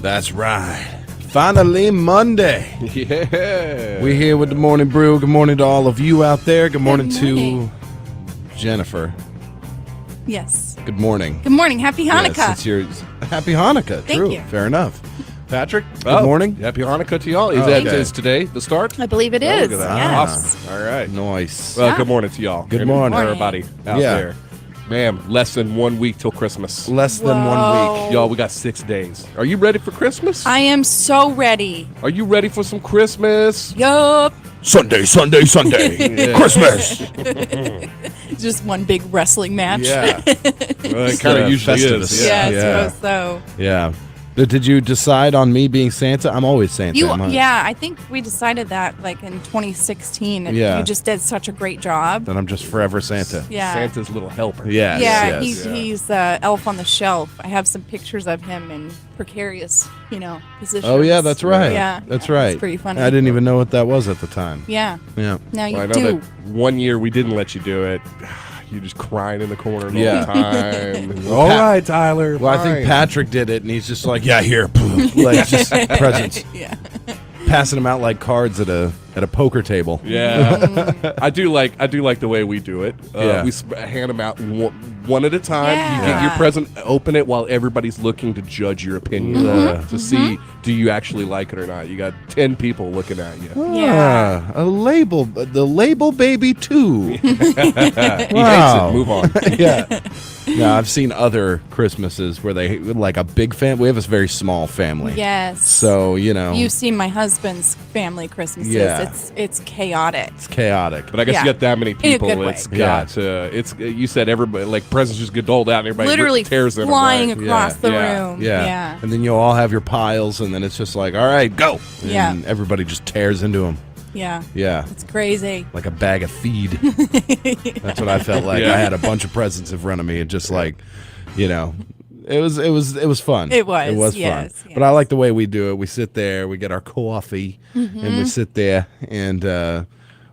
That's right. Finally Monday. Yeah. We're here with the Morning Brew. Good morning to all of you out there. Good morning to Jennifer. Yes. Good morning. Good morning. Happy Hanukkah. Yes, it's your Happy Hanukkah. Thank True. you. Fair enough. Patrick, good morning. Happy Hanukkah to y'all. Is today the start? I believe it is. Look at that. Yes. Awesome. All right. Nice. Well, Yeah. good morning to y'all. Good And morning. everybody out Yeah. there. Ma'am, less than 1 week till Christmas. Less than 1 Whoa. week. Y'all, we got 6 days. Are you ready for Christmas? I am so ready. Are you ready for some Christmas? Yup. Sunday, Sunday, Sunday. Yeah. Christmas. Just one big wrestling match. Yeah. Well, it kind of usually Festivus. is. Yeah, Yeah. I suppose so. Yeah. Did you decide on me being Santa? I'm always Santa. Yeah, I think we decided that like in 2016. And Yeah. you just did such a great job. Then I'm just forever Santa. Yeah. Santa's little helper. Yes, Yeah, yes. he's elf on the shelf. I have some pictures of him in precarious, positions. Oh, yeah, that's right. Yeah, That's yeah, right. It's pretty funny. I didn't even know what that was at the time. Yeah. Yeah. Now you Well, I know do. that 1 year we didn't let you do it. You just crying in the corner the Yeah. whole time. Well, All Pat- right, Tyler. Well, I think fine. Patrick did it, and he's just like, yeah, here, like just presents, Yeah. passing them out like cards at a poker table. Yeah, I do like the way we do it. Yeah. We hand them out one at a time. You get your Yeah. present, open it while everybody's looking to judge your opinion to see do you actually like it or not. You got 10 people looking at you. Yeah. Ah, the label baby too. He hates Wow. it. Move on. Yeah. No, I've seen other Christmases where they like a big family. We have a very small family. Yes. So You've seen my husband's family Christmases. Yeah. It's chaotic. it's chaotic. But I guess Yeah. you got that many In a people. good way. It's got you said everybody like presents just get doled out and everybody Literally tears them. flying Right? across the Yeah. room. Yeah. And then you'll all have your piles, and then it's just like, all right, go. And Yeah. everybody just tears into them. Yeah. Yeah. It's crazy. Like a bag of feed. That's what I felt like. Yeah. I had a bunch of presents in front of me, and just like, it was fun. It was, It was yes, fun. yes. But I like the way we do it. We sit there, we get our coffee, Mm-hmm. and we sit there and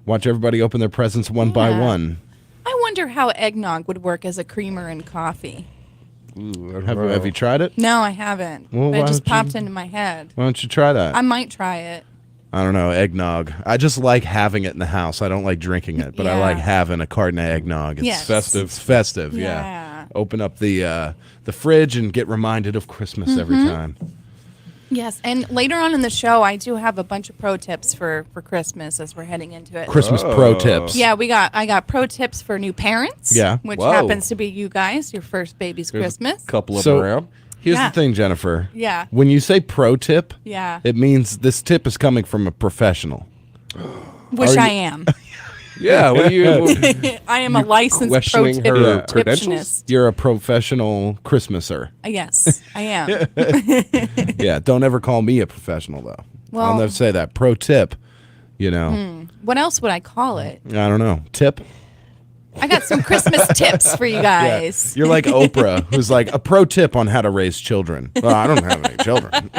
watch everybody open their presents one by Yeah. one. I wonder how eggnog would work as a creamer in coffee. Have you tried it? No, I haven't. Well, But why it just don't you- popped into my head. Why don't you try that? I might try it. I don't know, eggnog. I just like having it in the house. I don't like drinking it, but I Yeah. like having a carton of eggnog. It's Yes. Festive. It's festive, yeah. Yeah. Open up the fridge and get reminded of Christmas every Mm-hmm. time. Yes, and later on in the show, I do have a bunch of pro tips for Christmas as we're heading into it. Christmas pro tips. Yeah, I got pro tips for new parents. Yeah. Which Whoa. happens to be you guys, your first baby's There's Christmas. a couple of So them around. here's Yeah. the thing, Jennifer. Yeah. When you say pro tip, Yeah. it means this tip is coming from a professional. Which are I you- am. Yeah, what are you? I am a licensed pro questioning tip her credentials? receptionist. You're a professional Christmaser. Yes, I am. Yeah, don't ever call me a professional, though. I'll Well- never say that. Pro tip, I What else would I call it? don't know. Tip? I got some Christmas tips for you guys. You're like Oprah, who's like, a pro tip on how to raise children. Well, I don't have any children.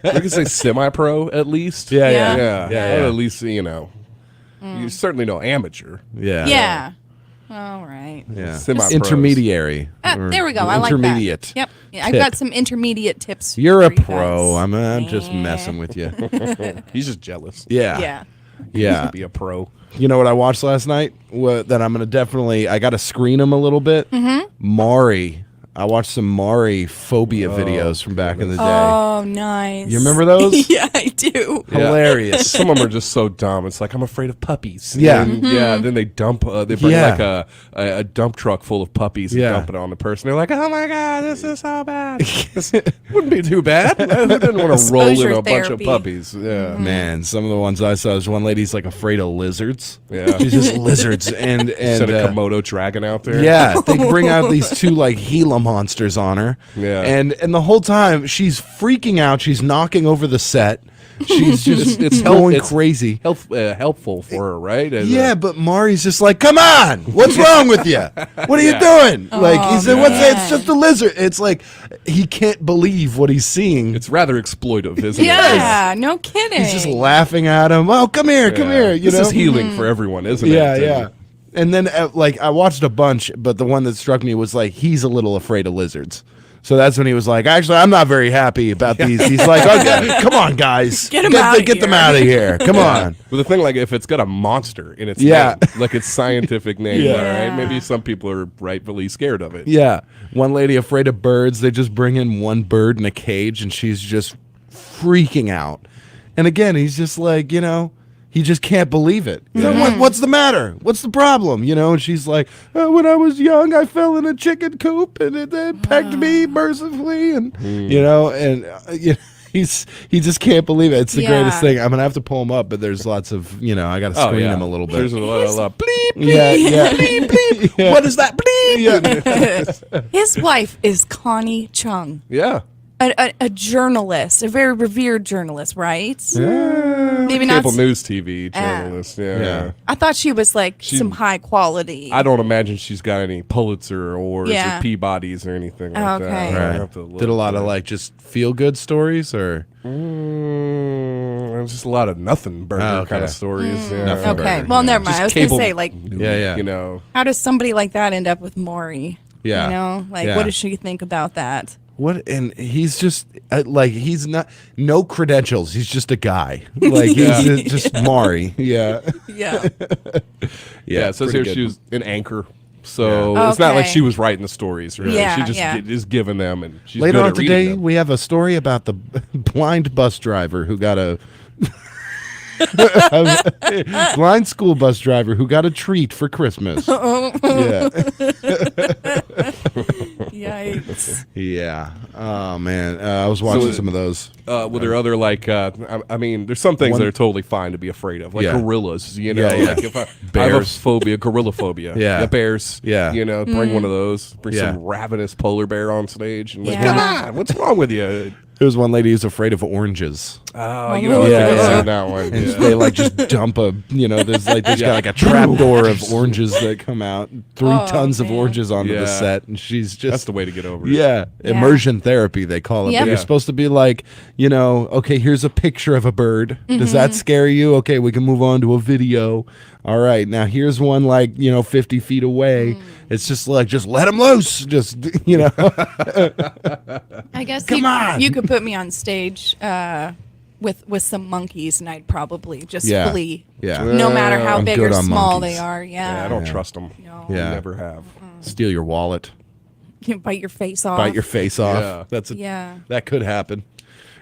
We can say semi-pro at least. Yeah, Yeah. Yeah, Yeah. At least you certainly know amateur. Yeah. Yeah. All right. Yeah. Semi-pros. Intermediary. or There we go. I like that. intermediate. Yep. Yeah, I've tip. got some intermediate tips. You're a for you pro. guys. I'm just Yeah. messing with you. He's just jealous. Yeah. Yeah. Yeah. Be a pro. You know what I watched last night? That I'm going to I got to screen them a little bit. Mm-hmm. Maury. I watched some Maury phobia videos from back in the day. Oh, nice. You remember those? Yeah, I do. Hilarious. Some of them are just so dumb. It's like I'm afraid of puppies. Yeah. And, yeah. Then they dump. They bring Yeah. like a dump truck full of puppies and Yeah. dump it on the person. They're like, oh my god, this is so bad. This wouldn't be too bad. I didn't want to roll in Exposure a bunch of therapy. puppies. Yeah. Man, some of the ones I saw, there's one lady's like afraid of lizards. Yeah. She's just lizards. And Send a Komodo dragon out there. yeah, they bring out these two like Gila monsters on her. Yeah. And the whole time she's freaking out. She's knocking over the set. She's just It's going it's crazy. helpful for her, right? As Yeah, but Mari's just like, come on, what's wrong with you? What are you doing? Like he said, what's that? It's man. just a lizard. It's like he can't believe what he's seeing. it's rather exploitive, isn't it? Yeah, no kidding. He's just laughing at him. Oh, come here, come here. You This know, is healing for everyone, isn't yeah, it? yeah. And then like I watched a bunch, but the one that struck me was like he's a little afraid of lizards. So that's when he was like, actually, I'm not very happy about these. He's like, okay, come on, guys. Get 'em outta Get them here." out of here. Come on. Well, the thing, like, if it's got a monster in its Yeah. name, like its scientific name, Yeah. all right, maybe some people are rightfully scared of it. Yeah. One lady afraid of birds. They just bring in one bird in a cage, and she's just freaking out. And again, he's just like, he just can't believe it. What's the matter? What's the problem? And she's like, when I was young, I fell in a chicken coop, and it pecked me mercifully, and he just can't believe it. It's the greatest thing. I'm gonna have to pull him up, but there's lots of I got to screen him a little bit. There's a lot bleep, bleep, Yeah. bleep, bleep. Yeah. What is that? Bleep. Yeah. His wife is Connie Chung, Yeah. a journalist, a very revered journalist, right? Maybe not. Cable news TV journalist. Yeah. I thought she was like some high quality. I don't imagine she's got any Pulitzer awards or Peabodys or anything like Okay. that. Right. I have to look. Did a lot of just feel good stories, or just a lot of nothing burger kind of stories. Yeah. Nothing Okay, burger, well, yeah. never mind. Just I was gonna cable say, like, Yeah. You know. how does somebody like that end up with Maury? Yeah. What does she think about that? What? And he's just he's not no credentials. He's just a guy. He's just Maury. Yeah. Yeah. Yeah, it says here pretty she good. was an anchor. So Yeah. it's not like Okay. she was writing the stories, really. Yeah, She just yeah. is giving them, and she's Later good on at reading today, them. we have a story about the blind bus driver who got a blind school bus driver who got a treat for Christmas. Yeah. Yikes. Yeah. Oh man, I was watching some of those. Well, there are other I mean, there's some things that are totally fine to be afraid of, like Yeah. gorillas. Yeah. Like if I have a Bears. phobia, gorilla phobia. Yeah. Bears. Yeah. Bring one of those. Bring Yeah. some ravenous polar bear on stage, and Yeah. come on, what's wrong with you? There's one lady who's afraid of oranges. Oh, Yeah, I think I've yeah. seen that one. And Yeah. they just dump there's got a trap door of oranges that come out, 3 Oh, tons of man. oranges onto the Yeah. set, and she's just That's the way to get over it. Yeah, immersion therapy they call it. Yep. But you're Yeah. supposed to be like, okay, here's a picture of a bird. Does that scare you? Okay, we can move on to a video. All right, now here's one 50 feet away. It's just just let him loose. Just I guess Come on. you could put me on stage with some monkeys, and I'd probably just Yeah. flee. Yeah. No matter how I'm big good or on small monkeys. they are. Yeah, Yeah. I don't trust them. No. Yeah. Never have. Steal your wallet, You bite your face off. bite your face off. Yeah. Yeah. That could happen.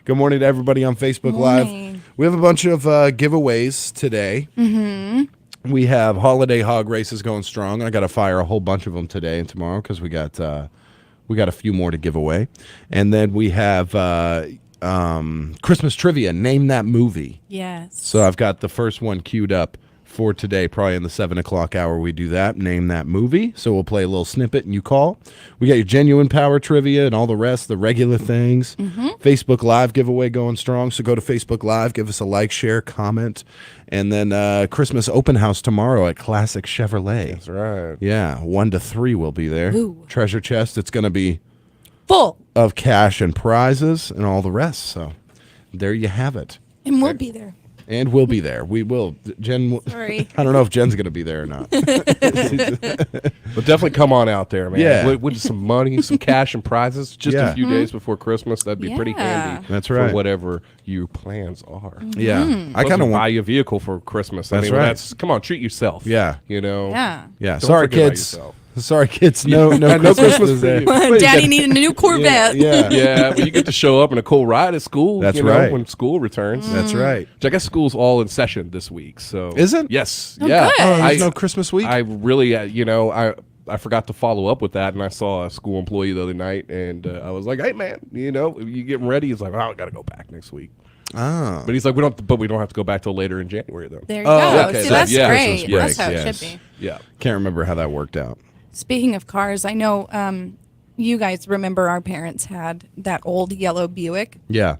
Good morning to everybody on Facebook Morning. Live. We have a bunch of giveaways today. Mm-hmm. We have holiday hog races going strong. I got to fire a whole bunch of them today and tomorrow because we got a few more to give away, and then we have Christmas trivia. Name that movie. Yes. So I've got the first one queued up for today, probably in the 7:00 hour. We do that. Name that movie. So we'll play a little snippet and you call. We got your genuine power trivia and all the rest, the regular things. Facebook Live giveaway going strong. So go to Facebook Live, give us a like, share, comment, and then Christmas open house tomorrow at Classic Chevrolet. That's right. Yeah, 1 to 3 will be there. Ooh. Treasure chest. It's going to be Full. of cash and prizes and all the rest. So there you have it. And we'll be there. And we'll be there. We will. Jen. Sorry. I don't know if Jen's going to be there or not. But definitely come on out there, man. Yeah. With some money, some cash, and prizes just Yeah. a few days before Christmas. That'd be pretty Yeah. handy. That's right. For whatever your plans are. Yeah, I Plus kind of we buy want. you a vehicle for Christmas. That's I mean, right. come on, treat yourself. Yeah. Yeah. Yeah, Don't sorry forget about kids. yourself. Sorry kids. No, no, No Christmas Christmas today. for you. Daddy needed a new Corvette. Yeah, Yeah, but you get to show up in a cool ride at school. That's you know, right. When school returns. That's right. Which I guess school's all in session this week. So Is it? Yes. Oh, yeah. good. Oh, there's I- no Christmas week. I really, I forgot to follow up with that, and I saw a school employee the other night, and I was like, "Hey, man, you getting ready?" He's like, "Oh, I got to go back next week." Oh, But he's like, "We don't have to go back till later in January, though." There you Oh, go. okay, See, so that's yeah, great. Christmas break, That's how yes. it should be. Yeah. can't remember how that worked out. Speaking of cars, I know you guys remember our parents had that old yellow Buick. Yeah,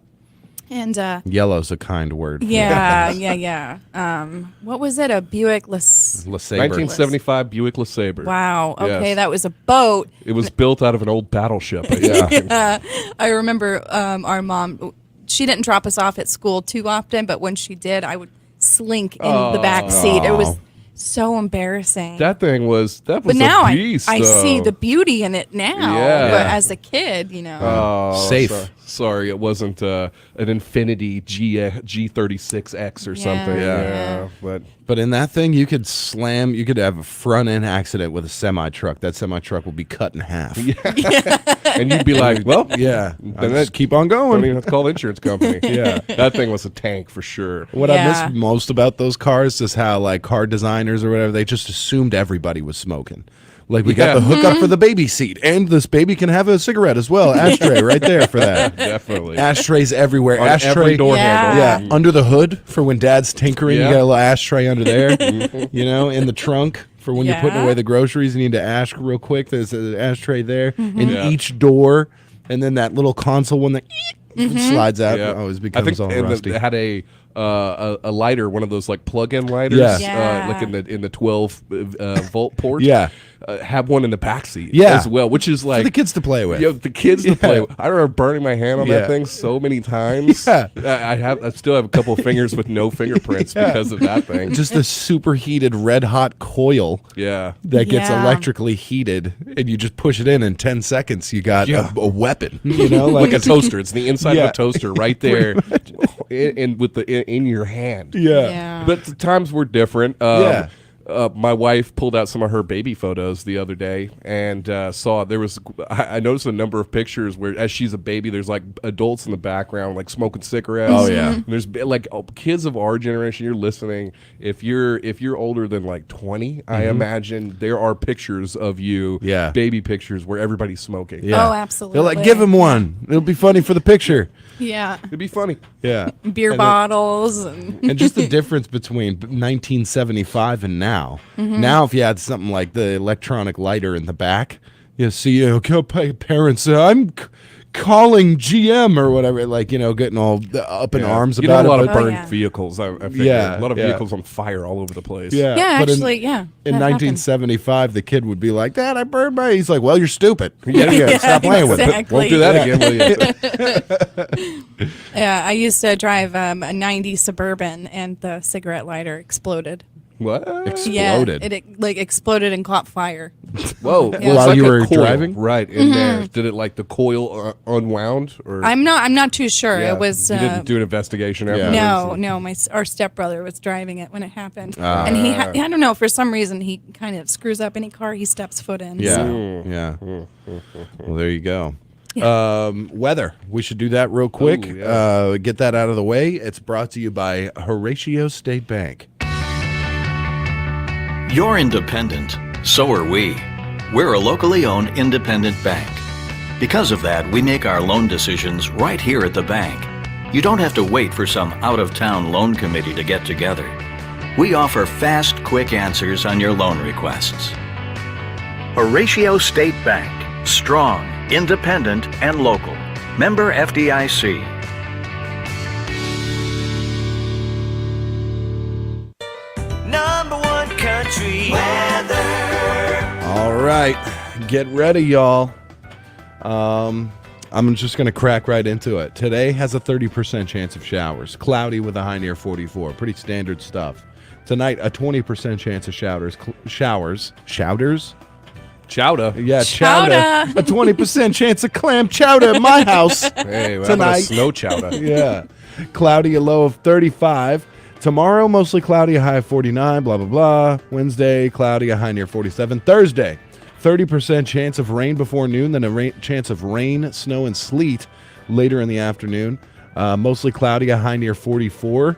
And yellow's a kind word. yeah. What was it? A Buick LeSabre. 1975 Buick LeSabre. Wow. Okay, Yes. that was a boat. It was built out of an old battleship. Yeah. I remember our mom. She didn't drop us off at school too often, but when she did, I would slink in the back seat. It was So embarrassing. That was but now a beast. I see though. the beauty in it now. Yeah. But as a kid, Oh, Safe. Sorry, it wasn't an Infinity G36X or something. Yeah. But in that thing, you could have a front end accident with a semi truck. That semi truck will be cut in half. and you'd be like, well, Yeah. then Just keep on don't going. even have to call the insurance company. Yeah. That thing was a tank for sure. What I Yeah. miss most about those cars is how, like, car designers or whatever, they just assumed everybody was smoking. Like, we got the hookup for the baby seat, and this baby can have a cigarette as well. Ashtray right there for that. Definitely. Ashtrays everywhere. On Ashtray every door Yeah. handle. Yeah, under the hood for when dad's tinkering. Yeah. You got a little ashtray under there. In the trunk for when you're putting Yeah. away the groceries. You need to ash real quick. There's an ashtray there in Yeah. each door, and then that little console one that slides out. Yeah. Always I becomes think all rusty. it had a lighter, one of those like plug-in lighters, Yeah. Yeah. like in the 12 volt port. Yeah. Have one in the backseat Yeah. as well, which is For like the kids to play with. the kids to play with. I remember burning my hand on Yeah. that thing so many times. Yeah. I still have a couple of fingers with no fingerprints because of that thing. Just a superheated red hot coil Yeah. that gets Yeah. electrically heated, and you just push it in 10 seconds. You got Yeah. a weapon. You know, Like a toaster. It's the inside of Yeah. a toaster right there in your hand. Yeah. But the times were different. Yeah. My wife pulled out some of her baby photos the other day and saw there was. I noticed a number of pictures where, as she's a baby, there's like adults in the background, like smoking cigarettes. Oh, yeah. And there's like kids of our generation. You're listening. If you're older than like 20, I imagine there are pictures of you, Yeah. baby pictures where everybody's smoking. Yeah. Oh, absolutely. They're like, give him one. It'll be funny for the picture. Yeah. It'd be funny. Yeah. Beer And bottles and and just the difference between 1975 and now. Now, if you had something like the electronic lighter in the back, you see, parents, I'm calling GM or whatever, like, getting all up in arms You know, about a lot it. of but- burned yeah. vehicles. I figure. Yeah, A lot of yeah. vehicles on fire all over the place. yeah, yeah, but actually, yeah. In that happened. 1975, the kid would be like, Dad, I burned my. He's like, well, you're stupid. Yeah, stop playing with it. exactly. Won't do that again, will you? Yeah, I used to drive a 90 Suburban, and the cigarette lighter exploded. What? Exploded. Yeah, it like exploded and caught fire. Whoa! Yeah. Well, While it's you like a were coil driving? right in there. Did it like the coil unwound, or I'm not too sure. Yeah. It was You didn't do an investigation after? no. Our stepbrother was driving it when it happened, and he I don't know, for some reason he kind of screws up any car he steps foot in. Yeah, so. yeah. Well, there you go. Weather. We should do that real quick. Ooh, yeah. Get that out of the way. It's brought to you by Horatio State Bank. You're independent. So are we. We're a locally owned independent bank. Because of that, we make our loan decisions right here at the bank. You don't have to wait for some out-of-town loan committee to get together. We offer fast, quick answers on your loan requests. Horatio State Bank. Strong, independent, and local. Member FDIC. #1 country weather. All right. Get ready, y'all. I'm just going to crack right into it. Today has a 30% chance of showers. Cloudy with a high near 44. Pretty standard stuff. Tonight, a 20% chance of showers. Shouters? Chowder. Yeah, Chowder. chowder. A 20% chance of clam chowder at my house. Hey, how about Tonight. a snow chowder? Yeah. Cloudy, a low of 35. Tomorrow, mostly cloudy, a high of 49, blah, blah, blah. Wednesday, cloudy, a high near 47. Thursday, 30% chance of rain before noon, then a chance of rain, snow, and sleet later in the afternoon. Mostly cloudy, a high near 44.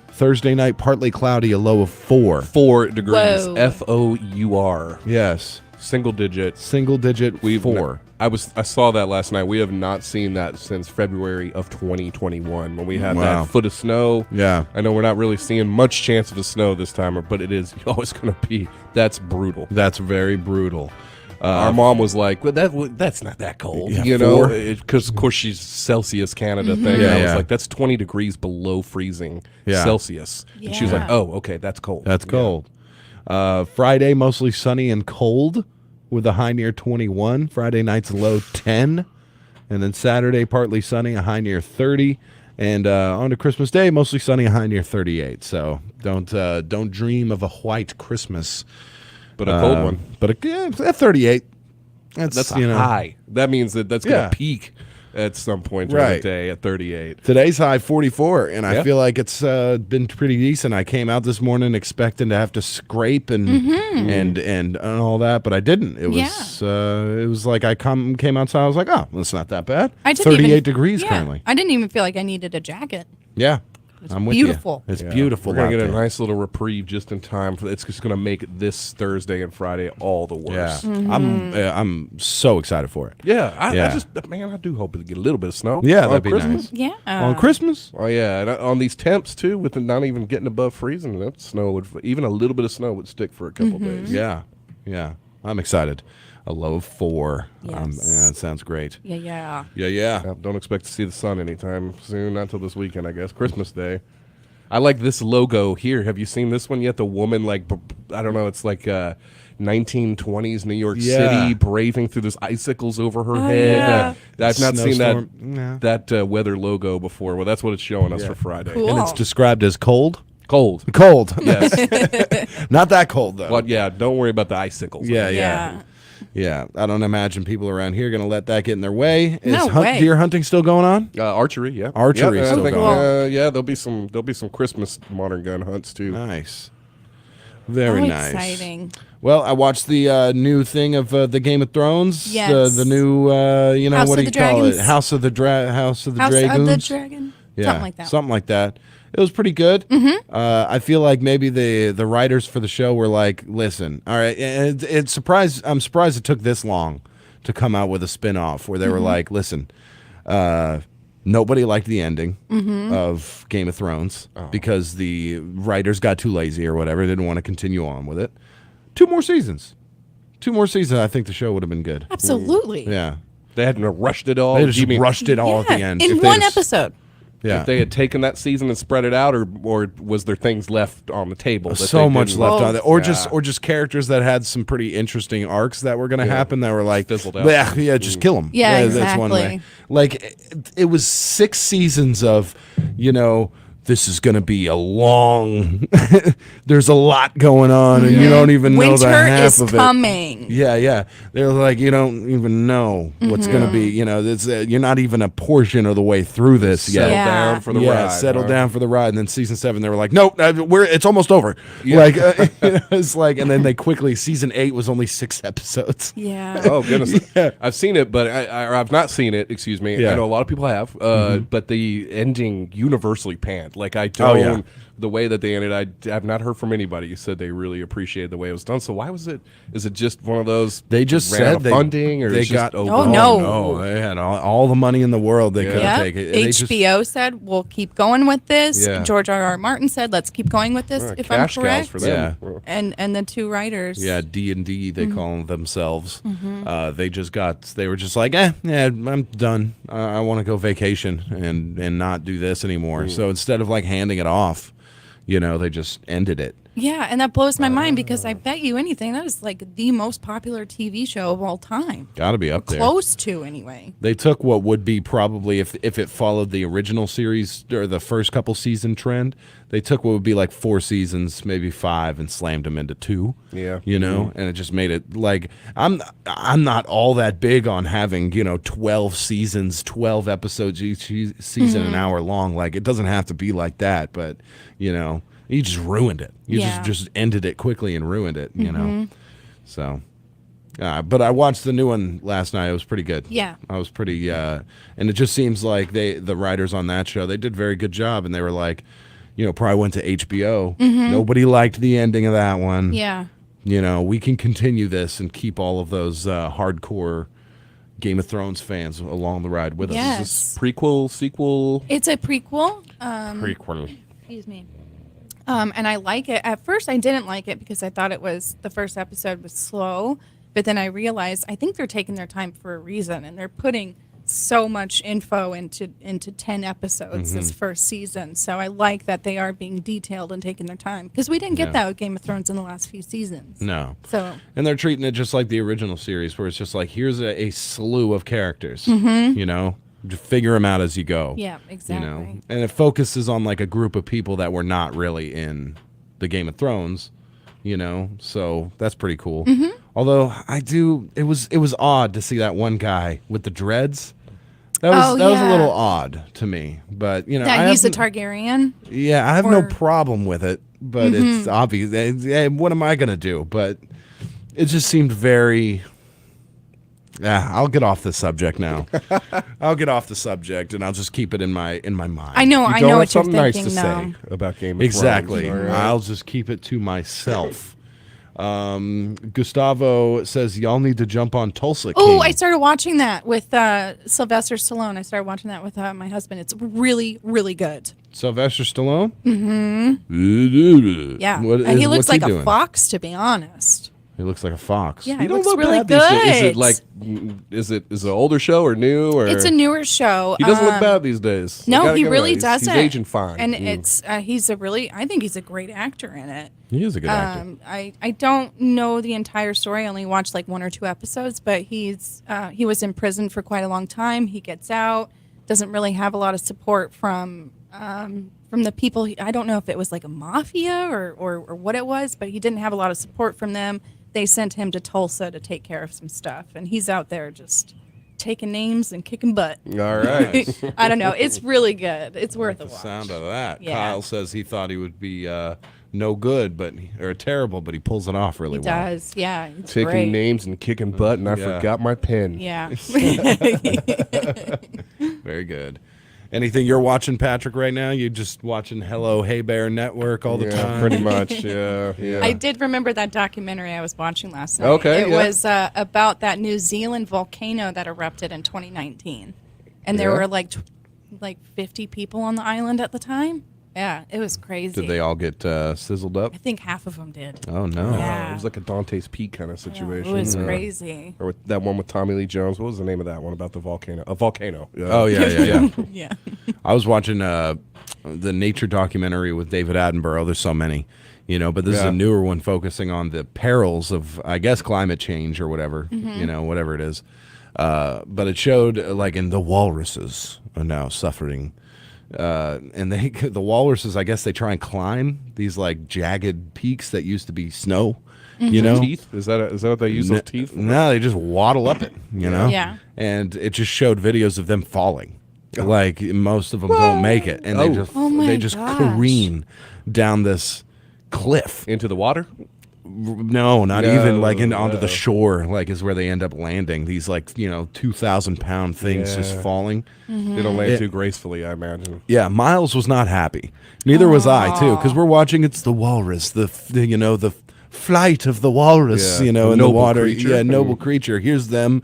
Thursday night, partly cloudy, a low of 4. 4 degrees. Whoa. FOUR. Yes. Single digit. Single digit, 4. I saw that last night. We have not seen that since February of 2021 when we had Wow. that foot of snow. Yeah. I know we're not really seeing much chance of the snow this time, but it is always going to be. That's brutal. That's very brutal. Our mom was like, "Well, that's not that cold," Yeah, you know, 4? because of course she's Celsius Canada thing. Yeah, and I was yeah. like, "That's 20 degrees below freezing Yeah. Celsius," and she was like, Yeah. "Oh, okay, that's cold." That's Yeah. cold. Friday, mostly sunny and cold with a high near 21. Friday night's low 10. And then Saturday, partly sunny, a high near 30. And on to Christmas Day, mostly sunny, a high near 38. So don't dream of a white Christmas. But a cold one. But at 38. That's a high. That means that's going to peak at some point during the day at 38. Today's high 44, and I Yeah. feel like it's been pretty decent. I came out this morning expecting to have to scrape and all that, but I didn't. It was like I came outside. I was like, oh, well, it's not that bad. I didn't 38 even, degrees yeah, currently. I didn't even feel like I needed a jacket. Yeah, I'm with beautiful. you. It's Yeah. beautiful. We're going out to get a there. nice little reprieve just in time. It's just going to make this Thursday and Friday all the worse. Yeah, I'm so excited for it. Yeah, I Yeah. I do hope we get a little bit of snow. Yeah, on that'd be Christmas. nice. Yeah. On Christmas. Oh yeah, and on these temps too, with it not even getting above freezing, that snow would even a little bit of snow would stick for a couple days. Yeah, I'm excited. A low of 4. Yes. Yeah, it sounds great. Yeah. Yeah. Yeah, don't expect to see the sun anytime soon. Not until this weekend, I guess. Christmas Day. I like this logo here. Have you seen this one yet? The woman, like, I don't know. It's like 1920s New York City, braving through those icicles over her head. yeah. I've not seen Snowstorm. Yeah. that weather logo before. Well, that's what it's showing us for Friday. Cool. And it's described as cold. Cold. Cold. Yes. Not that cold though. But yeah, don't worry about the icicles. Yeah. I don't imagine people around here are going to let that get in their way. Is No way. deer hunting still going on? Archery, yeah. Archery yeah, still I think, going. yeah, there'll be some Christmas modern gun hunts too. Nice. Very Oh, nice. exciting. Well, I watched the new thing of the Game of Thrones. Yes. The new, House what of do you the call Dragons. it? House of the Dragoons. House of the Dragon. Yeah, Something like that. Something like that. It was pretty good. I feel like maybe the writers for the show were like, "Listen, all right." And I'm surprised it took this long to come out with a spin-off where they were like, "Listen, nobody liked the ending of Game of Thrones because the writers got too lazy or whatever. They didn't want to continue on with it. 2 more seasons. 2 more seasons. I think the show would have been good. Absolutely. Yeah, They hadn't rushed it all. they just You mean rushed it all at the end. In If they one just- episode. Yeah, if they had taken that season and spread it out, or was there things left on the table? That so they much didn't- left on it, or Yeah. just characters that had some pretty interesting arcs that were going to happen that were like, Fizzled out. yeah, just kill them. Yeah, That's one way. exactly. Like it was 6 seasons of, this is going to be a long. There's a lot going on, and you don't even know the Winter half is of it. coming. Yeah. They're like, you don't even know what's going to be. You're not even a portion of the way through this yet. Settle Yeah. down for the ride. Settle huh? down for the ride. And then season 7, they were like, nope, it's almost over. Like, it's like, and then they quickly, season 8 was only 6 episodes. Yeah. Oh goodness, I've seen it, but I've not seen it. Excuse me. Yeah. I know a lot of people have, but the ending universally panned. Like I Oh, don't. yeah. The way that they ended, I've not heard from anybody who said they really appreciated the way it was done. So why was it? Is it just one of those? They just ran said out of they funding, or they it's just, got Oh, no. no, they had all the money in the world they could Yeah. take it. They just- HBO said we'll keep going with this. Yeah. George R.R. Martin said let's keep going with this. If I'm cash cows correct. for them. And the 2 writers. Yeah, D&D they Mm-hmm. call themselves. They were just like, yeah, I'm done. I want to go vacation and not do this anymore. So instead of like handing it off, they just ended it. Yeah, and that blows my mind because I bet you anything that is like the most popular TV show of all time. Got to be up there. Close to anyway. They took what would be probably if it followed the original series or the first couple season trend, they took what would be like 4 seasons, maybe 5, and slammed them into 2. Yeah. And it just made it like I'm not all that big on having 12 seasons, 12 episodes each season, an hour long. Like it doesn't have to be like that, but you just ruined it. You Yeah. just ended it quickly and ruined it. So. But I watched the new one last night. It was pretty good. Yeah. I was pretty, and it just seems like the writers on that show, they did a very good job, and they were like, probably went to HBO. Nobody liked the ending of that one. Yeah. We can continue this and keep all of those hardcore Game of Thrones fans along the ride with us. Yes. Is this prequel, sequel? It's a prequel. Prequel. Excuse me. And I like it. At first, I didn't like it because I thought the first episode was slow. But then I realized I think they're taking their time for a reason, and they're putting so much info into 10 episodes this first season. So I like that they are being detailed and taking their time because we didn't get that with Game of Thrones in the last few seasons. No. So And they're treating it just like the original series, where it's just like, here's a slew of characters, Just figure them out as you go. Yeah, exactly. You know, and it focuses on like a group of people that were not really in the Game of Thrones. You know, so that's pretty cool. Mm-hmm. Although it was odd to see that one guy with the dreads. That was a little odd to me, but you know, That he's a Targaryen. Yeah, I have no or- problem with it, but it's obvious. What am I gonna do? But it just seemed very. Yeah, I'll get off the subject now. I'll get off the subject, and I'll just keep it in my mind. I know. You I don't know have what you're something nice thinking. to No. say about Game of Exactly. Thrones. All right. I'll just keep it to myself. Gustavo says y'all need to jump on Tulsa King. Oh, I started watching that with Sylvester Stallone. I started watching that with my husband. It's really, really good. Sylvester Stallone. Mm-hmm. Yeah, what's he looks like doing? a fox, to be honest. He looks like a fox. Yeah, You he don't looks look really bad these days. Is good. it like? Is it an older show or new? Or It's a newer show. He doesn't look bad these days. I No, gotta he give him really that. doesn't. He's aging fine. and it's he's a really. I think he's a great actor in it. He is a good actor. I don't know the entire story. I only watched like 1 or 2 episodes, but he was in prison for quite a long time. He gets out, doesn't really have a lot of support from the people. I don't know if it was like a mafia or what it was, but he didn't have a lot of support from them. They sent him to Tulsa to take care of some stuff, and he's out there just taking names and kicking butt. All right. I don't know. It's really good. It's worth a The watch. sound of that. Yeah. Kyle says he thought he would be no good, or terrible, but he pulls it off really He well. does. Yeah. It's Taking great. names and kicking butt, and I Yeah. forgot my pen. Yeah. Very good. Anything you're watching, Patrick, right now? You just watching Hello Hey Bear Network all the Yeah, time? pretty much. Yeah, yeah. I did remember that documentary I was watching last night. Okay, It yeah. was about that New Zealand volcano that erupted in 2019. And there Yeah. were like 50 people on the island at the time. Yeah, it was crazy. Did they all get sizzled up? I think half of them did. Oh, no. Yeah. It was like a Dante's Peak kind of Yeah, situation. it was Yeah. crazy. Or with that one with Tommy Lee Jones. What was the name of that one about the volcano? A volcano. Yeah. Oh, yeah. Yeah. I was watching the nature documentary with David Attenborough. There's so many, but this is Yeah. a newer one focusing on the perils of, I guess, climate change or whatever, whatever it is. But it showed like in the walruses are now suffering. And the walruses, I guess they try and climb these like jagged peaks that used to be snow, Teeth? Is that what they use those teeth? No, they just waddle up it, Yeah. And it just showed videos of them falling. Like most of them don't make it, and Oh my they just gosh. careen down this cliff. Into the water? No, not No, even like onto the no. shore. Like is where they end up landing. These 2,000-pound things just Yeah. falling. They don't land too gracefully, I imagine. Yeah, Miles was not happy. Neither was I too, because we're watching. It's the walrus, the flight of the walrus, Yeah, in the the noble water. creature. Yeah, noble creature. Here's them,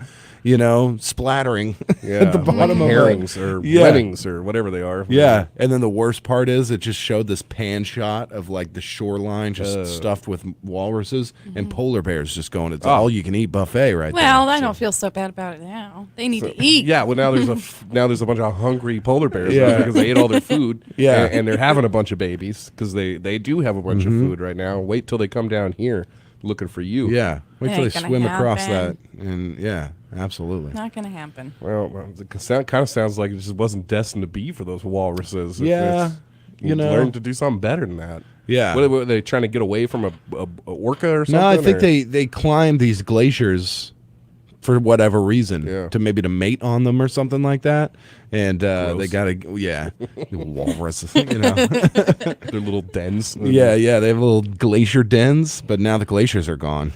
splattering Yeah. at the bottom of herrings it. or Yeah. lemmings or whatever they are. Yeah, and then the worst part is it just showed this pan shot of like the shoreline just stuffed with walruses and polar bears just going. It's all you can eat buffet right Well, there. I don't feel so bad about it now. They need to eat. Yeah, well now there's a bunch of hungry polar bears Yeah. because they ate all their food. Yeah. and they're having a bunch of babies because they do have a bunch of food right now. Wait till they come down here looking for you. Yeah, wait till they Ain't gonna swim across that, happen. and yeah, absolutely. Not going to happen. Well, it kind of sounds like it just wasn't destined to be for those walruses. Yeah, you know. learn to do something better than that. Yeah. What were they trying to get away from a orca or something? No, I think or- they climb these glaciers for whatever reason Yeah. to mate on them or something like that, and they Gross. gotta walruses, their little dens. yeah, they have little glacier dens, but now the glaciers are gone,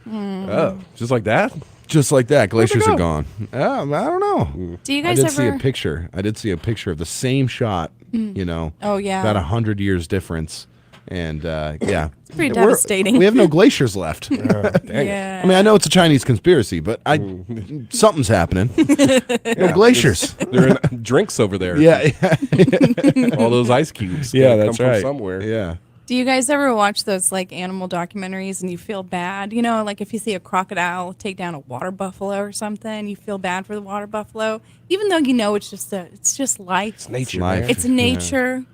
Oh, just like that. just like that. Glaciers go? are gone. I don't know. Do you I guys did ever? see a picture. I did see a picture of the same shot. Oh, yeah. about 100 years difference, and yeah, pretty We're- devastating. We have no glaciers left. Dang it. Yeah. I mean, I know it's a Chinese conspiracy, but something's happening. No glaciers. They're in drinks over there. Yeah, all those ice cubes. yeah, gotta that's come right. From somewhere. Yeah, Do you guys ever watch those like animal documentaries and you feel bad? Like if you see a crocodile take down a water buffalo or something, you feel bad for the water buffalo, even though it's just life. It's Nature. Life. Man. It's nature.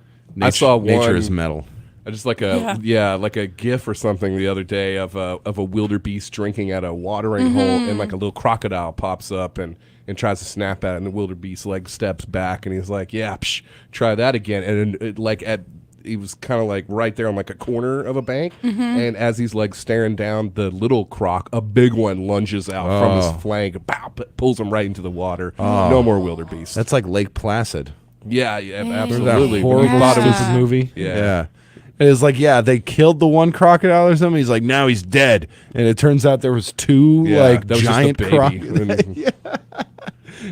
I saw nature one- is metal. I just like like a GIF or something the other day of a wildebeest drinking at a watering hole, and like a little crocodile pops up and and tries to snap at it, and the wildebeest like steps back, and he's like, "Yeah, try that again." And then, he was kind of like right there on like a corner of a bank, and as he's like staring down the little croc, a big one lunges out from his flank, pulls him right into the water. No more wildebeest. That's like Lake Placid. Yeah, Remember absolutely. that horrible Yeah. stupid movie? Yeah. It was like, they killed the one crocodile or something. He's like, now he's dead. And it turns out there was two like that was giant just a baby. crocodiles.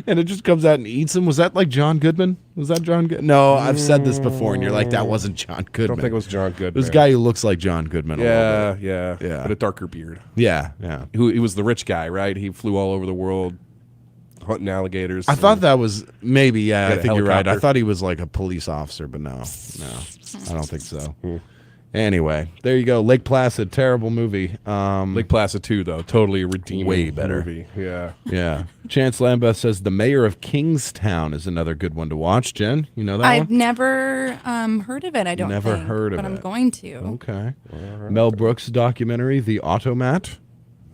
And it just comes out and eats him. Was that like John Goodman? Was that John Goodman? No, I've said this before, and you're like, that wasn't John I Goodman. don't think it was John Goodman. This guy who looks like John Goodman. A little bit. Yeah, but a darker beard. Yeah. He was the rich guy, right? He flew all over the world hunting alligators. I thought that was maybe, I Got a think you're right. I helicopter. thought he was like a police officer, but no, I don't think so. Anyway, there you go. Lake Placid, terrible movie. Lake Placid 2, though, totally a redeeming Way better. movie. Yeah. Yeah. Chance Lambeth says The Mayor of Kingstown is another good one to watch. Jen, you know that I've one? never heard of it. I don't Never think, heard of but I'm it. going to. Okay. Mel Brooks documentary, The Automat.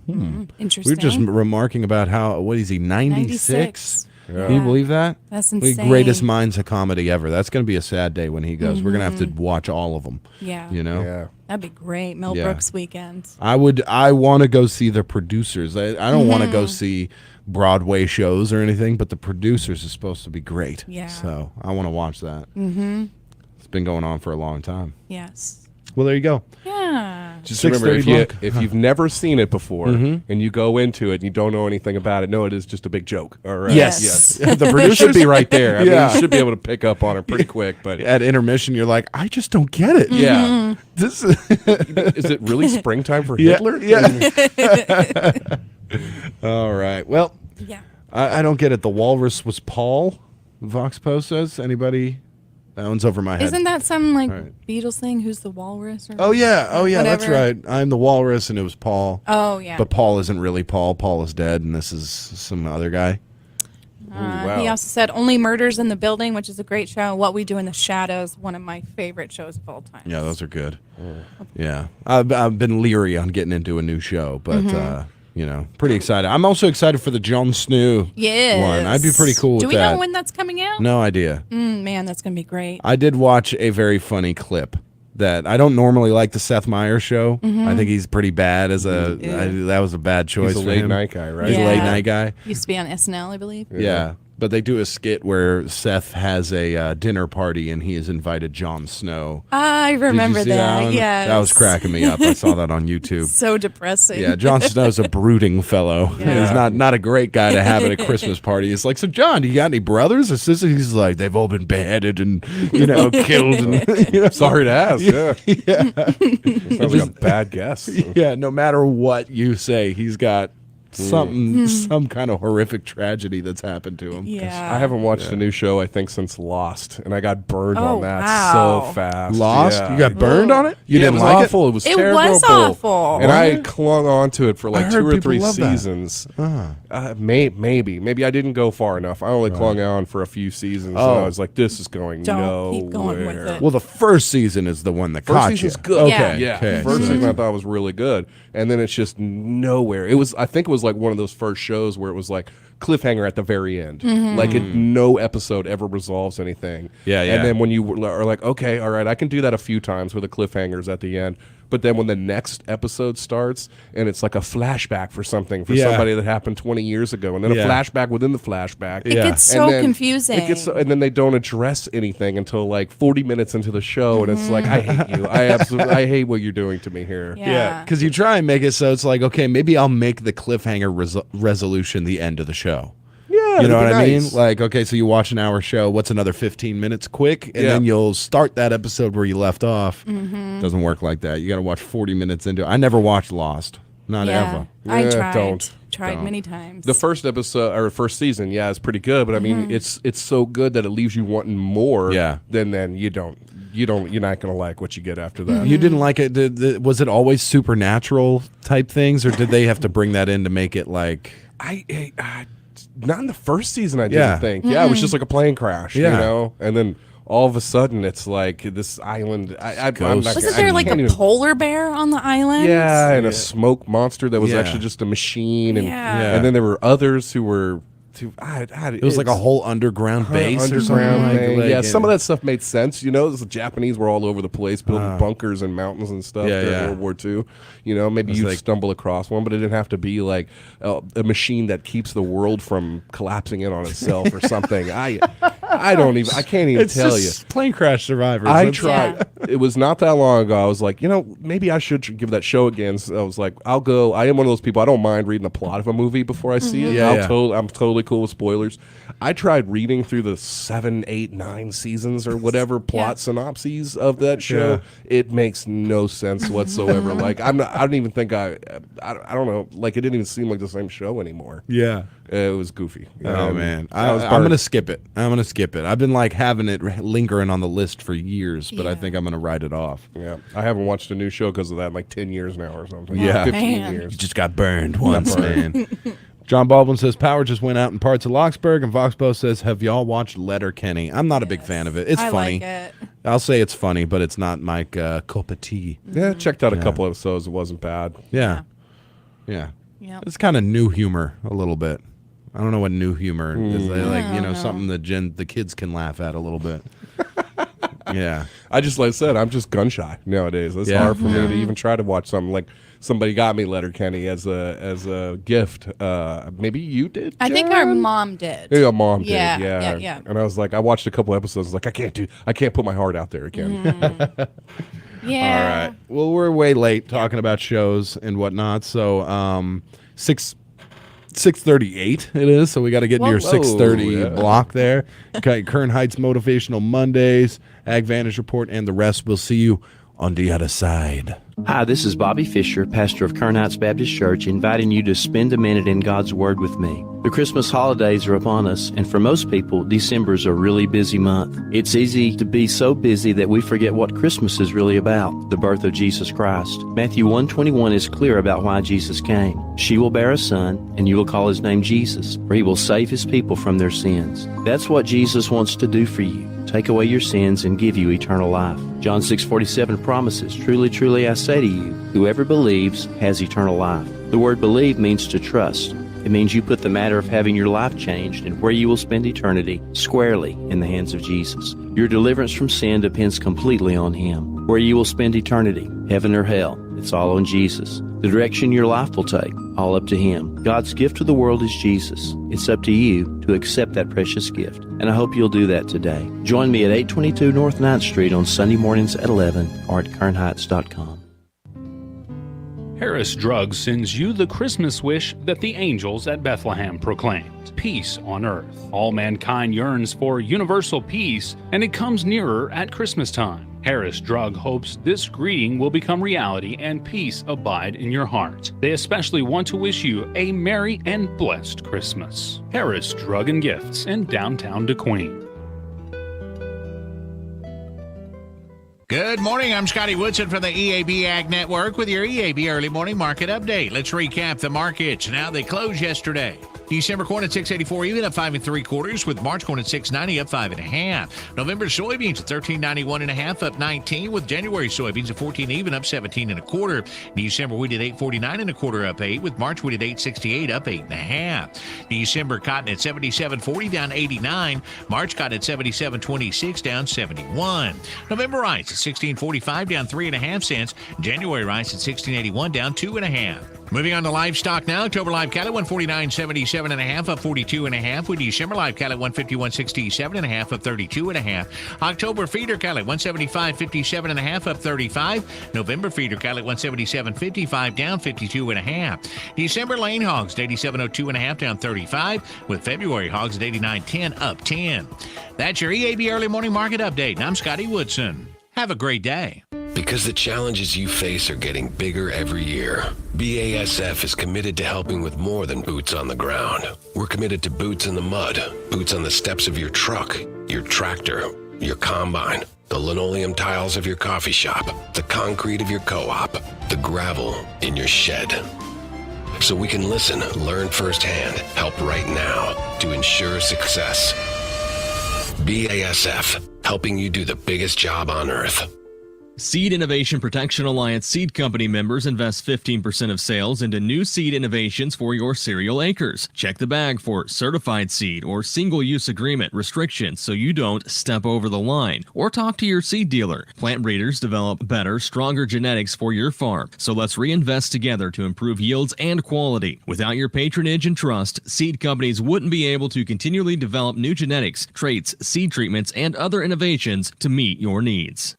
Interesting. We were just remarking about how, what is he, 96? 96. Can you believe that? That's The insane. greatest minds of comedy ever. That's going to be a sad day when he goes. We're going to have to watch all of them. Yeah. You know? Yeah. That'd be great. Mel Yeah. Brooks weekend. I want to go see the producers. I don't want to go see Broadway shows or anything, but the producers is supposed to be great. Yeah. So I want to watch that. Mm-hmm. It's been going on for a long time. Yes. Well, there you go. Yeah. Just remember, 6:30 if you've never seen it before and you go into it and you don't know anything about it, no, it is just a big joke. All right. Yes. the It producers should be right there. I Yeah. mean, you should be able to pick up on it pretty quick. But at intermission, you're like, I just don't get it. yeah, This is it really springtime for Yeah, Hitler? yeah. All right. Well, Yeah. I don't get it. The walrus was Paul. Vox Post says. Anybody? That one's over my head. Isn't that some like All right. Beatles thing? Who's the walrus? Or Oh yeah. That's whatever? right. I'm the walrus, and it was Paul. Oh yeah. But Paul isn't really Paul. Paul is dead, and this is some other guy. wow. He also said Only Murders in the Building, which is a great show. What We Do in the Shadows, one of my favorite shows of all time. Yeah, those are good. Yeah, I've been leery on getting into a new show, but pretty excited. I'm also excited for the Jon Snow Yes. one. I'd be pretty cool Do with we that. know when that's coming out? No idea. Man, that's gonna be great. I did watch a very funny clip that I don't normally like the Seth Meyers show. I think he's pretty bad as that was a bad choice. He's a for late him. night guy, right? He's a Yeah. late night guy. Used to be on SNL, I believe. Yeah. But they do a skit where Seth has a dinner party and he has invited Jon Snow. I Did you remember see that. one? Yes. That was cracking me up. I saw that on YouTube. So depressing. Yeah, Jon Snow's a brooding fellow. Yeah. He's not a great guy to have at a Christmas party. It's like, so John, do you got any brothers or sisters? He's like, they've all been beheaded and killed. And, Sorry to ask. Yeah. yeah, Sounds like a bad guess. yeah. No matter what you say, he's got some kind of horrific tragedy that's happened to him. Yeah. I haven't watched a new show, I think, since Lost, and I got burned Oh, on that wow. so fast. Lost? Yeah. You got burned on it? You Yeah, didn't it was like awful. It was It terrible. was awful. And I What? clung on to it for like I 2 heard or people 3 love that. seasons. Maybe I didn't go far enough. I only clung on for a few seasons, and Oh. I was like, "This is going Don't nowhere." keep going with it. Well, the first season is the one that First caught you. season's good. Okay. Yeah. Okay. First season I thought was really good, and then it's just nowhere. I think it was like one of those first shows where it was like cliffhanger at the very end. Like no episode ever resolves anything. Yeah, yeah. And then when you are like, okay, all right, I can do that a few times with the cliffhangers at the end. But then when the next episode starts and it's like a flashback for something for Yeah. somebody that happened 20 years ago, and then Yeah. a flashback within the flashback. It Yeah. gets so then confusing. and then they don't address anything until like 40 minutes into the show, and it's like, I hate you. I hate what you're doing to me here. Yeah. Yeah, because you try and make it so it's like, okay, maybe I'll make the cliffhanger resolution the end of the show. Yeah, You know what it'd I be mean? nice. Like, okay, so you watch an hour show. What's another 15 minutes quick? And Yeah. then you'll start that episode where you left off. Mm-hmm. Doesn't work like that. You got to watch 40 minutes into it. I never watched Lost. Not Yeah. ever. I Yeah, tried. don't. Many times. The first episode or first season, yeah, is pretty good, but I mean, it's so good that it leaves you wanting more. Yeah. Then you're not gonna like what you get after that. You didn't like it? Was it always supernatural type things, or did they have to bring that in to make it like? I not in the first season. I Yeah. didn't think. Yeah, it was just like a plane crash. Yeah. You know, and then all of a sudden it's like this island. I'm not, Wasn't there like can't a even- polar bear on the island? Yeah, and a smoke monster that was Yeah. actually just a machine, and Yeah. and then there were others who were It was like a whole underground base or something. underground thing. Like, Yeah, some of that stuff made sense. You know, the Japanese were all over the place building bunkers and mountains and stuff during World War II. You know, maybe you stumble across one, but it didn't have to be like a machine that keeps the world from collapsing in on itself or something. I can't even tell you. Plane crash survivors. I That's- tried. It was not that long ago. I was like, maybe I should give that show again. So I was like, I'll go. I am one of those people. I don't mind reading the plot of a movie before I see it. Yeah, I'm totally cool with spoilers. I tried reading through the 7, 8, 9 seasons or whatever plot synopses of that show. Yeah. It makes no sense whatsoever. Like I don't even think I don't know. Like it didn't even seem like the same show anymore. Yeah. It was goofy. Oh And man, I was I'm burnt. gonna skip it. I've been like having it lingering on the list for years, but I think I'm gonna write it off. Yeah, I haven't watched a new show because of that in like 10 years now or something. Yeah. 15 Man. years. You just got burned once, man. John Baldwin says power just went out in parts of Locksburg, and Voxbo says, "Have y'all watched Letterkenny?" I'm not a big fan of it. It's I funny. like it. I'll say it's funny, but it's not my cup of tea. Yeah, checked out a couple episodes. It wasn't bad. Yeah. Yep. It's kind of new humor a little bit. I don't know what new humor is. They like, I don't know. something that the kids can laugh at a little bit. Yeah. I just, like I said, I'm just gun shy nowadays. It's hard for me to even try to watch something. Like somebody got me Letterkenny as a gift. Maybe you did. I think our Jen? mom did. Yeah, mom did. Yeah, Yeah, yeah. And I was like, I watched a couple episodes. Like, I can't put my heart out there again. Yeah. All right. Well, we're way late talking about shows and whatnot. So 6:38 it is. So we got to get into your Whoa. 6:30 block there. Okay, Kern Heights Motivational Mondays, Ag Vantage Report, and the rest. We'll see you on the other side. Hi, this is Bobby Fisher, pastor of Kern Heights Baptist Church, inviting you to spend a minute in God's Word with me. The Christmas holidays are upon us, and for most people, December is a really busy month. It's easy to be so busy that we forget what Christmas is really about, the birth of Jesus Christ. Matthew 1:21 is clear about why Jesus came. She will bear a son, and you will call his name Jesus, for he will save his people from their sins. That's what Jesus wants to do for you. Take away your sins and give you eternal life. John 6:47 promises, "Truly, truly, I say to you, whoever believes has eternal life." The word believe means to trust. It means you put the matter of having your life changed and where you will spend eternity squarely in the hands of Jesus. Your deliverance from sin depends completely on him. Where you will spend eternity, heaven or hell, it's all on Jesus. The direction your life will take, all up to him. God's gift to the world is Jesus. It's up to you to accept that precious gift, and I hope you'll do that today. Join me at 822 North 9th Street on Sunday mornings at 11 or at kernheights.com. Harris Drugs sends you the Christmas wish that the angels at Bethlehem proclaimed. Peace on earth. All mankind yearns for universal peace, and it comes nearer at Christmas time. Harris Drug hopes this greeting will become reality and peace abide in your heart. They especially want to wish you a merry and blessed Christmas. Harris Drug and Gifts in downtown Kdqn. Good morning. I'm Scotty Woodson from the EAB Ag Network with your EAB Early Morning Market Update. Let's recap the markets and how they closed yesterday. December corn at 684 even, up 5 3/4, with March corn at 690 up 5 1/2. November soybeans at 1391 1/2 up 19, with January soybeans at 14 even, up 17 1/4. December wheat at 849 1/4 up 8, with March wheat at 868 up 8 1/2. December cotton at 77.40 down 89. March cotton at 77.26 down 71. November rice at 16.45 down 3 1/2 cents. January rice at 16.81 down 2 1/2. Moving on to livestock now. October live cattle 149.77 1/2 up 42 1/2, with December live cattle 151.67 1/2 up 32 1/2. October feeder cattle 175.57 1/2 up 35. November feeder cattle 177.55 down 52 1/2. December lane hogs 87.02 1/2 down 35, with February hogs at 89.10 up 10. That's your EAB Early Morning Market Update. And I'm Scotty Woodson. Have a great day. Because the challenges you face are getting bigger every year, BASF is committed to helping with more than boots on the ground. We're committed to boots in the mud, boots on the steps of your truck, your tractor, your combine, the linoleum tiles of your coffee shop, the concrete of your co-op, the gravel in your shed. So we can listen, learn firsthand, help right now to ensure success. BASF, helping you do the biggest job on earth. Seed Innovation Protection Alliance Seed Company members invest 15% of sales into new seed innovations for your cereal acres. Check the bag for certified seed or single-use agreement restrictions so you don't step over the line. Or talk to your seed dealer. Plant breeders develop better, stronger genetics for your farm. So let's reinvest together to improve yields and quality. Without your patronage and trust, seed companies wouldn't be able to continually develop new genetics, traits, seed treatments, and other innovations to meet your needs.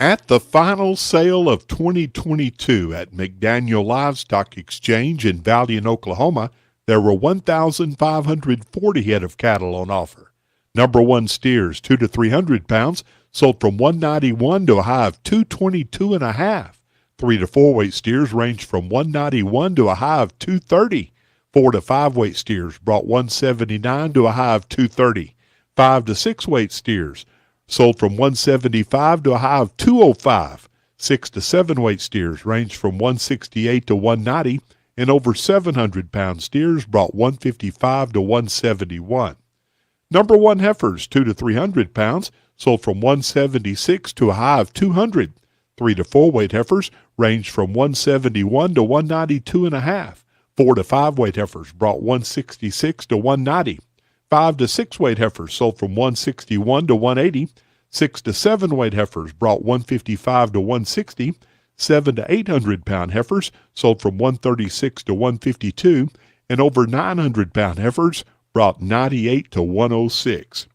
At the final sale of 2022 at McDaniel Livestock Exchange in Valiant, Oklahoma, there were 1,540 head of cattle on offer. Number 1 steers, 2 to 300 pounds, sold from $191 to a high of $222.5. 3 to 4 weight steers ranged from $191 to a high of $230. 4 to 5 weight steers brought $179 to a high of $230. 5 to 6 weight steers sold from $175 to a high of $205. 6 to 7 weight steers ranged from $168 to $190, and over 700-pound steers brought $155 to $171. Number 1 heifers, 2 to 300 pounds, sold from $176 to a high of $200. 3 to 4 weight heifers ranged from $171 to $192.5. 4 to 5 weight heifers brought $166 to $190. 5 to 6 weight heifers sold from $161 to $180. 6 to 7 weight heifers brought $155 to $160. 7 to 800-pound heifers sold from $136 to $152, and over 900-pound heifers brought $98 to $106.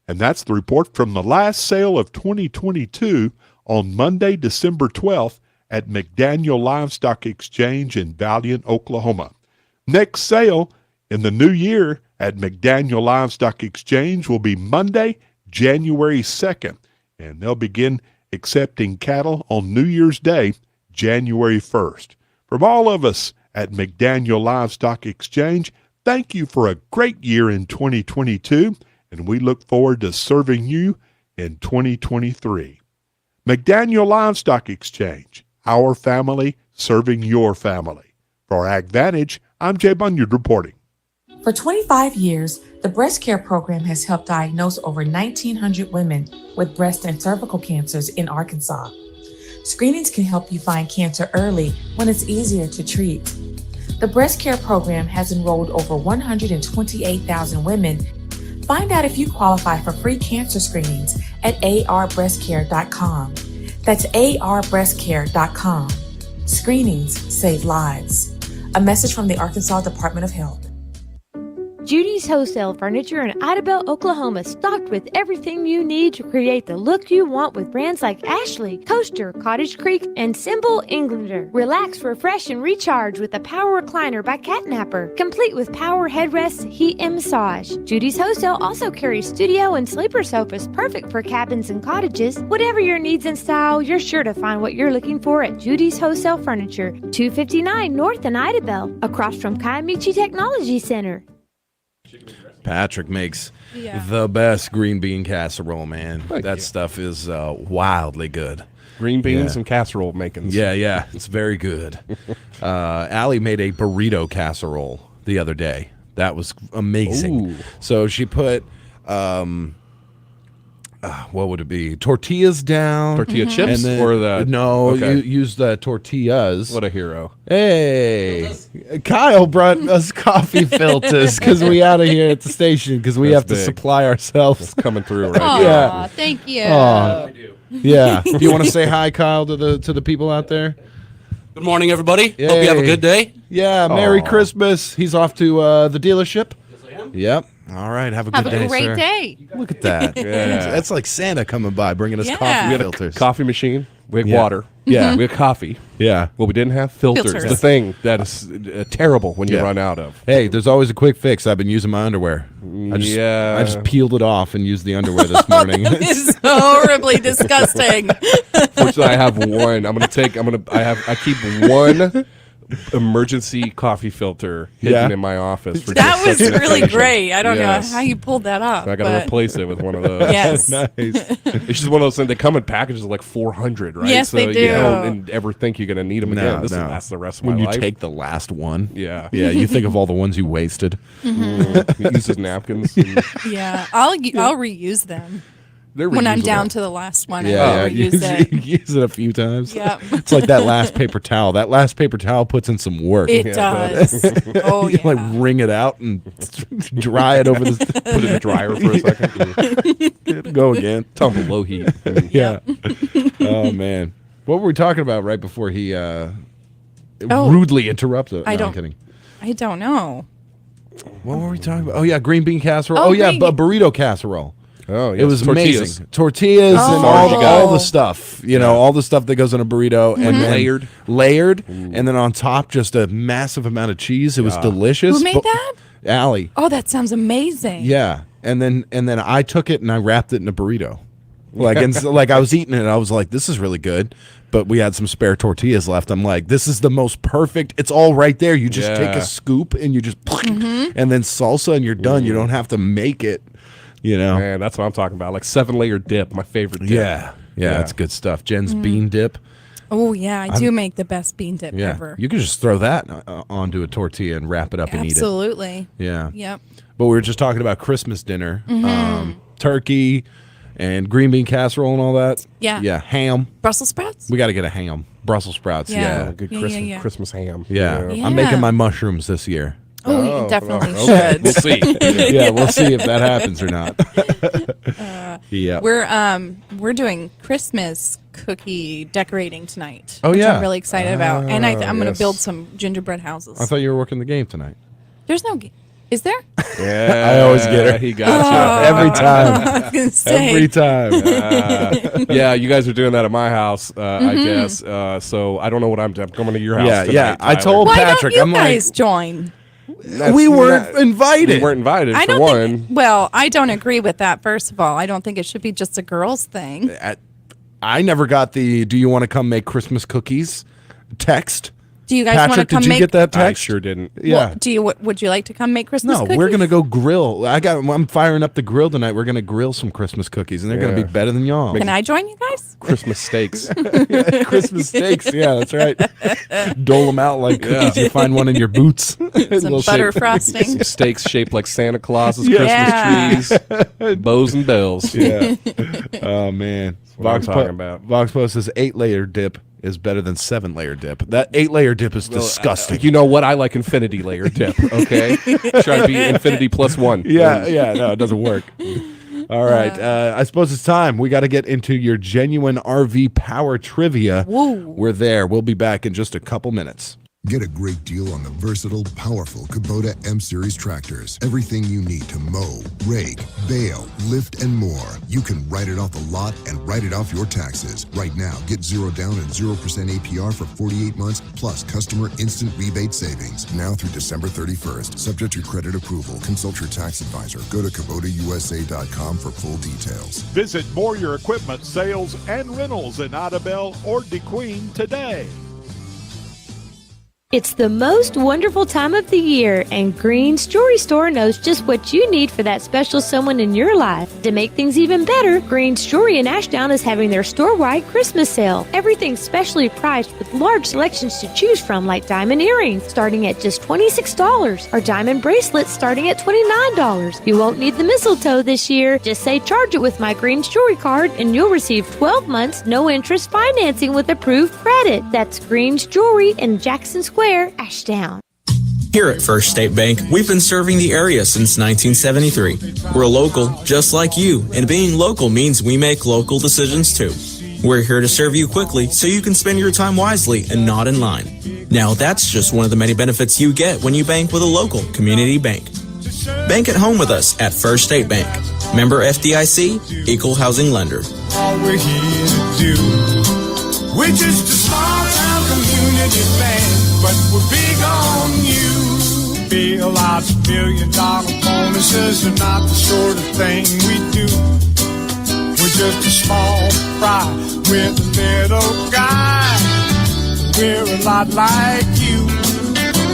And that's the report from the last sale of 2022 on Monday, December 12th at McDaniel Livestock Exchange in Valiant, Oklahoma. Next sale in the new year at McDaniel Livestock Exchange will be Monday, January 2nd, and they'll begin accepting cattle on New Year's Day, January 1st. From all of us at McDaniel Livestock Exchange, thank you for a great year in 2022, and we look forward to serving you in 2023. McDaniel Livestock Exchange, our family serving your family. For AgVantage, I'm Jay Bunyard reporting. For 25 years, the Breast Care Program has helped diagnose over 1,900 women with breast and cervical cancers in Arkansas. Screenings can help you find cancer early when it's easier to treat. The Breast Care Program has enrolled over 128,000 women. Find out if you qualify for free cancer screenings at arbreastcare.com. That's arbreastcare.com. Screenings save lives. A message from the Arkansas Department of Health. Judy's Wholesale Furniture in Idabel, Oklahoma, stocked with everything you need to create the look you want with brands like Ashley, Coaster, Cottage Creek, and Symbol Englander. Relax, refresh, and recharge with the Power Recliner by Catnapper, complete with power headrests, heat, and massage. Judy's Wholesale also carries studio and sleeper sofas, perfect for cabins and cottages. Whatever your needs and style, you're sure to find what you're looking for at Judy's Wholesale Furniture, 259 North in Idabel, across from Kiamichi Technology Center. Patrick makes the best green bean casserole, man. That stuff is wildly good. Green beans and casserole makings. Yeah, it's very good. Allie made a burrito casserole the other day. That was amazing. Ooh. So she put, what would it be? Tortillas down. Tortilla chips? And then, Or the... No, Okay. use the tortillas. What a hero. Hey, Kyle brought us coffee filters because we out of here at the station because we have to supply ourselves. It's coming through right Aw, Yeah. thank you. Yeah. Do you want to say hi, Kyle, to the people out there? Good morning, everybody. Hope you have a good day. Yeah, Merry Christmas. He's off to the dealership. Yes, I am. Yep. All right, have a good day, Have a great sir. day. Look at that. Yeah. That's like Santa coming by, bringing us Yeah. coffee We had filters. a coffee machine. We had Yeah. water. Yeah. We had coffee. Yeah. Well, we didn't have filters. Filters. The thing that is terrible when you Yeah. run out of. Hey, there's always a quick fix. I've been using my underwear. I just peeled it off and used the underwear this morning. It's horribly disgusting. Fortunately, I have one. I keep one emergency coffee filter hidden in my office. For That just was such an really occasion. great. I don't Yes. know how you pulled that off. I got to but- replace it with one of those. Yes. Nice. It's just one of those things. They come in packages of like 400, right? Yes, so they You do. don't ever think you're going to need them again. This will No. last the rest of When my you life. take the last one. Yeah. Yeah, you think of all the ones you wasted. He uses napkins. And Yeah, I'll reuse them. They're when I'm reusable. down to the last one, Yeah, I use reuse it. use it a few times. Yep. It's like that last paper towel. That last paper towel puts in some work. It does. Oh, You yeah. like wring it out and dry it over the Put it in the dryer for a second. go again. Tumble low heat. Yeah. Oh man, what were we talking about right before he Oh. rudely interrupted? I No, don't- I'm kidding. I don't know. What were we talking about? Oh yeah, green bean casserole. Oh, Oh, yeah, green- burrito casserole. Oh, It was tortillas. amazing. Tortillas Oh. and all the stuff. You know, all the stuff that goes in a burrito and then layered, and then on top just a massive amount of cheese. It was delicious. Who made But- that? Allie. Oh, that sounds amazing. Yeah, and then I took it and I wrapped it in a burrito. Like and so, like I was eating it, and I was like, "This is really good." But we had some spare tortillas left. I'm like, "This is the most perfect. It's all right there. You just take Yeah. a scoop and you just, and then salsa, and you're done. You don't have to make it. You know." Man, that's what I'm talking about. Like 7-layer dip, my favorite dip. Yeah, that's good stuff. Jen's bean dip. Oh, yeah. I do make the best bean dip Yeah, ever. you can just throw that onto a tortilla and wrap it up and eat it. Absolutely. Yeah. Yep. But we were just talking about Christmas dinner, turkey, and green bean casserole and all that. Yeah. Yeah, ham. Brussels sprouts? We got to get a ham. Brussels sprouts. Yeah. Yeah. Good Yeah, Christmas, yeah. Christmas ham. Yeah. Yeah. I'm making my mushrooms this year. Oh, you definitely okay. should. We'll see. Yeah, we'll see if that happens or not. Yeah. We're doing Christmas cookie decorating tonight. Oh, which yeah. I'm really excited about, and I'm going to yes. build some gingerbread houses. I thought you were working the game tonight. There's no. Is there? Yeah, I always get her. He got Every I time. was going to say. Every time. you. Yeah, you guys are doing that at my house, I guess. So I don't know what I'm coming to your house. Yeah, tonight, yeah. I Tyler. told Why Patrick, don't you I'm guys like, join? we weren't not- invited. We weren't invited I for don't one. think. Well, I don't agree with that. First of all, I don't think it should be just a girls' thing. I never got the "Do you want to come make Christmas cookies?" text. Do you guys want to Patrick, come did you make? get that I text? sure didn't. Yeah. Well, would you like to come make Christmas No, cookies? we're gonna go grill. I'm firing up the grill tonight. We're gonna grill some Christmas cookies, and they're gonna Yeah. be better than y'all. Can I join you guys? Christmas steaks. Christmas steaks. Yeah, that's right. Dole them out like cookies. You find one in your boots. Some butter frosting. Some steaks shaped like Santa Claus's Yeah. Christmas trees, bows and bells. Yeah. Oh man. what I'm talking about. Vox Post says 8-layer dip is better than 7-layer dip. That 8-layer dip is disgusting. You know what? I like infinity layer dip. Okay, try to be infinity plus one. Yeah, no, it doesn't work. All right, I suppose it's time. We got to get into your genuine RV power trivia. Woo. We're there. We'll be back in just a couple minutes. Get a great deal on the versatile, powerful Kubota M-Series tractors. Everything you need to mow, rake, bale, lift, and more. You can write it off the lot and write it off your taxes. Right now, get 0 down and 0% APR for 48 months, plus customer instant rebate savings. Now through December 31st. Subject to credit approval. Consult your tax advisor. Go to KubotaUSA.com for full details. Visit Moyer Equipment Sales and Rentals in Idabel or Kdqn today. It's the most wonderful time of the year, and Green's Jewelry Store knows just what you need for that special someone in your life. To make things even better, Green's Jewelry in Ashdown is having their store-wide Christmas sale. Everything's specially priced with large selections to choose from, like diamond earrings starting at just $26, or diamond bracelets starting at $29. You won't need the mistletoe this year. Just say charge it with my Green's Jewelry card, and you'll receive 12 months no interest financing with approved credit. That's Green's Jewelry in Jackson Square, Ashdown. Here at First State Bank, we've been serving the area since 1973. We're local, just like you, and being local means we make local decisions too. We're here to serve you quickly so you can spend your time wisely and not in line. Now, that's just one of the many benefits you get when you bank with a local community bank. Bank at home with us at First State Bank. Member FDIC, Equal Housing Lender. All we're here to do. We're just a small town community bank, but we're big on you. Bill out $1 billion bonuses are not the sort of thing we do. We're just a small fry with a little guy. We're a lot like you.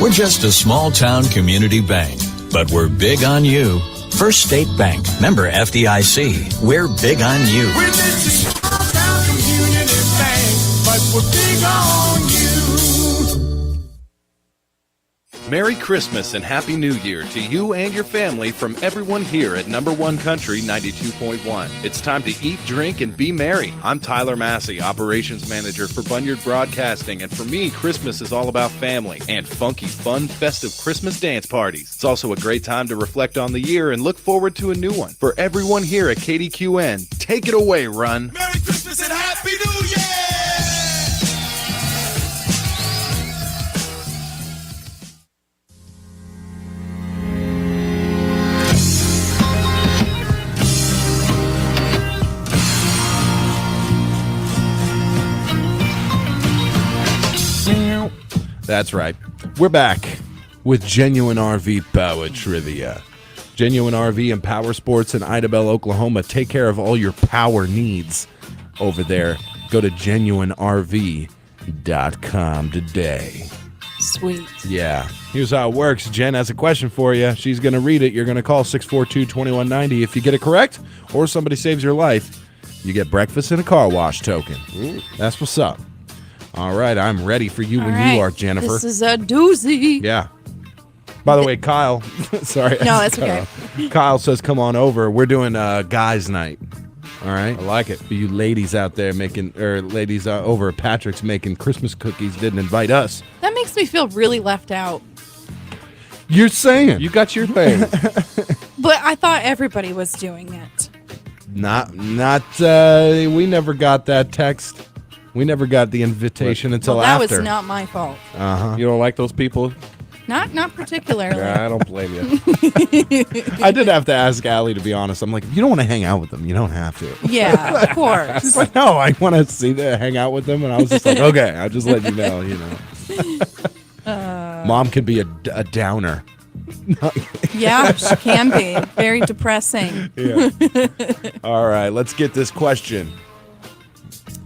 We're just a small town community bank, but we're big on you. First State Bank, member FDIC. We're big on you. We're just a small town community bank, but we're big on you. Merry Christmas and Happy New Year to you and your family from everyone here at Number One Country 92.1. It's time to eat, drink, and be merry. I'm Tyler Massey, Operations Manager for Bunyard Broadcasting, and for me, Christmas is all about family and funky, fun, festive Christmas dance parties. It's also a great time to reflect on the year and look forward to a new one. For everyone here at Kdqn, take it away, Run. Merry Christmas and Happy New Year! That's right. We're back with Genuine RV Power Trivia. Genuine RV and Power Sports in Idabel, Oklahoma. Take care of all your power needs over there. Go to genuinerv.com today. Sweet. Yeah. Here's how it works. Jen has a question for you. She's going to read it. You're going to call 642-2190. If you get it correct or somebody saves your life, you get breakfast and a car wash token. That's what's up. All right, I'm ready for you when you are, Jennifer. This is a doozy. Yeah. By the way, Kyle, sorry. No, that's okay. Kyle says, come on over. We're doing guys' night. All right? I like it. For you ladies out there ladies over at Patrick's making Christmas cookies didn't invite us. That makes me feel really left out. You're saying. You got your thing. But I thought everybody was doing it. We never got that text. We never got the invitation until that after. was not my fault. Uh-huh. You don't like those people? Not particularly. Yeah, I don't blame you. I did have to ask Allie, to be honest. I'm like, if you don't want to hang out with them, you don't have to. Yeah, of course. She's like, no, I want to hang out with them. And I was just like, okay, I'll just let you know, Mom can be a downer. Yeah, she can be. Very depressing. Yeah. All right, let's get this question.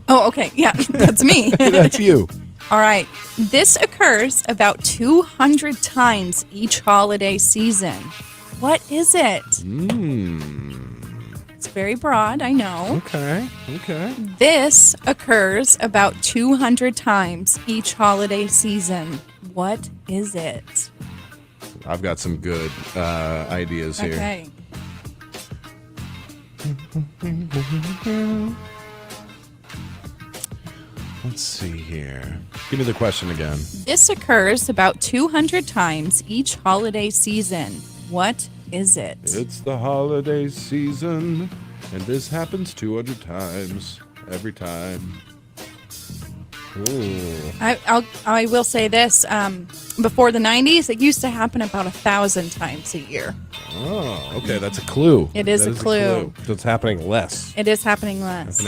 Oh, okay. Yeah, that's me. That's you. All right. This occurs about 200 times each holiday season. What is it? It's very broad, I know. Okay. This occurs about 200 times each holiday season. What is it? I've got some good ideas here. Okay. Let's see here. Give me the question again. This occurs about 200 times each holiday season. What is it? It's the holiday season, and this happens 200 times every time. Ooh. I will say this. Before the 90s, it used to happen about 1,000 times a year. Oh, okay. That's a clue. It is a clue. So it's happening less. It is happening less.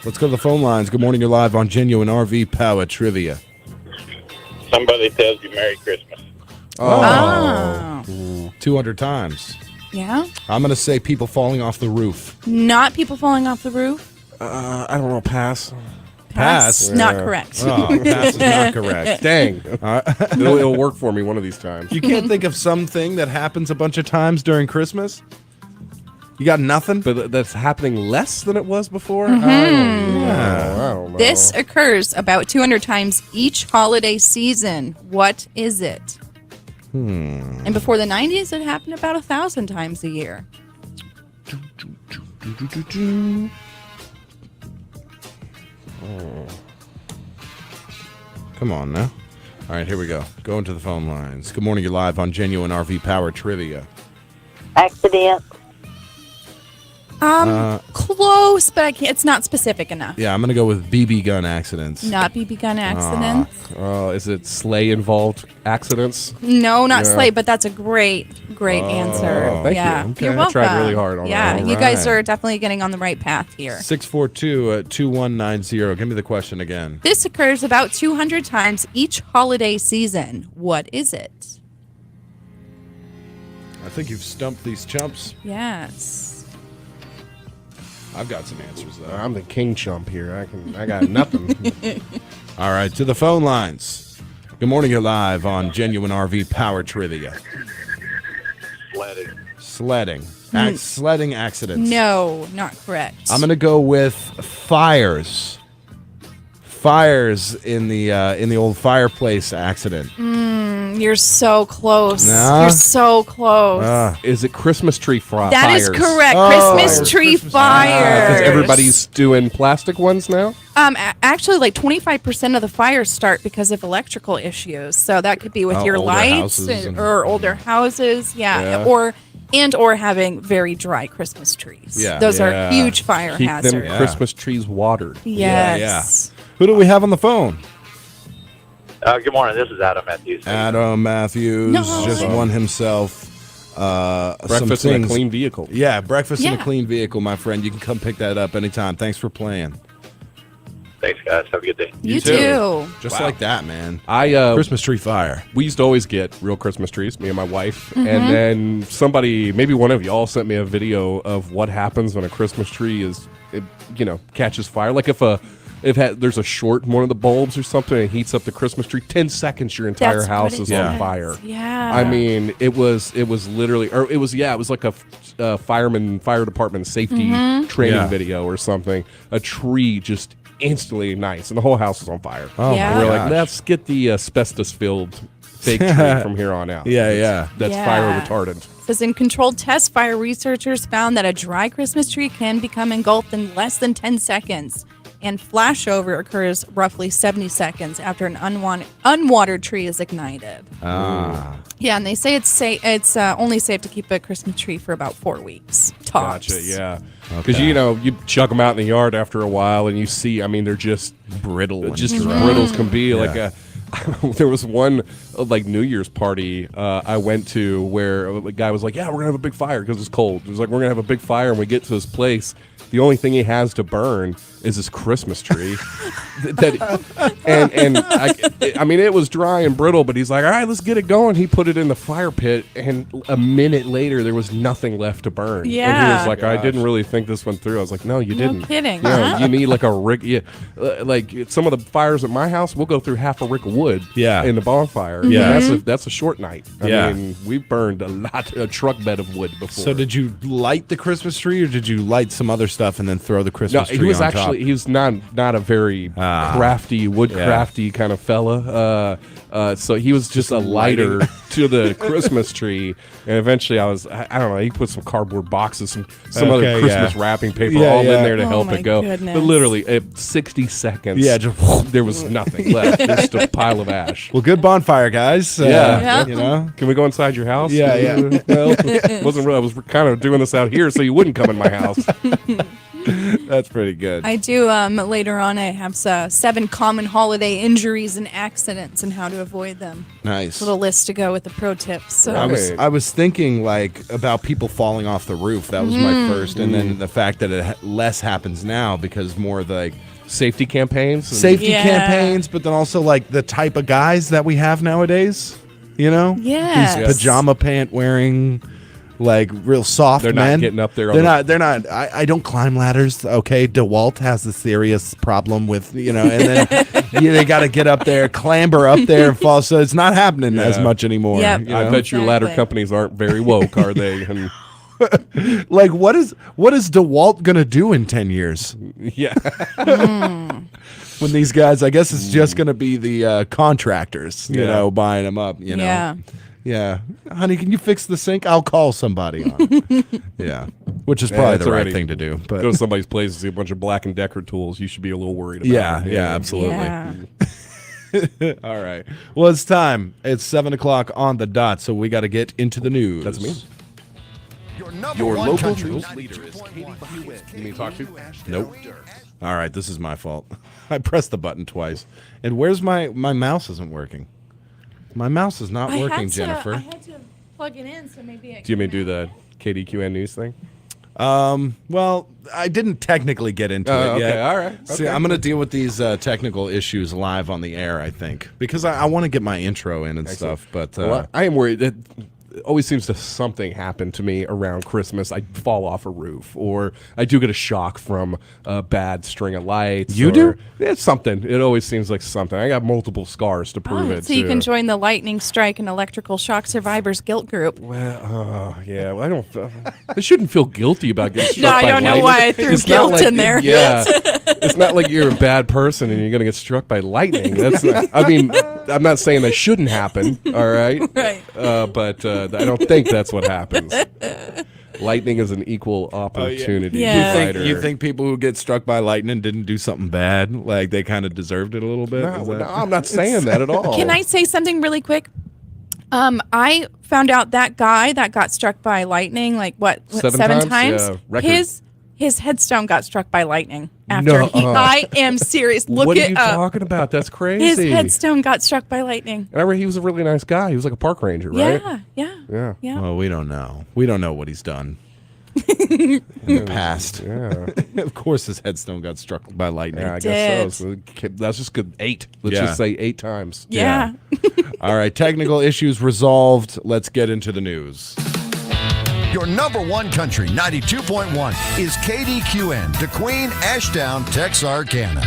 Let's go to the phone lines. Good morning. You're live on Genuine RV Power Trivia. Somebody tells you Merry Christmas. Oh. 200 times. Yeah? I'm going to say people falling off the roof. Not people falling off the roof? I don't know. Pass. Pass? Not correct. Oh, pass is not correct. Dang. It'll work for me one of these times. You can't think of something that happens a bunch of times during Christmas? You got nothing? But that's happening less than it was before? Mm-hmm. I don't know. This occurs about 200 times each holiday season. What is it? And before the 90s, it happened about 1,000 times a year. Oh. Come on now. All right, here we go. Going to the phone lines. Good morning. You're live on Genuine RV Power Trivia. Accident. Close, but it's not specific enough. Yeah, I'm going to go with BB gun accidents. Not BB gun accidents. Is it sleigh involved accidents? No, not sleigh, but that's a great answer. Thank yeah. you. Okay. You're I welcome. tried really hard on yeah, that. you guys are definitely getting on the right path here. 642-2190. Give me the question again. This occurs about 200 times each holiday season. What is it? I think you've stumped these chumps. Yes. I've got some answers, though. I'm the king chump here. I got nothing. All right, to the phone lines. Good morning. You're live on Genuine RV Power Trivia. Sledding. Sledding accidents. No, not correct. I'm going to go with fires. Fires in the old fireplace accident. You're so close. Nah. You're so close. Is it Christmas tree fires? That is correct. Oh. Christmas tree fires. Because everybody's doing plastic ones now? Actually, like 25% of the fires start because of electrical issues. So that could be with your older lights houses and- or older houses. Yeah. Or having very dry Christmas trees. Yeah. Those are huge fire Keep hazards. them Christmas trees watered. Yes. Who do we have on the phone? Good morning. This is Adam Matthews. Adam Matthews just won himself Breakfast some in a things. clean vehicle. Yeah, breakfast in a Yeah. clean vehicle, my friend. You can come pick that up anytime. Thanks for playing. Thanks, guys. Have a good day. You too. Just like that, man. Christmas tree fire. We used to always get real Christmas trees, me and my wife. Mm-hmm. And then somebody, maybe one of y'all, sent me a video of what happens when a Christmas tree catches fire. Like if there's a short in one of the bulbs or something and it heats up the Christmas tree, 10 seconds your entire That's house what is it on is. fire. Yeah. I mean, it was literally, or it was like a fire department safety training Yeah. video or something. A tree just instantly ignites and the whole house is on fire. Oh, Yeah. And we're my like, gosh. let's get the asbestos-filled fake tree from here on out. Yeah. That's Yeah. fire retardant. Says in controlled test, fire researchers found that a dry Christmas tree can become engulfed in less than 10 seconds. And flashover occurs roughly 70 seconds after an unwatered tree is ignited. Yeah, and they say it's only safe to keep a Christmas tree for about 4 weeks tops. Gotcha, yeah. Because, you chuck them out in the yard after a while and you see, I mean, they're just brittle. and just as dry. brittle as can be. Yeah. Like there was one New Year's party I went to where a guy was like, yeah, we're going to have a big fire because it's cold. It was like, we're going to have a big fire, and we get to this place. The only thing he has to burn is his Christmas tree. I mean, it was dry and brittle, but he's like, all right, let's get it going. He put it in the fire pit, and a minute later, there was nothing left to burn. And he Yeah. was like, I didn't really think this one through. I was like, no, you No didn't. kidding. No, Uh-huh. you need like a rick. Yeah, like some of the fires at my house, we'll go through half a rick of wood. Yeah. In the bonfire. Yeah. And that's a short night. Yeah. I mean, we burned a truck bed of wood before. So did you light the Christmas tree, or did you light some other stuff and then throw the No, Christmas tree he was on actually top? he was not a very crafty, woodcrafty kind of fella. So he was just a lighter to the Christmas tree, and eventually I don't know. He put some cardboard boxes, some other Okay, Christmas yeah. wrapping paper Yeah, all yeah. in there to Oh help my it go. goodness. But literally, at 60 seconds, Yeah, just there was nothing left, just a pile of ash. Well, good bonfire, guys. Yeah. You know. Can we go inside your house? Yeah. Well, wasn't real. I was kind of doing this out here so you wouldn't come in my house. That's pretty good. I do later on. I have 7 common holiday injuries and accidents and how to avoid them. Nice. Little list to go with the pro tips. So. I was thinking like about people falling off the roof. That was my first, and then the fact that less happens now because more of the, like safety campaigns. Safety Yeah. campaigns, but then also like the type of guys that we have nowadays. You know, Yes. these pajama pant wearing, like real soft They're not men. getting up there on They're the- not. They're not. I don't climb ladders. Okay, DeWalt has a serious problem with and then they got to get up there, clamber up there, and fall. So it's not happening as Yeah. much anymore. Yep. you I know? bet your ladder Exactly. companies aren't very woke, are they? And Like what is DeWalt gonna do in 10 years? yeah. When these guys, I guess it's just gonna be the contractors, Yeah. buying them up. Yeah. Yeah, honey, can you fix the sink? I'll call somebody on it. Yeah, which is probably it's the right already- thing to do. But Go to somebody's place and see a bunch of Black & Decker tools. You should be a little worried about yeah, it. yeah, absolutely. Yeah. All right. Well, it's time. It's 7:00 on the dot, so we got to get into the news. That's me. Your local news news leader is Kdqn. You need to talk to? Nope. All right, this is my fault. I pressed the button twice. And where's my mouse isn't working? My mouse is not working, Jennifer. I had to plug it in, so maybe Do you mean do the KDQN news thing? Well, I didn't technically get into it okay, yet. all right, See, okay. I'm going to deal with these technical issues live on the air, I think, because I want to get my intro in and stuff. But Well, I am worried that always seems to something happen to me around Christmas. I fall off a roof, or I do get a shock from a bad string of lights. You do? It's something. It always seems like something. I got multiple scars to prove it. So you too. can join the lightning strike and electrical shock survivors guilt group. Well, yeah. Well, I don't. I shouldn't feel guilty about getting struck No, I by don't know lightning. why I threw It's not guilt like- in there. Yeah, it's not like you're a bad person and you're going to get struck by lightning. That's not, I mean, I'm not saying that shouldn't happen. All right, Right. But I don't think that's what happens. Lightning is an equal opportunity provider. You think people who get struck by lightning didn't do something bad? Like they kind of deserved it a little bit? No, Is that- no, I'm not saying that at all. Can I say something really quick? I found out that guy that got struck by lightning, like what, Seven times? Yeah, record. His headstone got struck by lightning after I am serious. Look what it are you up. talking about? That's crazy. His headstone got struck by lightning. Remember, he was a really nice guy. He was like a park ranger, right? Yeah. Yeah. Well, we don't know. We don't know what he's done in the past. Yeah. Of course, his headstone got struck by lightning. Yeah, I guess so. That's just good. 8. Let's just say 8 times. Yeah. All right. Technical issues resolved. Let's get into the news. Your number one country, 92.1, is KDQN, Kdqn, Ashdown, Texarkana.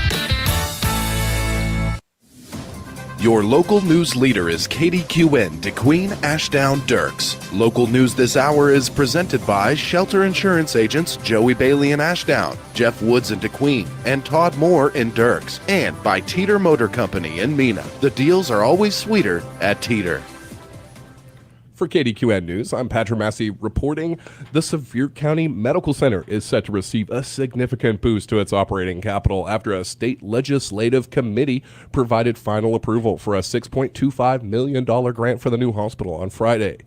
Your local news leader is Kdqn, Kdqn, Ashdown, Dirks. Local news this hour is presented by Shelter Insurance Agents Joey Bailey in Ashdown, Jeff Woods in Kdqn, and Todd Moore in Dirks, and by Teeter Motor Company in Mena. The deals are always sweeter at Teeter. For KDQN News, I'm Patrick Massey reporting the Sevier County Medical Center is set to receive a significant boost to its operating capital after a state legislative committee provided final approval for a $6.25 million grant for the new hospital on Friday.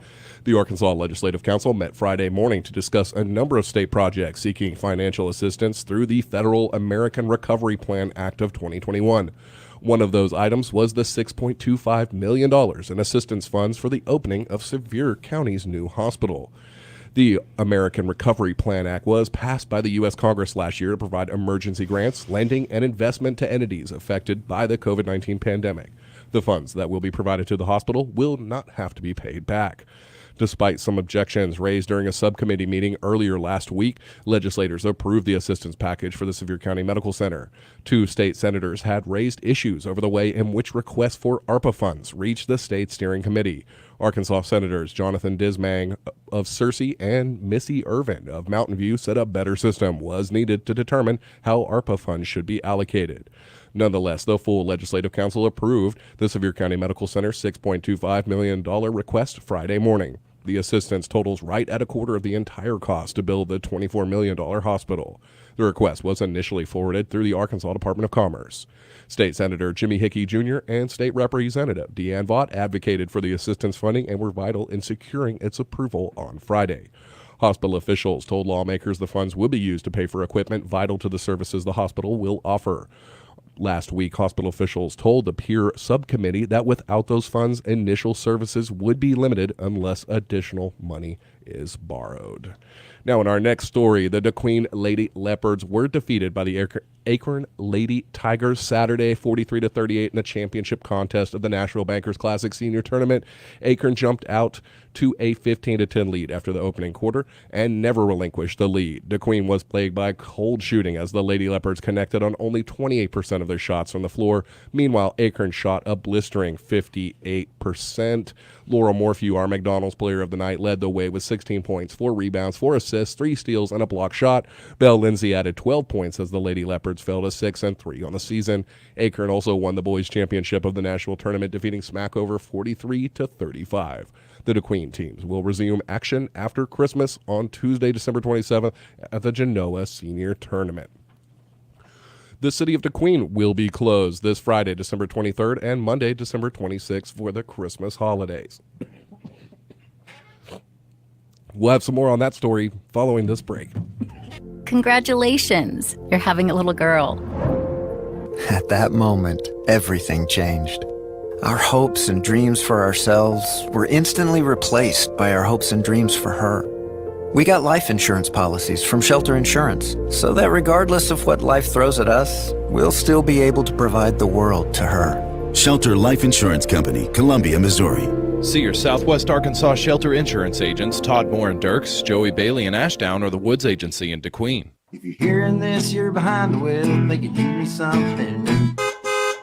The Arkansas Legislative Council met Friday morning to discuss a number of state projects seeking financial assistance through the Federal American Recovery Plan Act of 2021. One of those items was the $6.25 million in assistance funds for the opening of Sevier County's new hospital. The American Recovery Plan Act was passed by the U.S. Congress last year to provide emergency grants, lending, and investment to entities affected by the COVID-19 pandemic. The funds that will be provided to the hospital will not have to be paid back. Despite some objections raised during a subcommittee meeting earlier last week, legislators approved the assistance package for the Sevier County Medical Center. 2 state senators had raised issues over the way in which requests for ARPA funds reached the state steering committee. Arkansas Senators Jonathan Dismang of Searcy and Missy Irvin of Mountain View said a better system was needed to determine how ARPA funds should be allocated. Nonetheless, the full Legislative Council approved the Sevier County Medical Center $6.25 million request Friday morning. The assistance totals right at a quarter of the entire cost to build the $24 million hospital. The request was initially forwarded through the Arkansas Department of Commerce. State Senator Jimmy Hickey Jr. and State Representative Deanne Vaught advocated for the assistance funding and were vital in securing its approval on Friday. Hospital officials told lawmakers the funds will be used to pay for equipment vital to the services the hospital will offer. Last week, hospital officials told the peer subcommittee that without those funds, initial services would be limited unless additional money is borrowed. Now, in our next story, the Kdqn Lady Leopards were defeated by the Acorn Lady Tigers Saturday, 43-38 in the championship contest of the Nashville Bankers Classic Senior Tournament. Acorn jumped out to a 15-10 lead after the opening quarter and never relinquished the lead. Kdqn was plagued by cold shooting as the Lady Leopards connected on only 28% of their shots from the floor. Meanwhile, Acorn shot a blistering 58%. Laurel Morphew, our McDonald's player of the night, led the way with 16 points, 4 rebounds, 4 assists, 3 steals, and a block shot. Belle Lindsay added 12 points as the Lady Leopards fell to 6-3 on the season. Acorn also won the boys' championship of the Nashville tournament, defeating Smackover 43-35. The Kdqn teams will resume action after Christmas on Tuesday, December 27th at the Genoa Senior Tournament. The city of Kdqn will be closed this Friday, December 23rd, and Monday, December 26th for the Christmas holidays. We'll have some more on that story following this break. Congratulations, you're having a little girl. At that moment, everything changed. Our hopes and dreams for ourselves were instantly replaced by our hopes and dreams for her. We got life insurance policies from Shelter Insurance, so that regardless of what life throws at us, we'll still be able to provide the world to her. Shelter Life Insurance Company, Columbia, Missouri. See your Southwest Arkansas Shelter Insurance agents, Todd Moore and Dirks, Joey Bailey in Ashdown, or the Woods Agency in DeQueen. If you're hearing this, you're behind the wheel, they could do me something new.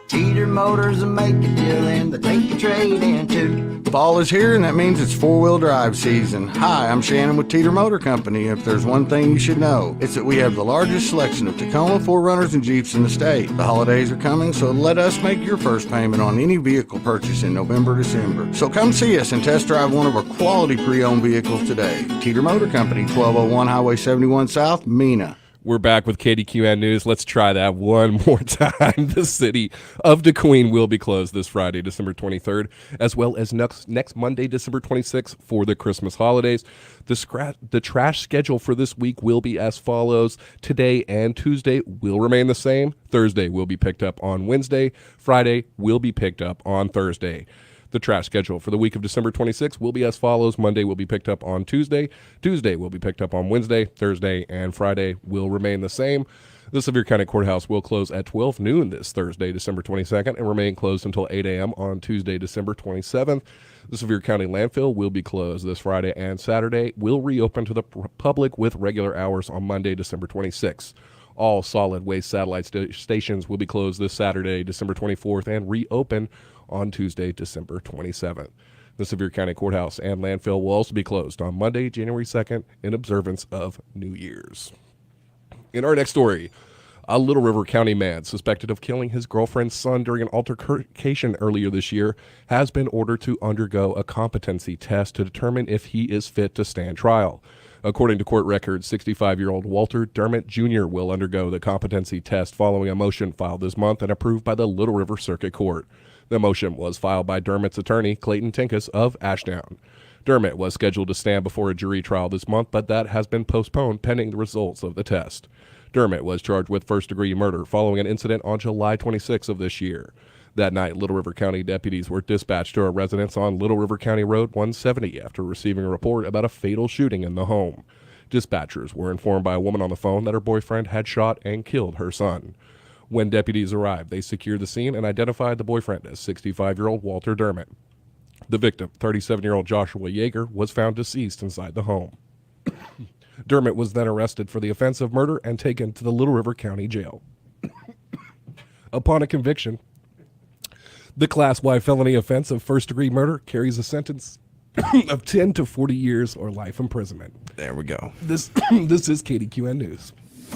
Teeter Motors will make a deal and they take your trade in too. Fall is here and that means it's four-wheel drive season. Hi, I'm Shannon with Teeter Motor Company. If there's one thing you should know, it's that we have the largest selection of Tacoma 4Runners and Jeeps in the state. The holidays are coming, so let us make your first payment on any vehicle purchase in November, December. So come see us and test drive one of our quality pre-owned vehicles today. Teeter Motor Company, 1201 Highway 71 South, Mena. We're back with Kdqn News. Let's try that one more time. The city of DeQueen will be closed this Friday, December 23rd, as well as next Monday, December 26th, for the Christmas holidays. The trash schedule for this week will be as follows. Today and Tuesday will remain the same. Thursday will be picked up on Wednesday. Friday will be picked up on Thursday. The trash schedule for the week of December 26th will be as follows. Monday will be picked up on Tuesday. Tuesday will be picked up on Wednesday. Thursday and Friday will remain the same. The Sevier County Courthouse will close at 12 noon this Thursday, December 22nd, and remain closed until 8 a.m. on Tuesday, December 27th. The Sevier County Landfill will be closed this Friday and Saturday. Will reopen to the public with regular hours on Monday, December 26th. All solid waste satellite stations will be closed this Saturday, December 24th, and reopen on Tuesday, December 27th. The Sevier County Courthouse and landfill will also be closed on Monday, January 2nd, in observance of New Year's. In our next story, a Little River County man suspected of killing his girlfriend's son during an altercation earlier this year has been ordered to undergo a competency test to determine if he is fit to stand trial. According to court records, 65-year-old Walter Dermott Jr. will undergo the competency test following a motion filed this month and approved by the Little River Circuit Court. The motion was filed by Dermott's attorney, Clayton Tinkus of Ashdown. Dermott was scheduled to stand before a jury trial this month, but that has been postponed pending the results of the test. Dermott was charged with first-degree murder following an incident on July 26 of this year. That night, Little River County deputies were dispatched to a residence on Little River County Road 170 after receiving a report about a fatal shooting in the home. Dispatchers were informed by a woman on the phone that her boyfriend had shot and killed her son. When deputies arrived, they secured the scene and identified the boyfriend as 65-year-old Walter Dermott. The victim, 37-year-old Joshua Yeager, was found deceased inside the home. Dermott was then arrested for the offense of murder and taken to the Little River County Jail. Upon a conviction, the Class Y felony offense of first-degree murder carries a sentence of 10 to 40 years or life imprisonment. There we go. This is Kdqn News.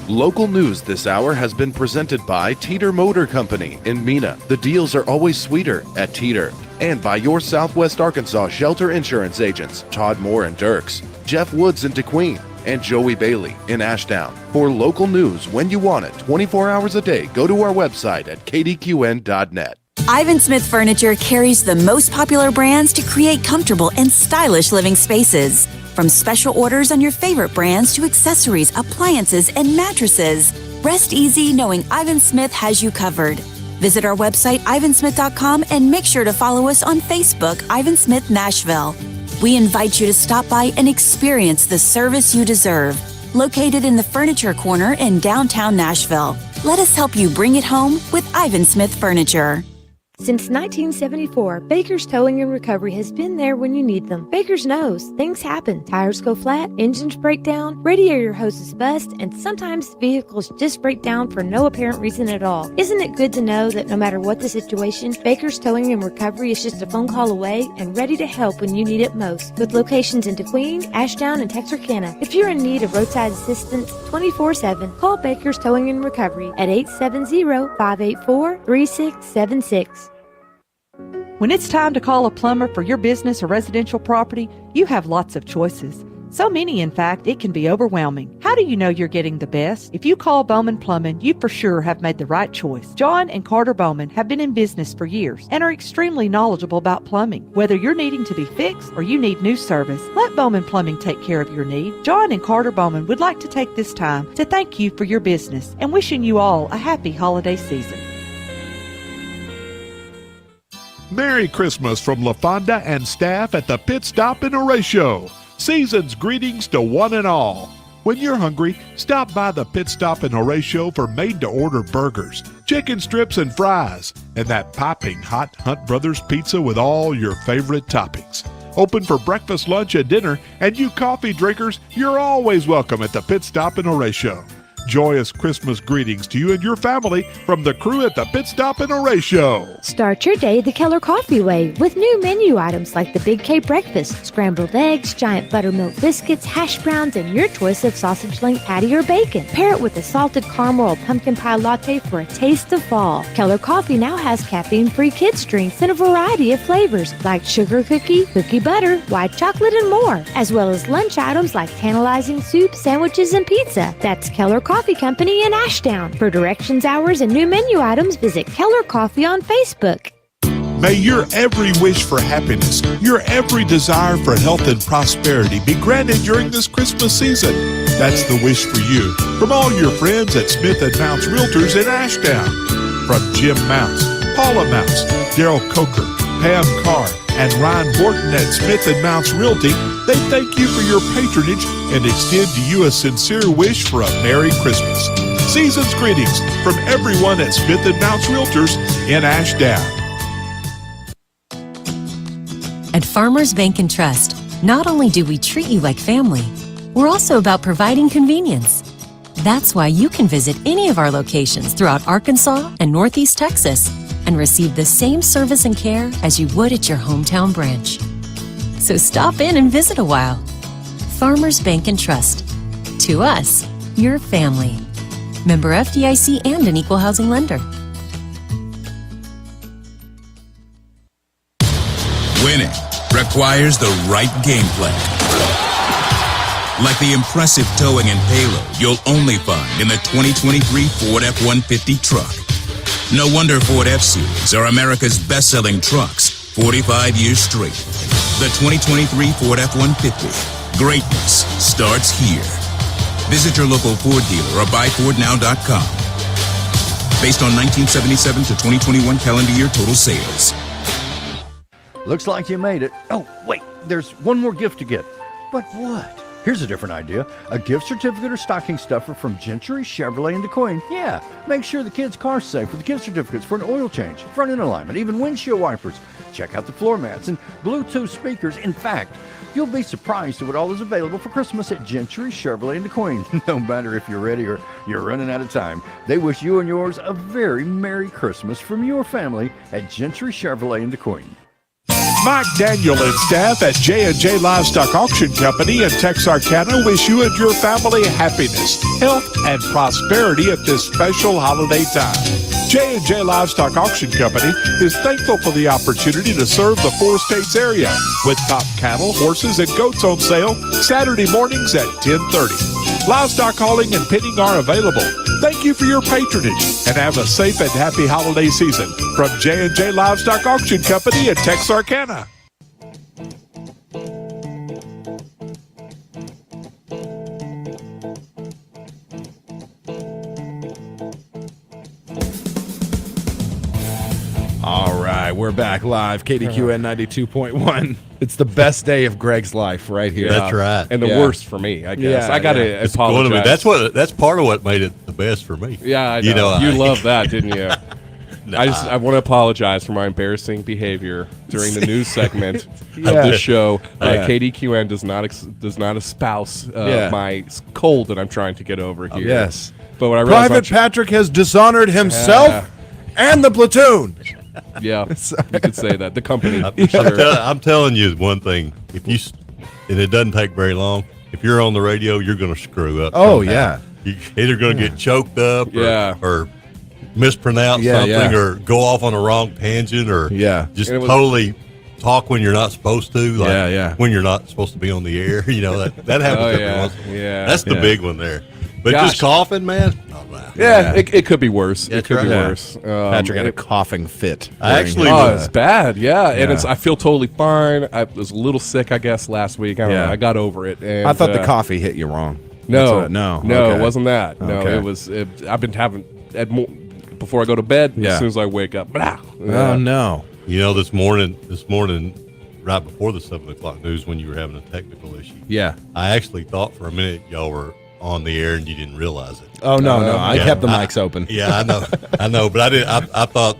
Local news this hour has been presented by Teeter Motor Company in Mena. The deals are always sweeter at Teeter. And by your Southwest Arkansas Shelter Insurance agents, Todd Moore and Dirks, Jeff Woods in DeQueen, and Joey Bailey in Ashdown. For local news when you want it, 24 hours a day, go to our website at kdqn.net. Ivan Smith Furniture carries the most popular brands to create comfortable and stylish living spaces. From special orders on your favorite brands to accessories, appliances, and mattresses, rest easy knowing Ivan Smith has you covered. Visit our website, ivansmith.com, and make sure to follow us on Facebook, Ivan Smith Nashville. We invite you to stop by and experience the service you deserve. Located in the Furniture Corner in downtown Nashville. Let us help you bring it home with Ivan Smith Furniture. Since 1974, Baker's Towing and Recovery has been there when you need them. Baker's knows things happen. Tires go flat, engines break down, radiator hoses bust, and sometimes vehicles just break down for no apparent reason at all. Isn't it good to know that no matter what the situation, Baker's Towing and Recovery is just a phone call away and ready to help when you need it most? With locations in DeQueen, Ashdown, and Texarkana. If you're in need of roadside assistance 24/7, call Baker's Towing and Recovery at 870-584-3676. When it's time to call a plumber for your business or residential property, you have lots of choices. So many, in fact, it can be overwhelming. How do you know you're getting the best? If you call Bowman Plumbing, you for sure have made the right choice. John and Carter Bowman have been in business for years and are extremely knowledgeable about plumbing. Whether you're needing to be fixed or you need new service, let Bowman Plumbing take care of your need. John and Carter Bowman would like to take this time to thank you for your business and wishing you all a happy holiday season. Merry Christmas from LaFonda and staff at the Pit Stop in Horatio. Season's greetings to one and all. When you're hungry, stop by the Pit Stop in Horatio for made-to-order burgers, chicken strips and fries, and that piping hot Hunt Brothers pizza with all your favorite toppings. Open for breakfast, lunch, and dinner, and you coffee drinkers, you're always welcome at the Pit Stop in Horatio. Joyous Christmas greetings to you and your family from the crew at the Pit Stop in Horatio. Start your day the Keller Coffee way with new menu items like the Big K Breakfast, scrambled eggs, giant buttermilk biscuits, hash browns, and your choice of sausage link patty or bacon. Pair it with a salted caramel or pumpkin pie latte for a taste of fall. Keller Coffee now has caffeine-free kids drinks in a variety of flavors like sugar cookie, cookie butter, white chocolate, and more, as well as lunch items like tantalizing soup, sandwiches, and pizza. That's Keller Coffee Company in Ashdown. For directions, hours, and new menu items, visit Keller Coffee on Facebook. May your every wish for happiness, your every desire for health and prosperity be granted during this Christmas season. That's the wish for you from all your friends at Smith & Mounts Realtors in Ashdown. From Jim Mounts, Paula Mounts, Daryl Coker, Pam Carr, and Ryan Horton at Smith & Mounts Realty, they thank you for your patronage and extend to you a sincere wish for a Merry Christmas. Season's greetings from everyone at Smith & Mounts Realtors in Ashdown. At Farmers Bank and Trust, not only do we treat you like family, we're also about providing convenience. That's why you can visit any of our locations throughout Arkansas and Northeast Texas and receive the same service and care as you would at your hometown branch. So stop in and visit a while. Farmers Bank and Trust. To us, your family. Member FDIC and an equal housing lender. Winning requires the right game plan. Like the impressive towing and payload you'll only find in the 2023 Ford F-150 truck. No wonder Ford F-Series are America's best-selling trucks 45 years straight. The 2023 Ford F-150. Greatness starts here. Visit your local Ford dealer or buyfordnow.com. Based on 1977 to 2021 calendar year total sales. Looks like you made it. Oh, wait, there's one more gift to get. But what? Here's a different idea. A gift certificate or stocking stuffer from Gentry Chevrolet and Kdqn. Yeah, make sure the kids' car's safe with the gift certificates for an oil change, front end alignment, even windshield wipers. Check out the floor mats and Bluetooth speakers. In fact, you'll be surprised at what all is available for Christmas at Gentry Chevrolet and Kdqn. No matter if you're ready or you're running out of time, they wish you and yours a very Merry Christmas from your family at Gentry Chevrolet and Kdqn. Mike Daniel and staff at J&J Livestock Auction Company in Texarkana wish you and your family happiness, health, and prosperity at this special holiday time. J&J Livestock Auction Company is thankful for the opportunity to serve the 4 states area with top cattle, horses, and goats on sale Saturday mornings at 10:30. Livestock hauling and pinning are available. Thank you for your patronage and have a safe and happy holiday season from J&J Livestock Auction Company in Texarkana. All right, we're back live. KDQN 92.1. It's the best day of Greg's life right here. That's right. And the worst for me, I guess. I got to apologize. That's part of what made it the best for me. Yeah, I know. You loved that, didn't you? I want to apologize for my embarrassing behavior during the news segment of this show. KDQN does not espouse my cold that I'm trying to get over here. Yes. But what I Private Patrick has dishonored himself and the platoon. Yeah, you could say that. The company. I'm telling you one thing. And it doesn't take very long. If you're on the radio, you're going to screw up. Oh, yeah. You're either going to get choked up or mispronounce something or go off on a wrong tangent or just totally talk when you're not supposed to. Like when you're not supposed to be on the air. You know, that happens every once in a while. That's the big one there. But just coughing, man. It could be worse. It could be worse. Patrick had a coughing fit. It's bad. And I feel totally fine. I was a little sick, I guess, last week. I don't know. I got over it. And, I thought the coffee hit you wrong. No, okay. it wasn't that. No, it was. I've been having before I go to bed. As soon as I wake up, oh no! You know, this morning, right before the 7 o'clock news, when you were having a technical issue, I actually thought for a minute y'all were on the air and you didn't realize it. Oh no, I kept the mics open. Yeah, I know, but I didn't. I thought,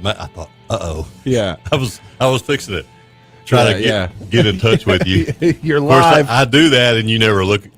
Yeah, I was fixing it, trying to get in touch with you. You're of course, live. I do that, and you never look. So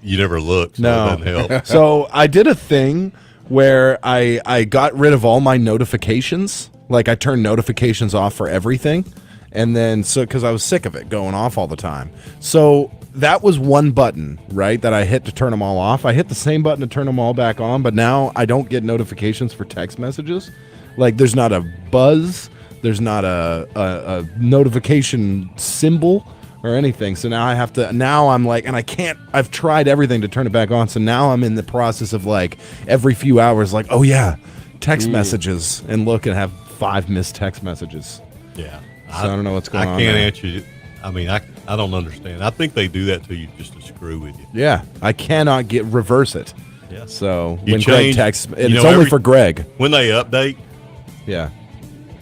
No, it doesn't help. So I did a thing where I got rid of all my notifications. Like I turned notifications off for everything, and then because I was sick of it going off all the time. So that was one button, right, that I hit to turn them all off. I hit the same button to turn them all back on, but now I don't get notifications for text messages. Like there's not a buzz, there's not a notification symbol or anything. So now I have to, now I'm like, and I can't, I've tried everything to turn it back on. So now I'm in the process of like every few hours, like, oh yeah, text messages, and look and have 5 missed text messages. Yeah. So I don't know what's going on. I can't there. answer you. I mean, I don't understand. I think they do that to you just to screw with you. Yeah, I cannot reverse it. Yeah. So You when Greg change- texts, and you it's know, only every- for Greg. When they update, Yeah.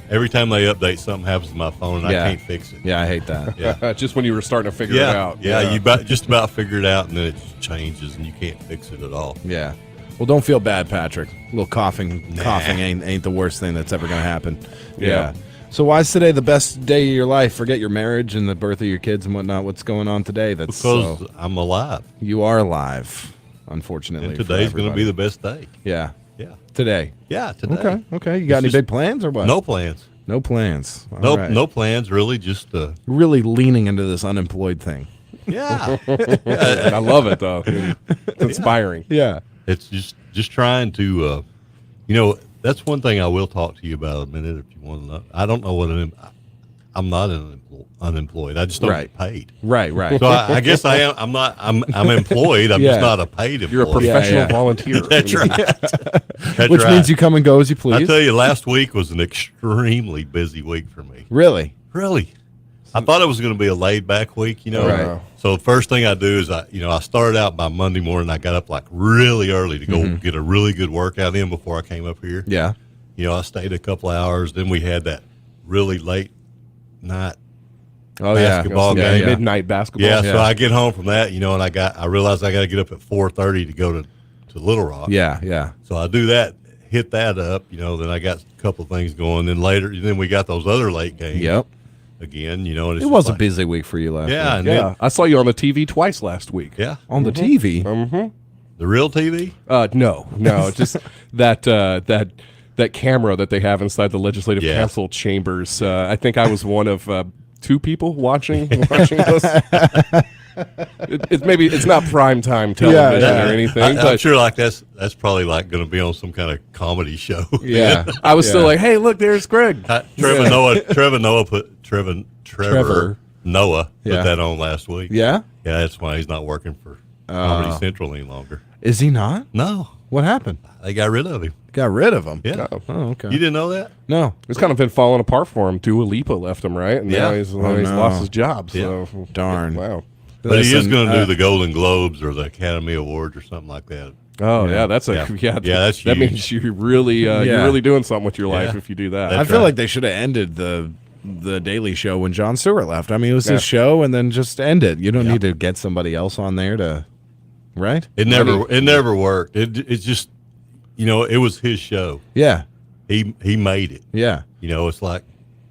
every time they update, something happens to my phone, and Yeah. I can't fix it. Yeah, I hate that. Yeah. Just when you were starting to figure it out. Yeah, you just about figure it out, and then it just changes, and you can't fix it at all. Yeah. Well, don't feel bad, Patrick. A little coughing ain't the worst thing that's ever going to happen. Yeah. So why is today the best day of your life? Forget your marriage and the birth of your kids and whatnot. What's going on today? That's Because I'm alive. You are alive, unfortunately. And for today's going to everybody. be the best day. Yeah. Yeah. Today. Yeah, today. Okay. Okay. You got It's any just- big plans or what? No plans. No plans. All No, right. no plans, really. Just Really leaning into this unemployed thing. yeah. I love it though. It's inspiring. Yeah. It's just trying to, that's one thing I will talk to you about in a minute if you want to know. I don't know what I'm not unemployed. I just don't Right. get paid. Right. So I guess I am. I'm employed. I'm Yeah. just not a paid employee. You're a professional volunteer. That's right. That's Which right. means you come and go as you please. I tell you, last week was an extremely busy week for me. Really? Really. I thought it was going to be a laid back week, Right. So the first thing I do is I started out by Monday morning. I got up like really early to go get a really good workout in before I came up here. Yeah. I stayed a couple of hours. Then we had that really late night Oh, basketball yeah. game. Yeah. Midnight basketball. Yeah, so I get home from that, and I realized I got to get up at 4:30 to go to Little Rock. Yeah. So I do that, hit that up, then I got a couple of things going. Then we got those other late games. Yep. Again, and it's It was just a like- busy week for you last Yeah, week. and Yeah. I saw you on the TV twice last week. Yeah. On the TV. The real TV? No, just that camera that they have inside the legislative council chambers. I think I was one of 2 people watching this. Maybe it's not prime time television or anything, I'm but sure like that's probably like going to be on some kind of comedy show. Yeah. I was still like, hey, look, there's Greg. Trevor Noah put Yeah. that on last week. Yeah? Yeah, that's why he's not working for Comedy Central any longer. Is he not? No, What happened? they got rid of him. Got rid of him? Yeah. Oh, okay. You didn't know that? No. It's kind of been falling apart for him. Dua Lipa left him, right? And Yeah. now he's Oh, lost no. his job. Yeah. So Darn. wow. But he is Listen, going to do the Golden Globes or the Academy Awards or something like that. Oh yeah, that's Yeah. That's that huge. means you're really doing something with your life Yeah. if you do that. That's I feel right. like they should have ended the Daily Show when Jon Stewart left. I mean, it was Yeah. his show, and then just end it. You don't need to get somebody else on there to, right? It never worked. It's just, it was his show. Yeah, He made it. yeah. It's like,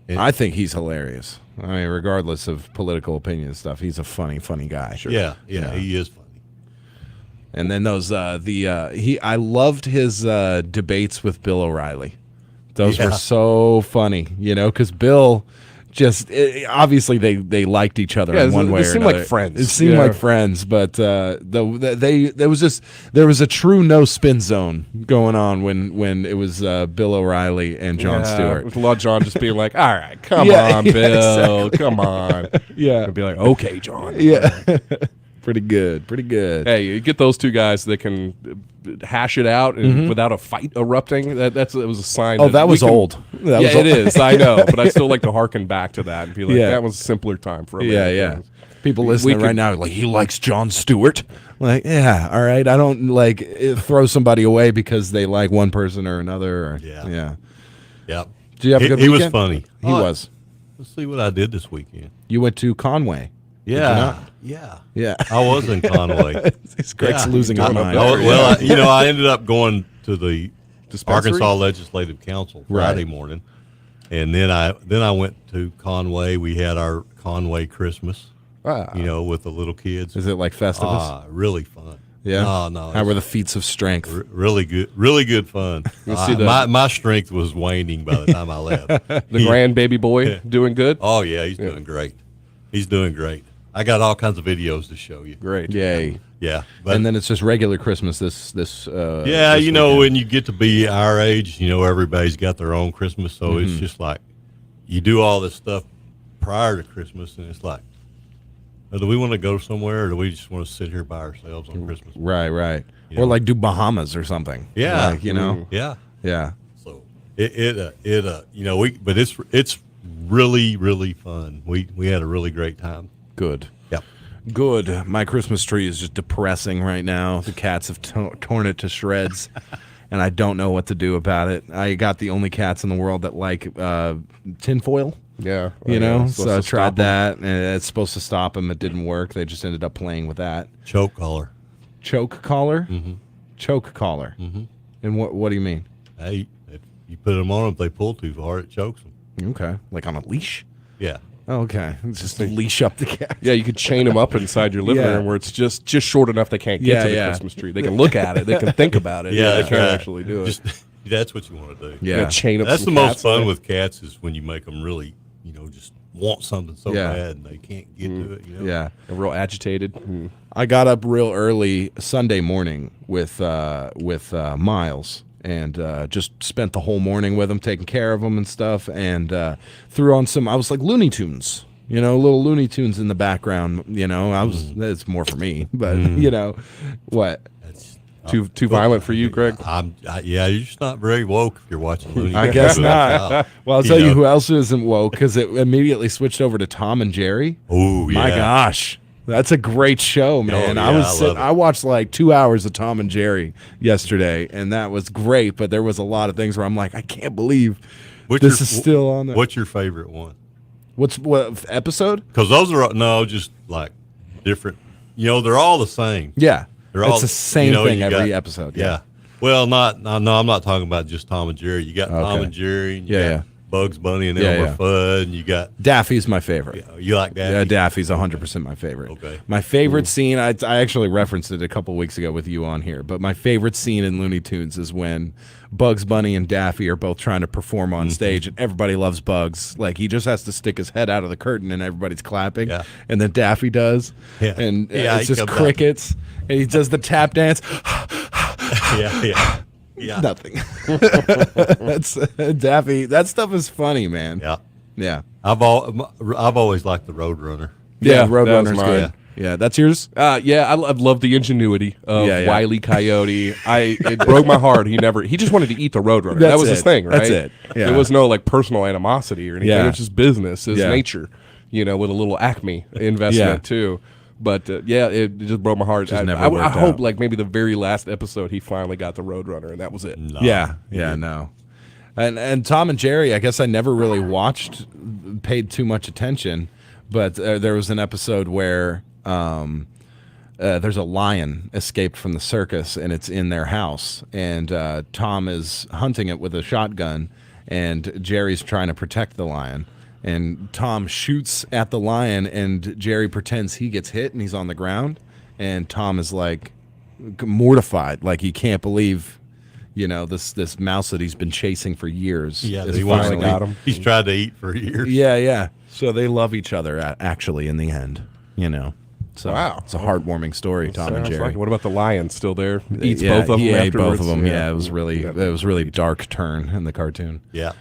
I think he's hilarious. I mean, regardless of political opinion and stuff, he's a funny guy. yeah, he is funny. And then those I loved his debates with Bill O'Reilly. Those were so funny, because Bill just obviously they liked each other in one way or seemed another. like friends. It seemed like friends, but there was a true no spin zone going on when it was Bill O'Reilly and Jon Stewart. With a lot of John just being like, all right, come Yeah, on, yeah, Bill, exactly. come on. Yeah. And be like, okay, John. Yeah. Pretty good. Hey, you get those 2 guys that can hash it out and without a fight erupting. That was a sign. Oh, that we was can- old. That yeah, was it old. is. I know, but I still like to harken back to that and be like, Yeah. that was a simpler time for Yeah, Americans. People listening could- right now are like, he likes Jon Stewart. Like, yeah, all right. I don't throw somebody away because they like one person or another. Or, yeah. Yep. Did you have a good He was weekend? funny. He was. Let's see what I did this weekend. You went to Conway. Yeah. Yeah. I was in Conway. Greg's losing his mind. I ended up going to the Dispensary? Arkansas Legislative Council Friday morning, and then I went to Conway. We had our Conway Christmas, with the little kids. Is it like Festivus? Really fun. Yeah. No. How were the feats of strength? Really good fun. My strength was waning by the time I left. The grandbaby boy doing good? Oh yeah, he's doing great. He's doing great. I got all kinds of videos to show you. Great. Yay. Yeah. And then it's just regular Christmas this yeah, this when you get to be our age, everybody's got their own Christmas, so it's just like you do all this stuff prior to Christmas, and it's like, do we want to go somewhere, or do we just want to sit here by ourselves on Christmas? Right. Or like do Bahamas or something. Yeah. Like, Yeah. So but it's really, really fun. We had a really great time. Good. Yep. Good. My Christmas tree is just depressing right now. The cats have torn it to shreds, and I don't know what to do about it. I got the only cats in the world that like tinfoil. Yeah. So I tried that, and it's supposed to stop them. It didn't work. They just ended up playing with that. Choke collar. Choke collar? Mm-hmm. Choke collar. Mm-hmm. And what do you mean? Hey, if you put them on them, if they pull too hard, it chokes them. Okay. Like on a leash? Yeah. Oh, okay. Just leash up the cat. Yeah, you could chain them up inside your living room where it's just short enough they can't get to the Christmas tree. They can look at it. They can think about it. Yeah, they can't actually do it. That's what you want to do. Yeah. Chain up That's some the most cats fun there. with cats is when you make them really, just want something so bad and they can't get to it. Yeah. They're real agitated. I got up real early Sunday morning with Miles and just spent the whole morning with him, taking care of him and stuff, and threw on some. I was like Looney Tunes, little Looney Tunes in the background. It's more for me, but what? Too violent for you, Greg? You're just not very woke if you're watching Looney Tunes. I guess not. Well, I'll tell you who else isn't woke, because it immediately switched over to Tom and Jerry. Oh, yeah. My gosh. That's a great show, man. Yeah, I watched like 2 hours of Tom and Jerry yesterday, and that was great, but there was a lot of things where I'm like, I can't believe this is still on there. What's your favorite one? What episode? Because those are, just like different. They're all the same. Yeah. They're It's all the same thing every episode. Yeah. Well, I'm not talking about just Tom and Jerry. You got Tom and Jerry, and you got Bugs Bunny and Elmer Fudd, and you got Daffy's my favorite. You like Daffy? Yeah, Daffy's 100% my favorite. Okay. My favorite scene, I actually referenced it a couple weeks ago with you on here, but my favorite scene in Looney Tunes is when Bugs Bunny and Daffy are both trying to perform on stage, and everybody loves Bugs. Like, he just has to stick his head out of the curtain, and everybody's clapping, and then Daffy does, and it's just crickets, and he does the tap dance. Yeah. Nothing. That's Daffy. That stuff is funny, man. Yeah. I've always liked the Roadrunner. Yeah, that Roadrunner's was good. mine. Yeah, that's yours. I love the ingenuity of Wile E. Coyote. It broke my heart. He just wanted to eat the Roadrunner. That was his thing, right? That's it. Yeah. There was no like personal animosity or anything. Yeah. It was just business, his nature. With a little Acme investment too. But it just broke my heart. Just never I worked hope out. like maybe the very last episode he finally got the Roadrunner, and that was it. No. No. And Tom and Jerry, I guess I never really paid too much attention, but there was an episode where there's a lion escaped from the circus, and it's in their house, and Tom is hunting it with a shotgun, and Jerry's trying to protect the lion. And Tom shoots at the lion, and Jerry pretends he gets hit, and he's on the ground. And Tom is like mortified, like he can't believe, this mouse that he's been chasing for years. Yeah, is he finally got him. He's tried to eat for years. Yeah. So they love each other actually in the end. So wow, it's a heartwarming story. Tom and Sounds Jerry. like it. What about the lion? Still there? Eats Yeah, both of them. he ate both afterwards? of them. Yeah, it was really dark turn in the cartoon. Yeah.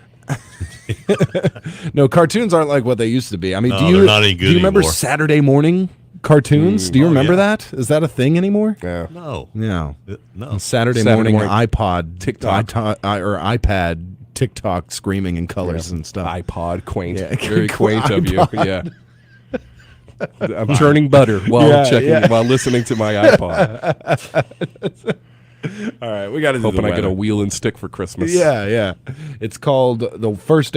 No, cartoons aren't like what they used to be. I mean, No, do you they're not any good do you remember anymore. Saturday morning cartoons? Do you remember yeah. that? Is that a thing anymore? Yeah. No. No. No. Saturday morning iPod, iPad, TikTok screaming in colors and stuff. iPod, quaint. Yeah. Very quaint of you. iPod. Yeah. I'm churning butter while listening to my iPod. All right, we got to do Hoping the I get a weather. wheel and stick for Christmas. Yeah. It's called the First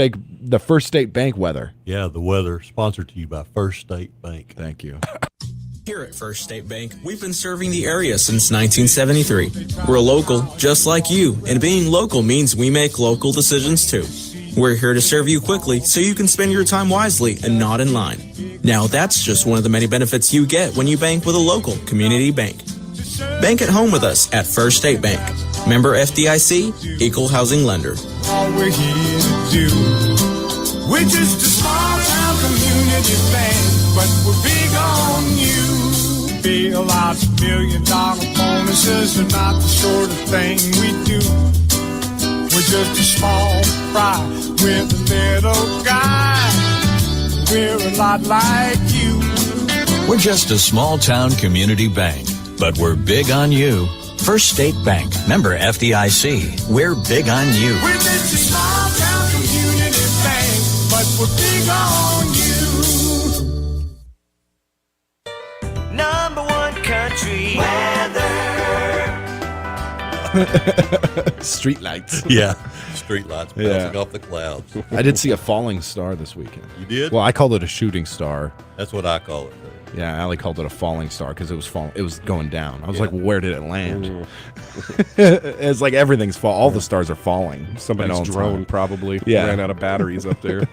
State Bank weather. Yeah, the weather sponsored to you by First State Bank. Thank you. Here at First State Bank, we've been serving the area since 1973. We're local, just like you, and being local means we make local decisions too. We're here to serve you quickly so you can spend your time wisely and not in line. Now, that's just one of the many benefits you get when you bank with a local community bank. Bank at home with us at First State Bank. Member FDIC, Equal Housing Lender. All we're here to do. We're just a small town community bank, but we're big on you. Bailouts, $1 million bonuses are not the sort of thing we do. We're just a small fry with a little guy. We're a lot like you. We're just a small town community bank, but we're big on you. First State Bank, member FDIC. We're big on you. We're just a small town community bank, but we're big on you. Number one country weather. Street lights. Yeah, street lights bouncing off the clouds. I did see a falling star this weekend. You did? Well, I called it a shooting star. That's what I call it. Yeah, Allie called it a falling star because it was It was going down. I was like, well, where did it land? It's like everything's fall. All the stars are falling. Somebody's at all drone time. probably Yeah. ran out of batteries up there.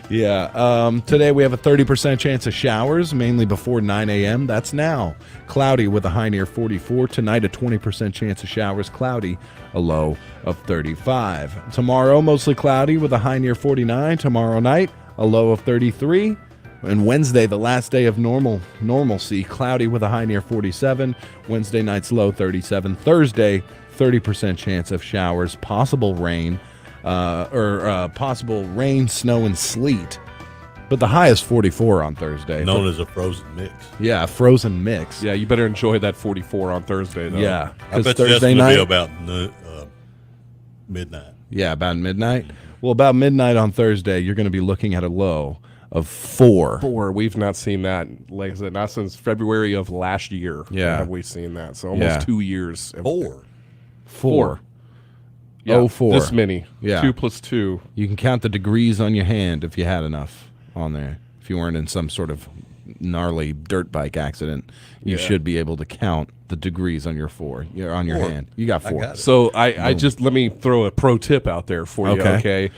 Yeah. Today we have a 30% chance of showers, mainly before 9 a.m. That's now. Cloudy with a high near 44. Tonight, a 20% chance of showers, cloudy, a low of 35. Tomorrow, mostly cloudy with a high near 49. Tomorrow night, a low of 33. And Wednesday, the last day of normalcy, cloudy with a high near 47. Wednesday night's low 37. Thursday, 30% chance of showers, possible rain, possible rain, snow, and sleet. But the high is 44 on Thursday. Known as a frozen mix. Yeah, a frozen mix. Yeah, you better enjoy that 44 on Thursday, though. Yeah, I bet Thursday that's night going to be about midnight. Yeah, about midnight. Well, about midnight on Thursday, you're going to be looking at a low of 4. 4. We've not seen that, like I said, not since February of last year. Yeah. Have we seen that? So almost 2 years. 4. Yeah, Oh, 4. This many. Yeah. 2 plus 2. You can count the degrees on your hand if you had enough on there. If you weren't in some sort of gnarly dirt bike accident, you Yeah. should be able to count the degrees on your on your hand. You got 4. So I just let me throw a pro tip out there for you. Okay.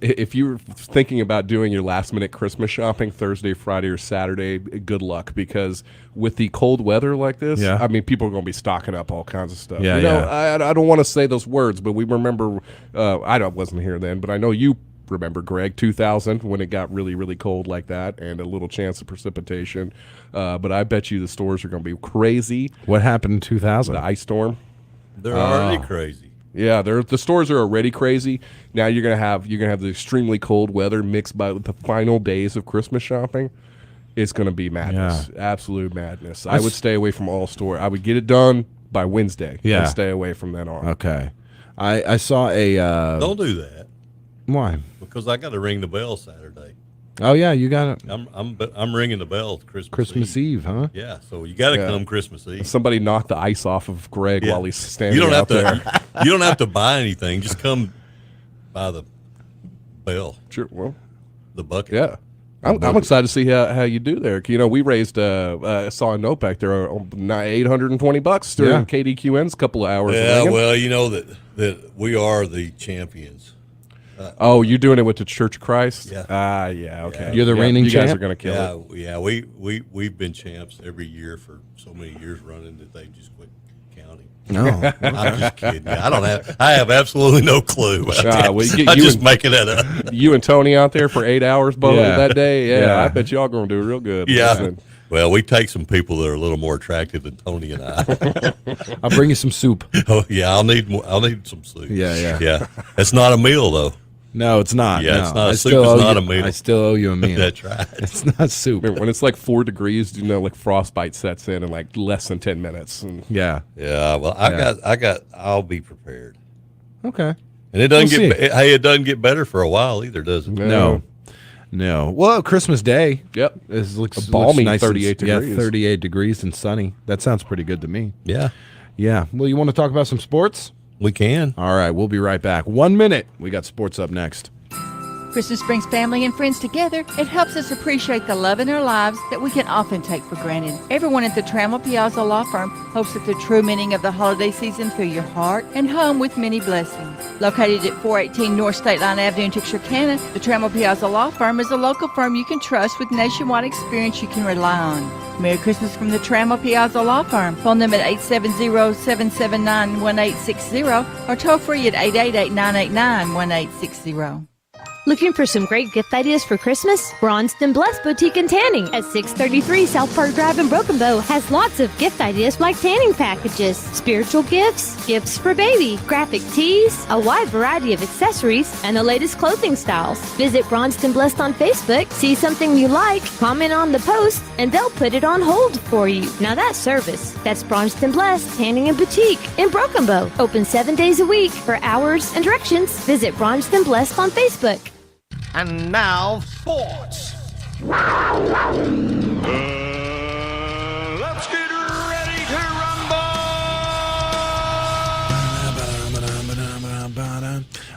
If you're thinking about doing your last minute Christmas shopping Thursday, Friday, or Saturday, good luck, because with the cold weather like this, Yeah. I mean, people are going to be stocking up all kinds of stuff. Yeah, you know, yeah. I don't want to say those words, but we remember. Wasn't here then, but I know you remember, Greg, 2000 when it got really, really cold like that, and a little chance of precipitation. But I bet you the stores are going to be crazy. What happened in 2000? The ice storm. They're already crazy. Yeah, the stores are already crazy. Now you're gonna have the extremely cold weather mixed by the final days of Christmas shopping. It's gonna be madness, absolute madness. I would stay away from all store. I would get it done by Wednesday. Yeah. And stay away from then on. Okay. I saw a. Don't do that. Why? Because I got to ring the bell Saturday. Oh yeah, you got it. I'm ringing the bell Christmas Eve, huh? Yeah, so you got to come Christmas Eve. Somebody knocked the ice off of Greg Yeah. while he's standing. You don't have out to. there. You don't have to buy anything. Just come by the bell. Sure. Well, the bucket. Yeah. I'm excited to see how you do there. You know, we raised I saw a note back there on $820 during KDQN's couple of hours. Yeah, ringing. well, you know that we are the champions. You're doing it with the Church of Christ? Yeah. Yeah, okay. You're the reigning You guys champ? are going to kill it. Yeah, we've been champs every year for so many years running that they just quit counting. No. I'm just kidding. I have absolutely no clue. I'm just making that up. You and Tony out there for 8 hours both Yeah. that day? Yeah, Yeah. I bet y'all going to do real good. Yeah. Listen. Well, we take some people that are a little more attractive than Tony and I. I'll bring you some soup. Oh yeah, I'll need some soup. Yeah. Yeah. It's not a meal though. No, it's not. Yeah, no. it's not. I Soup still is owe not you- a meal. I still owe you a meal. That's right. It's not soup. When it's like 4 degrees, like frostbite sets in like less than 10 minutes. And Yeah. Yeah. Well, I'll be prepared. Okay. And it doesn't We'll get. Hey, it doesn't get better for a while either, does it? No. Well, Christmas Day. Yep. Looks A balmy nice 38 and, degrees. Yeah, 38 degrees and sunny. That sounds pretty good to me. Yeah. Yeah. Well, you want to talk about some sports? We can. All right, we'll be right back. 1 minute. We got sports up next. Christmas brings family and friends together. It helps us appreciate the love in our lives that we can often take for granted. Everyone at the Trammell Piazza Law Firm hopes that the true meaning of the holiday season fill your heart and home with many blessings. Located at 418 North State Line Avenue in Kdqn, the Trammell Piazza Law Firm is a local firm you can trust with nationwide experience you can rely on. Merry Christmas from the Trammell Piazza Law Firm. Phone them at 870-779-1860 or toll free at 888-989-1860. Looking for some great gift ideas for Christmas? Bronzed Blessed Boutique and Tanning at 633 South Park Drive in Broken Bow has lots of gift ideas like tanning packages, spiritual gifts, gifts for baby, graphic tees, a wide variety of accessories, and the latest clothing styles. Visit Bronzed Blessed on Facebook, see something you like, comment on the post, and they'll put it on hold for you. Now that's service. That's Bronzed Blessed Tanning and Boutique in Broken Bow. Open 7 days a week. For hours and directions, visit Bronzed Blessed on Facebook. And now, sports. Let's get ready to rumble.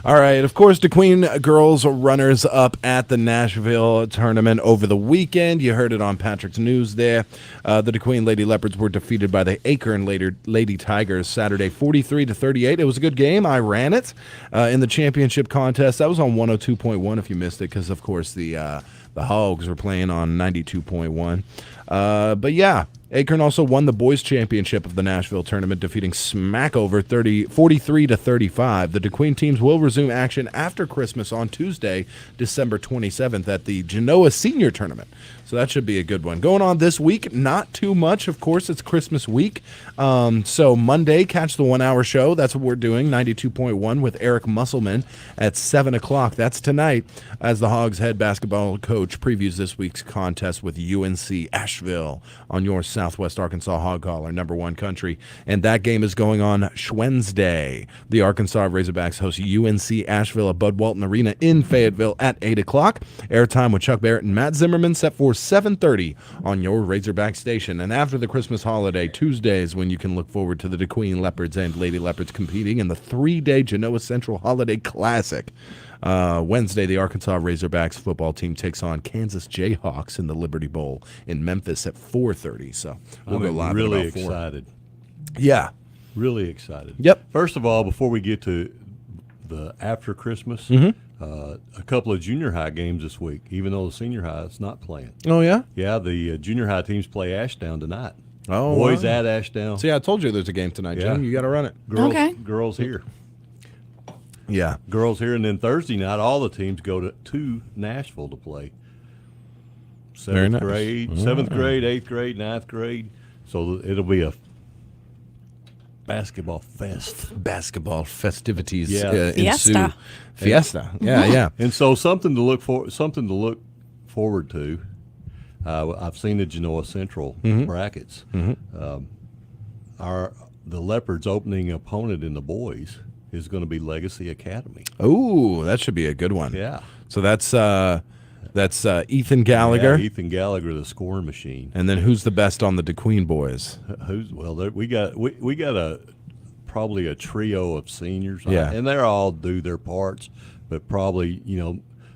All right, of course, Kdqn girls runners up at the Nashville tournament over the weekend. You heard it on Patrick's News there. The Kdqn Lady Leopards were defeated by the Kdqn Lady Tigers Saturday 43-38. It was a good game. I ran it in the championship contest. That was on 102.1 if you missed it because, of course, the Hogs were playing on 92.1. But yeah, Kdqn also won the boys championship of the Nashville tournament, defeating Smackover 43-35. The Kdqn teams will resume action after Christmas on Tuesday, December 27th at the Genoa Senior Tournament. So that should be a good one. Going on this week, not too much. Of course, it's Christmas week. So Monday, catch the 1 hour show. That's what we're doing, 92.1 with Eric Musselman at 7 o'clock. That's tonight as the Hogs head basketball coach previews this week's contest with UNC Asheville on your Southwest Arkansas Hog Caller, #1 country. And that game is going on Wednesday. The Arkansas Razorbacks host UNC Asheville at Bud Walton Arena in Fayetteville at 8 o'clock. Airtime with Chuck Barrett and Matt Zimmerman set for 7:30 on your Razorback station. And after the Christmas holiday, Tuesdays when you can look forward to the Kdqn Leopards and Lady Leopards competing in the 3-day Genoa Central Holiday Classic. Wednesday, the Arkansas Razorbacks football team takes on Kansas Jayhawks in the Liberty Bowl in Memphis at 4:30. So we'll go live really at about 4. Excited. Yeah. Really excited. Yep. First of all, before we get to the after Christmas, a couple of junior high games this week, even though the senior high is not playing. Oh, yeah? Yeah, the junior high teams play Ashdown tonight. Oh, boys wow. at Ashdown. See, I told you there's a game tonight, Jim. You got to run it. Girls here. Yeah. Girls here. And then Thursday night, all the teams go to Nashville to play. Very nice. Grade, All 7th right. grade, 8th grade, 9th grade. So it'll be a basketball fest. Basketball festivities Yeah. ensue. Fiesta. Yeah, yeah. And so something to look forward to. I've seen the Genoa Central brackets. The Leopards' opening opponent in the boys is going to be Legacy Academy. Oh, that should be a good one. Yeah. So that's Ethan Gallagher. Yeah, Ethan Gallagher, the scoring machine. And then who's the best on the Kdqn boys? We got probably a trio of seniors. Yeah. And they all do their parts, but probably,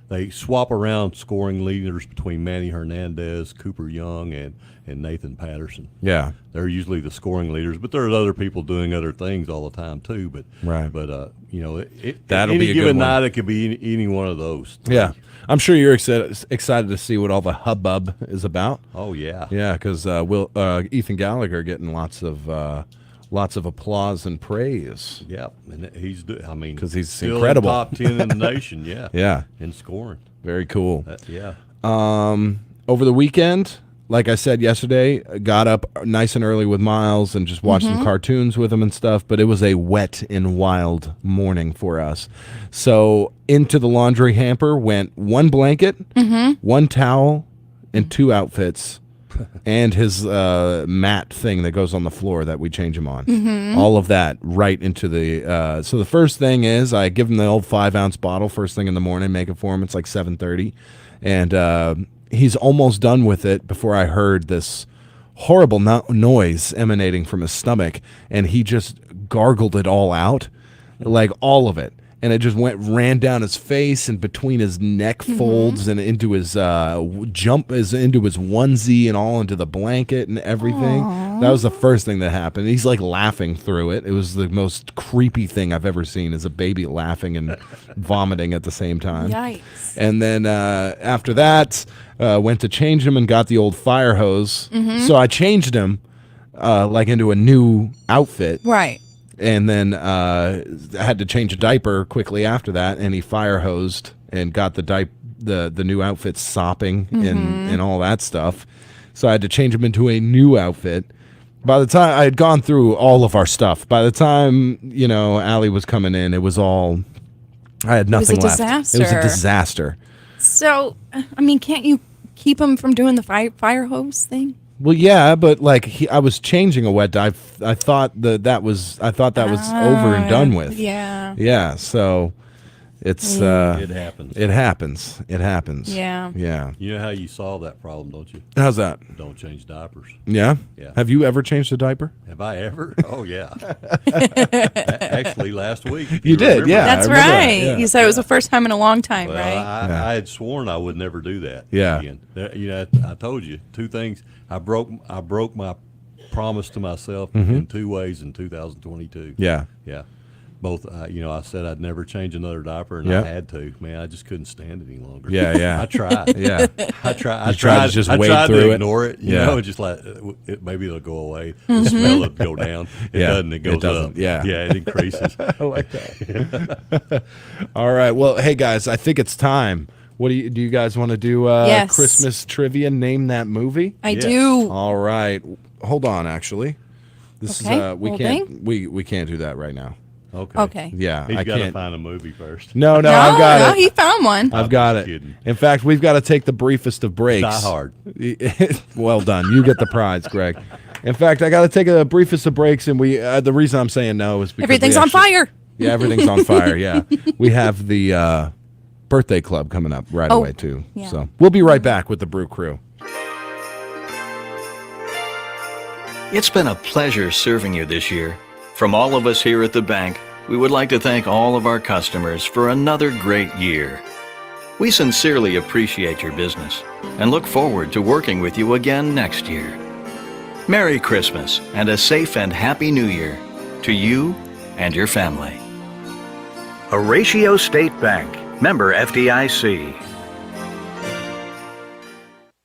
they swap around scoring leaders between Manny Hernandez, Cooper Young, and Nathan Patterson. Yeah. They're usually the scoring leaders, but there's other people doing other things all the time too. But That'll any be a good given one. night, it could be any one of those. Yeah. I'm sure you're excited to see what all the hubbub is about. Oh, yeah. Yeah, because Ethan Gallagher getting lots of applause and praise. Yeah, and because he's still incredible. In top 10 in the nation. Yeah, yeah, in scoring. Very cool. Yeah. Over the weekend, like I said yesterday, got up nice and early with Miles and just watched some cartoons with him and stuff. But it was a wet and wild morning for us. So into the laundry hamper went one blanket, one towel, and 2 outfits. And his mat thing that goes on the floor that we change him on. All of that right into the... so the first thing is I give him the old 5-ounce bottle first thing in the morning, make it for him. It's like 7:30. And he's almost done with it before I heard this horrible noise emanating from his stomach, and he just gargled it all out, like all of it. And it just ran down his face and between his neck folds and into his into his onesie and all into the blanket and everything. Aww. That was the first thing that happened. He's like laughing through it. It was the most creepy thing I've ever seen, is a baby laughing and vomiting at the same time. Yikes. And then after that, went to change him and got the old fire hose. So I changed him like into a new outfit. Right. And then I had to change a diaper quickly after that, and he fire hosed and got the new outfit sopping and all that stuff. So I had to change him into a new outfit. By the time I had gone through all of our stuff, by the time, Allie was coming in, it was all, I had nothing left. Disaster. It was a disaster. So, I mean, can't you keep him from doing the fire hose thing? Well, yeah, but like I was changing a wet dye. I thought that was over and done with. Yeah. Yeah. So it's it happens. It happens. It happens. Yeah. Yeah. You know how you solve that problem, don't you? How's that? Don't change diapers. Yeah. Yeah. Have you ever changed a diaper? Have I ever? Oh yeah. Actually, last week. if You did, remember. yeah. That's I remember that, right. yeah. You said it was the first time in a long time, Well, right? I had sworn I would never do that. Yeah. Again. I told you two things. I broke my promise to myself in two ways in 2022. Yeah. Yeah. Both, I said I'd never change another diaper, and Yeah. I had to. Man, I just couldn't stand it any longer. Yeah, yeah. I tried. Yeah. I tried. You tried to just wade tried through to it. ignore it. You Yeah. know, just like maybe it'll go away. The smell will go down. It Yeah, doesn't. It goes doesn't. up. Yeah. Yeah, it increases. I like that. All right. Well, hey guys, I think it's time. What do you guys want to do? Yes. Christmas trivia. Name that movie. I do. All right. Hold on. Actually, this Okay, is we holding. can't we can't do that right now. Okay. Okay. Yeah, He's I got to can't. find a movie first. No, I've got it. he found one. I've got just it. kidding. In fact, we've got to take the briefest of breaks. Die Hard. Well done. You get the prize, Greg. In fact, I got to take a briefest of breaks, and we. The reason I'm saying no is because Everything's we on actually- fire. Yeah, everything's on fire. Yeah, we have the birthday club coming up right Oh, away too. yeah. So we'll be right back with the Brew Crew. It's been a pleasure serving you this year. From all of us here at the bank, we would like to thank all of our customers for another great year. We sincerely appreciate your business and look forward to working with you again next year. Merry Christmas and a safe and happy New Year to you and your family. Horatio State Bank, member FDIC.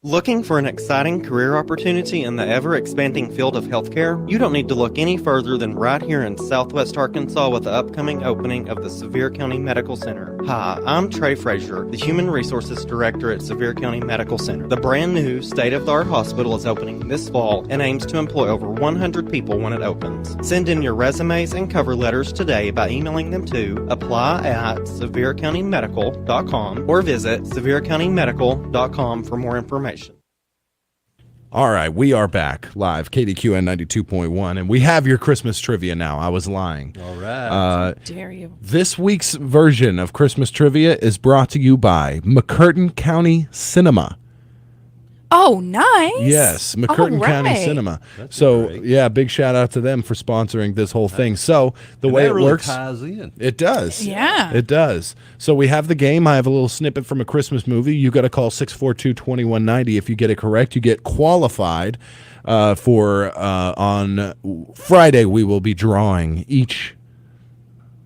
Looking for an exciting career opportunity in the ever-expanding field of healthcare? You don't need to look any further than right here in Southwest Arkansas with the upcoming opening of the Sevier County Medical Center. Hi, I'm Trey Frazier, the Human Resources Director at Sevier County Medical Center. The brand new state-of-the-art hospital is opening this fall and aims to employ over 100 people when it opens. Send in your resumes and cover letters today by emailing them to apply@seviercountymedical.com or visit seviercountymedical.com for more information. All right, we are back live, Kdqn 92.1, and we have your Christmas trivia now. I was lying. All right. How dare you? This week's version of Christmas trivia is brought to you by McCurtain County Cinema. Oh, nice. Yes, McCurtain All County right. Cinema. So, yeah, big shout out to them for sponsoring this whole thing. So, the And way that it really works, ties in. it does. Yeah. It does. So, we have the game. I have a little snippet from a Christmas movie. You got to call 642-2190. If you get it correct, you get qualified for on Friday. We will be drawing each.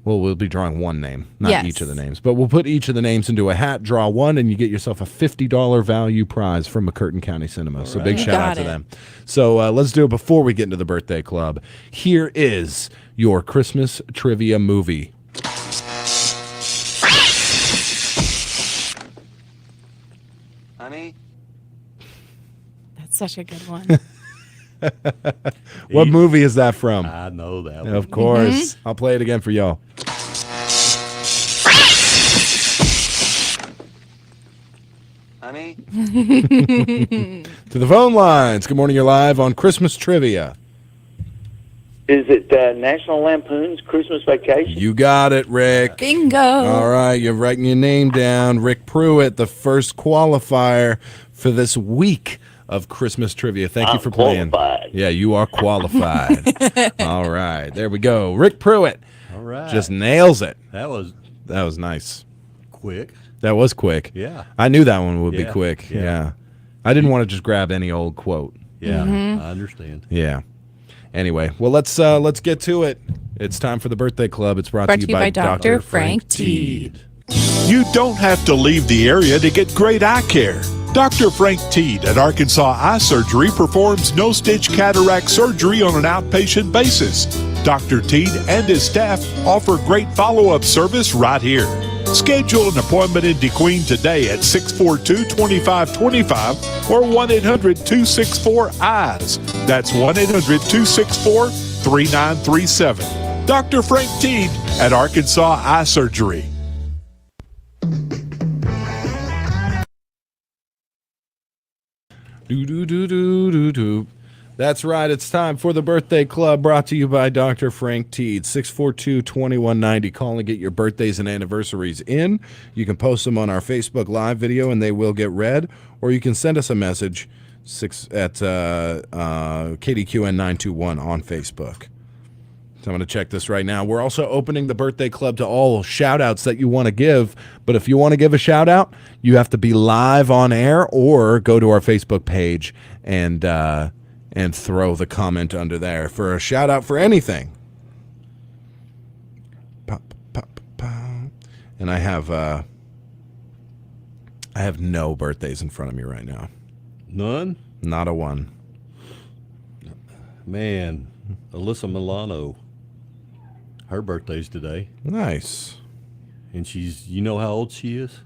Well, we'll be drawing one name, not Yes. each of the names. But we'll put each of the names into a hat, draw one, and you get yourself a $50 value prize from McCurtain County Cinema. So big You shout out got to it. them. So let's do it before we get into the birthday club. Here is your Christmas trivia movie. Honey? That's such a good one. What movie is that from? I know that one. Of course. I'll play it again for y'all. Honey? To the phone lines. Good morning, you're live on Christmas trivia. Is it National Lampoon's Christmas Vacation? You got it, Rick. Bingo. All right, you're writing your name down. Rick Pruitt, the first qualifier for this week of Christmas trivia. Thank you I'm for playing. qualified. Yeah, you are qualified. All right, there we go. Rick Pruitt. All right. Just nails it. That was nice. quick. That was quick. Yeah. I knew that one would be Yeah, quick. yeah. Yeah. I didn't want to just grab any old quote. Yeah, Mm-hmm. I understand. Yeah. Anyway, well, let's get to it. It's time for the Birthday Club. It's brought to you by Dr. Frank Teed. You don't have to leave the area to get great eye care. Dr. Frank Teed at Arkansas Eye Surgery performs no-stitch cataract surgery on an outpatient basis. Dr. Teed and his staff offer great follow-up service right here. Schedule an appointment in Kdqn today at 642-2525 or 1-800-264-EYES. That's 1-800-264-3937. Dr. Frank Teed at Arkansas Eye Surgery. Do. That's right. It's time for the Birthday Club, brought to you by Dr. Frank Teed. 642-2190. Call and get your birthdays and anniversaries in. You can post them on our Facebook Live video, and they will get read. Or you can send us a message at Kdqn921 on Facebook. So I'm going to check this right now. We're also opening the Birthday Club to all shout-outs that you want to give. But if you want to give a shout-out, you have to be live on air or go to our Facebook page and throw the comment under there for a shout-out for anything. Pop, pop, pop. And I have no birthdays in front of me right now. None? Not a one. Man, Alyssa Milano. Her birthday's today. Nice. And she's, you know how old she is?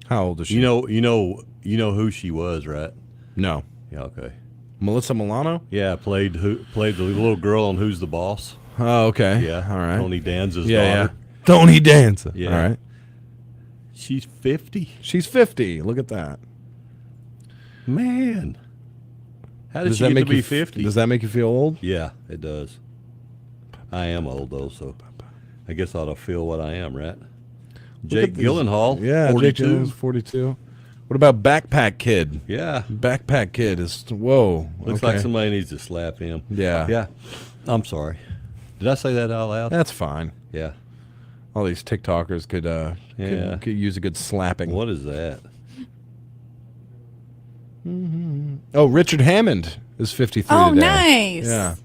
How old is she? You know who she was, right? No. Yeah, okay. Melissa Milano? Yeah, played the little girl on Who's the Boss. Oh, okay. Yeah. All right. Tony Danza's Yeah. daughter. Tony Danza. Yeah. All right. She's 50. She's 50. Look at that. Man. How did she get to be 50? Does that make you feel old? Yeah, it does. I am old, though, so I guess I ought to feel what I am, right? Jake Gyllenhaal, yeah, 42. Jake Gyllenhaal's 42. What about Backpack Kid? Yeah. Backpack Kid is, whoa. Looks like somebody needs to slap him. Yeah. Yeah. I'm sorry. Did I say that out loud? That's fine. Yeah. All these TikTokers could use a good slapping. What is that? Mm-hmm. Oh, Richard Hammond is 53 Oh, today. nice. Yeah.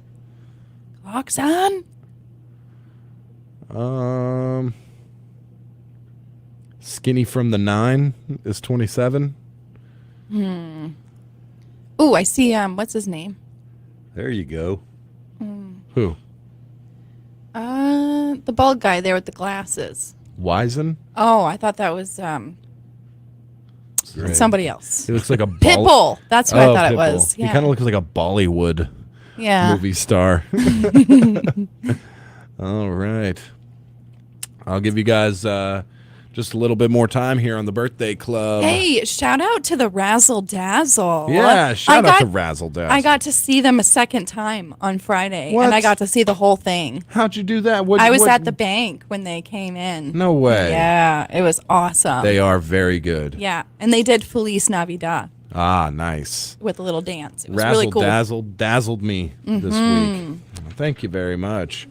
Clock's on. Skinny from the 9 is 27. Oh, I see. What's his name? There you go. Who? The bald guy there with the glasses. Wiseman? Oh, I thought that was Great. somebody else. He looks like a Pitbull. That's what I thought it was. He Yeah. kind of looks like a Bollywood movie star. All right. I'll give you guys just a little bit more time here on the Birthday Club. Hey, shout out to the Razzle Dazzle. Yeah, shout out to Razzle Dazzle. I got to see them a second time on Friday, What? and I got to see the whole thing. How'd you do that? I was at the bank when they came in. No way. Yeah, it was awesome. They are very good. Yeah, and they did Feliz Navidad Ah, nice. with a little dance. It was Razzle really cool. Dazzle dazzled me this week. Thank you very much.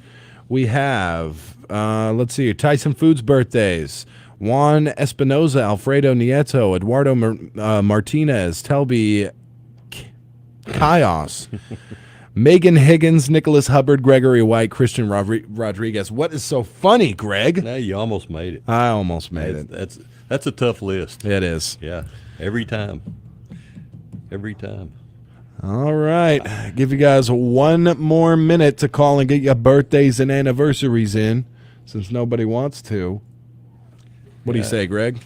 We have, let's see, Tyson Foods birthdays. Juan Espinoza, Alfredo Nieto, Eduardo Martinez, Telby Chaos, Megan Higgins, Nicholas Hubbard, Gregory White, Christian Rodriguez. What is so funny, Greg? Now you almost made it. I almost made it. That's a tough list. It is. Yeah, every time. Every time. All right. Give you guys one more minute to call and get your birthdays and anniversaries in, since nobody wants to. What do you say, Greg?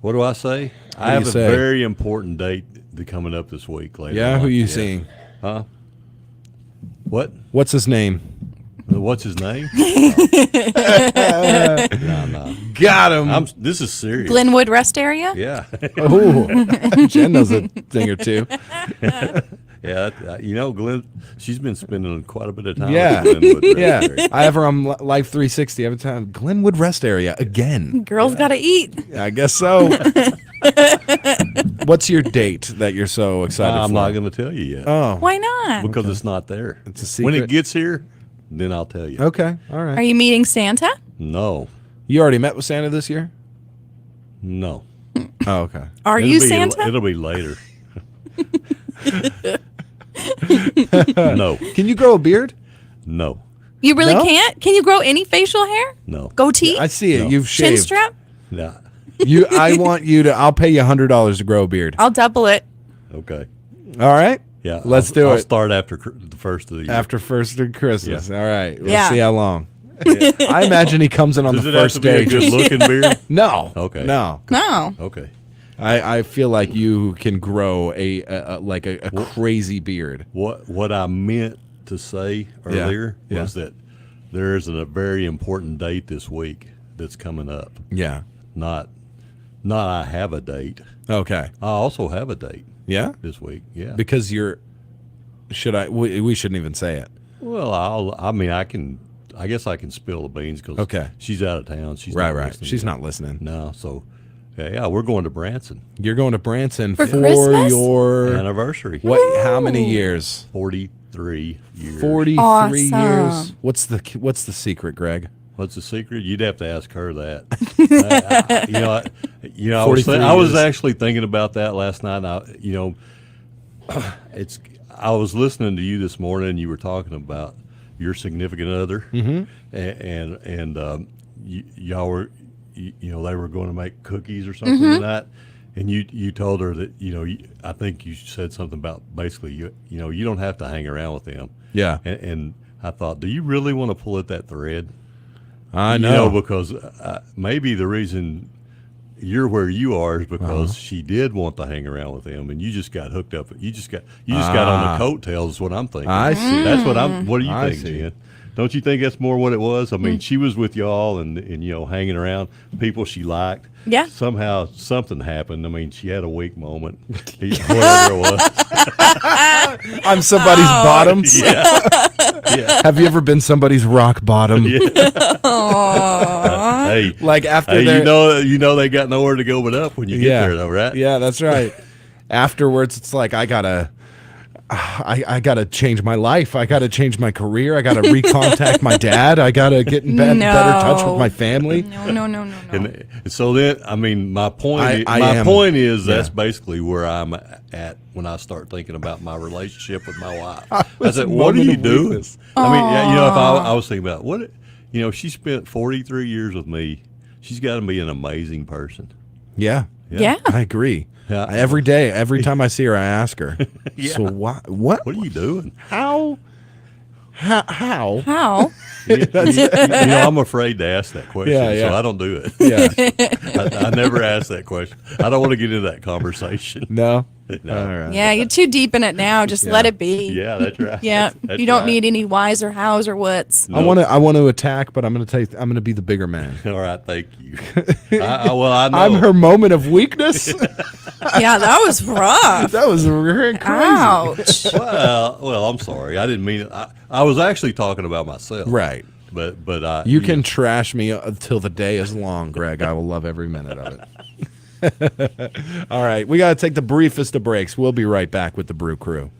What do I say? I have a very important date coming up this week. Later Yeah, on. who you seeing? Huh? What? What's his name? What's his name? No. Got him. This is serious. Glenwood Rest Area? Yeah. Oh, Jen knows a thing or two. Yeah, Glenn, she's been spending quite a bit of time Yeah, with Glenwood Rest yeah. Area. I have her on Life 360 every time. Glenwood Rest Area again. Girls gotta eat. I guess so. What's your date that you're so excited for? I'm not going to tell you yet. Oh. Why not? Because it's not there. It's a secret. When it gets here, then I'll tell you. Okay. All right. Are you meeting Santa? No. You already met with Santa this year? No. Oh, okay. Are you Santa? It'll be later. No. Can you grow a beard? No. You really No? can't? Can you grow any facial hair? No. Goatee? I see it. No. You've Chin shaved. strap? No. I want you to. I'll pay you $100 to grow a beard. I'll double it. Okay. All right. Yeah. Let's do I'll it. start after the first of the year. After first of Christmas. Yeah. All right. We'll Yeah. see how long. I imagine he comes in on Does the it have first to be day. a good-looking beard? No. Okay. No. No. Okay. I feel like you can grow a crazy beard. What I meant to say earlier Yeah. was that there is a very important date this week that's coming up. Yeah. Not I have a date. Okay. I also have a date. Yeah. This week. Yeah. Because you're. Should I? We shouldn't even say it. Well, I guess I can spill the beans because Okay. she's out of town. She's Right. not Right. listening She's yet. not listening. No. So, yeah, we're going to Branson. You're going to Branson For for Christmas? your Anniversary. What? How many years? 43 years. 43 years. Awesome. What's the secret, Greg? What's the secret? You'd have to ask her that. I 43 was years. actually thinking about that last night. I was listening to you this morning, and you were talking about your significant other, and y'all were, they were going to make cookies or something tonight, and you told her that I think you said something about basically you don't have to hang around with them. Yeah. And I thought, do you really want to pull at that thread? I know. Because maybe the reason you're where you are is because she did want to hang around with him, and you just got hooked up. You just got on the coattails. Is what I'm thinking. I see. That's what I'm. What do you I think, see. Jen? Don't you think that's more what it was? I mean, she was with y'all and hanging around people she liked. Yeah. Somehow something happened. I mean, she had a weak moment. Whatever it was. I'm somebody's bottom. Yeah. Have you ever been somebody's rock bottom? Hey, Like after hey, they're- you know they got nowhere to go but up when you get there, though, right? Yeah, that's right. Afterwards, it's like I gotta change my life. I gotta change my career. I gotta recontact my dad. I gotta get in better touch with my family. No. And so then, I mean, my point. I point is that's yeah. basically where I'm at when I start thinking about my relationship with my wife. I was said, a "What are moment you of doing?" weakness. I mean, if I was thinking about what, she spent 43 years with me. She's got to be an amazing person. Yeah. Yeah. I agree. Yeah. Every day, every time I see her, I ask her. Yeah. So what What are you doing? How? How? I'm afraid to ask that question, Yeah. so I don't do it. Yeah. I never ask that question. I don't want to get into that conversation. No. No. All right. Yeah, you're too deep in it now. Just let it be. Yeah, that's right. Yeah, That's you don't right. need any whys or hows or whats. I want to attack, but I'm going to be the bigger man. All right, thank you. I know. I'm her moment of weakness. Yeah, that was rough. That was very crazy. Ouch. Well, I'm sorry. I didn't mean it. I was actually talking about myself. Right. But I. You can trash me until the day is long, Greg. I will love every minute of it. All right. We got to take the briefest of breaks. We'll be right back with the Brew Crew.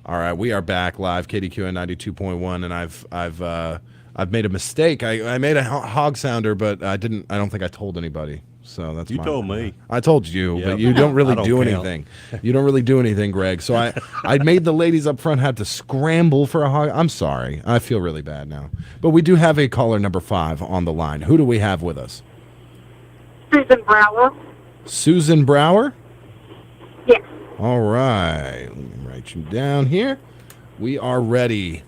All right, we are back live, KDQN 92.1, and I've made a mistake. I made a hog sounder, but I don't think I told anybody. So that's You told me. I told you, Yeah, but you don't really I don't do count. anything. You don't really do anything, Greg. So I made the ladies up front have to scramble for a hog. I'm sorry. I feel really bad now. But we do have a caller number 5 on the line. Who do we have with us? Susan Brower. Susan Brower? Yes. All right. Let me write you down here. We are ready.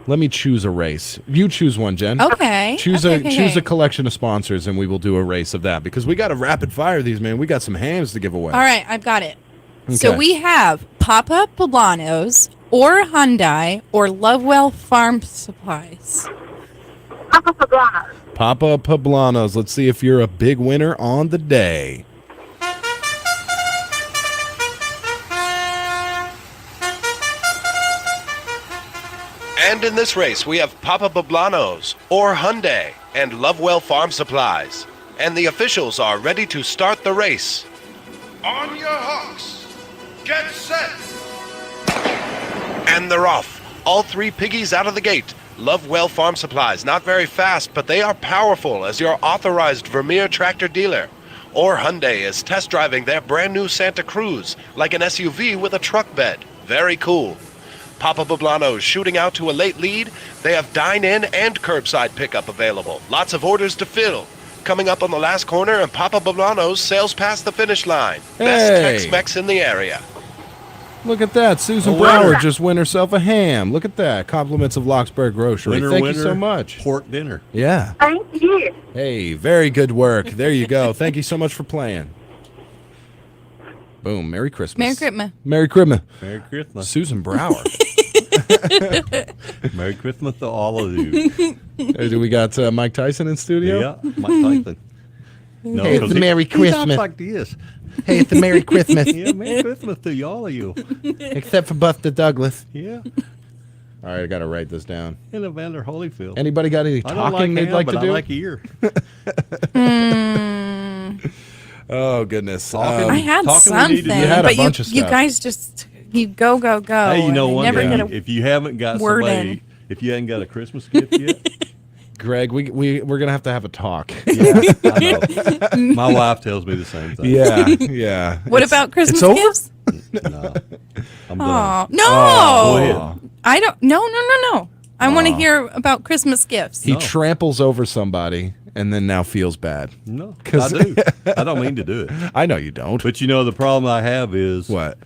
Let me choose a race. You choose one, Jen. Okay. Choose Okay. a collection of sponsors, and we will do a race of that because we got to rapid fire these, man. We got some hams to give away. All right, I've got it. So Okay. we have Papa Poblanos or Hyundai or Lovewell Farm Supplies. Papa Poblanos. Papa Poblanos. Let's see if you're a big winner on the day. And in this race, we have Papa Poblanos or Hyundai and Lovewell Farm Supplies. And the officials are ready to start the race. On your hooks. Get set. And they're off. All 3 piggies out of the gate. Lovewell Farm Supplies, not very fast, but they are powerful as your authorized Vermeer tractor dealer. Or Hyundai is test driving their brand new Santa Cruz, like an SUV with a truck bed. Very cool. Papa Poblanos shooting out to a late lead. They have dine-in and curbside pickup available. Lots of orders to fill. Coming up on the last corner, and Papa Poblanos sails past the finish line. Best Hey. Tex-Mex in the area. Look at that. Susan Oh, Brower winner. just won herself a ham. Look at that. Compliments of Locksburg Grocery. Winner, Thank you winner, so much. Pork dinner. Yeah. Thank you. Hey, very good work. There you go. Thank you so much for playing. Boom. Merry Christmas. Merry Christmas. Merry Christmas. Merry Christmas. Susan Brower. Merry Christmas to all of you. Hey, do we got Mike Tyson in studio? Yeah, Mike Tyson. No, Hey, it's 'cause the he- Merry he Christmas. talks like this. Hey, it's the Merry Christmas. Yeah, Merry Christmas to all of you. Except for Buster Douglas. Yeah. All right, I got to write this down. And Evander Holyfield. Anybody got any I don't talking they'd ham, like but to do? I like ear. Oh, goodness. Talking- I had talking we need to something, do. You had a but bunch of you stuff. guys just go. Hey, you know and I what? never If get you- a if you haven't got word somebody, in. if you hadn't got a Christmas gift yet, Greg, we're going to have a talk. yeah, I know. My wife tells me the same thing. Yeah, yeah. What about Christmas it's over? gifts? No, I'm Oh done. no! Go ahead. I don't. No. I want to hear about Christmas gifts. He tramples over somebody and then now feels bad. No, 'Cause- I do. I don't mean to do it. I know you don't. But you know, the problem I have is What?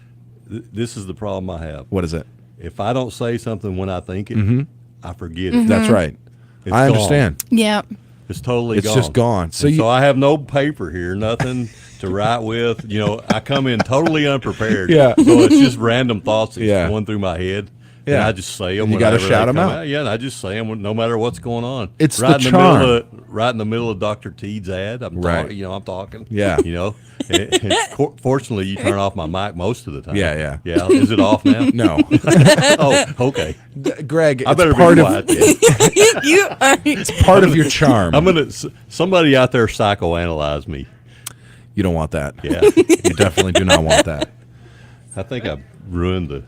This is the problem I have. What is it? If I don't say something when I think it, Mhm. I forget it. That's right. It's I gone. understand. Yeah. It's totally It's gone. just gone. So So I have no paper here, nothing to write with. You know, I come in totally unprepared. Yeah. So it's just random thoughts that's Yeah. going through my head. Yeah. And I just say them. And you gotta whenever shout they 'em come out. Yeah, and I just say them no matter what's going on. It's right the in charm. middle of right in the middle of Dr. Teed's ad. I'm Right. talking. You know, I'm talking. Yeah. You know, and fortunately, you turn off my mic most of the time. Yeah. Yeah. Is it off now? No. Oh, okay. Greg, I it's better part be of quiet. then. You are. it's part of your charm. I'm gonna. Somebody out there psychoanalyze me. You don't want that. Yeah. You definitely do not want that. I think I ruined the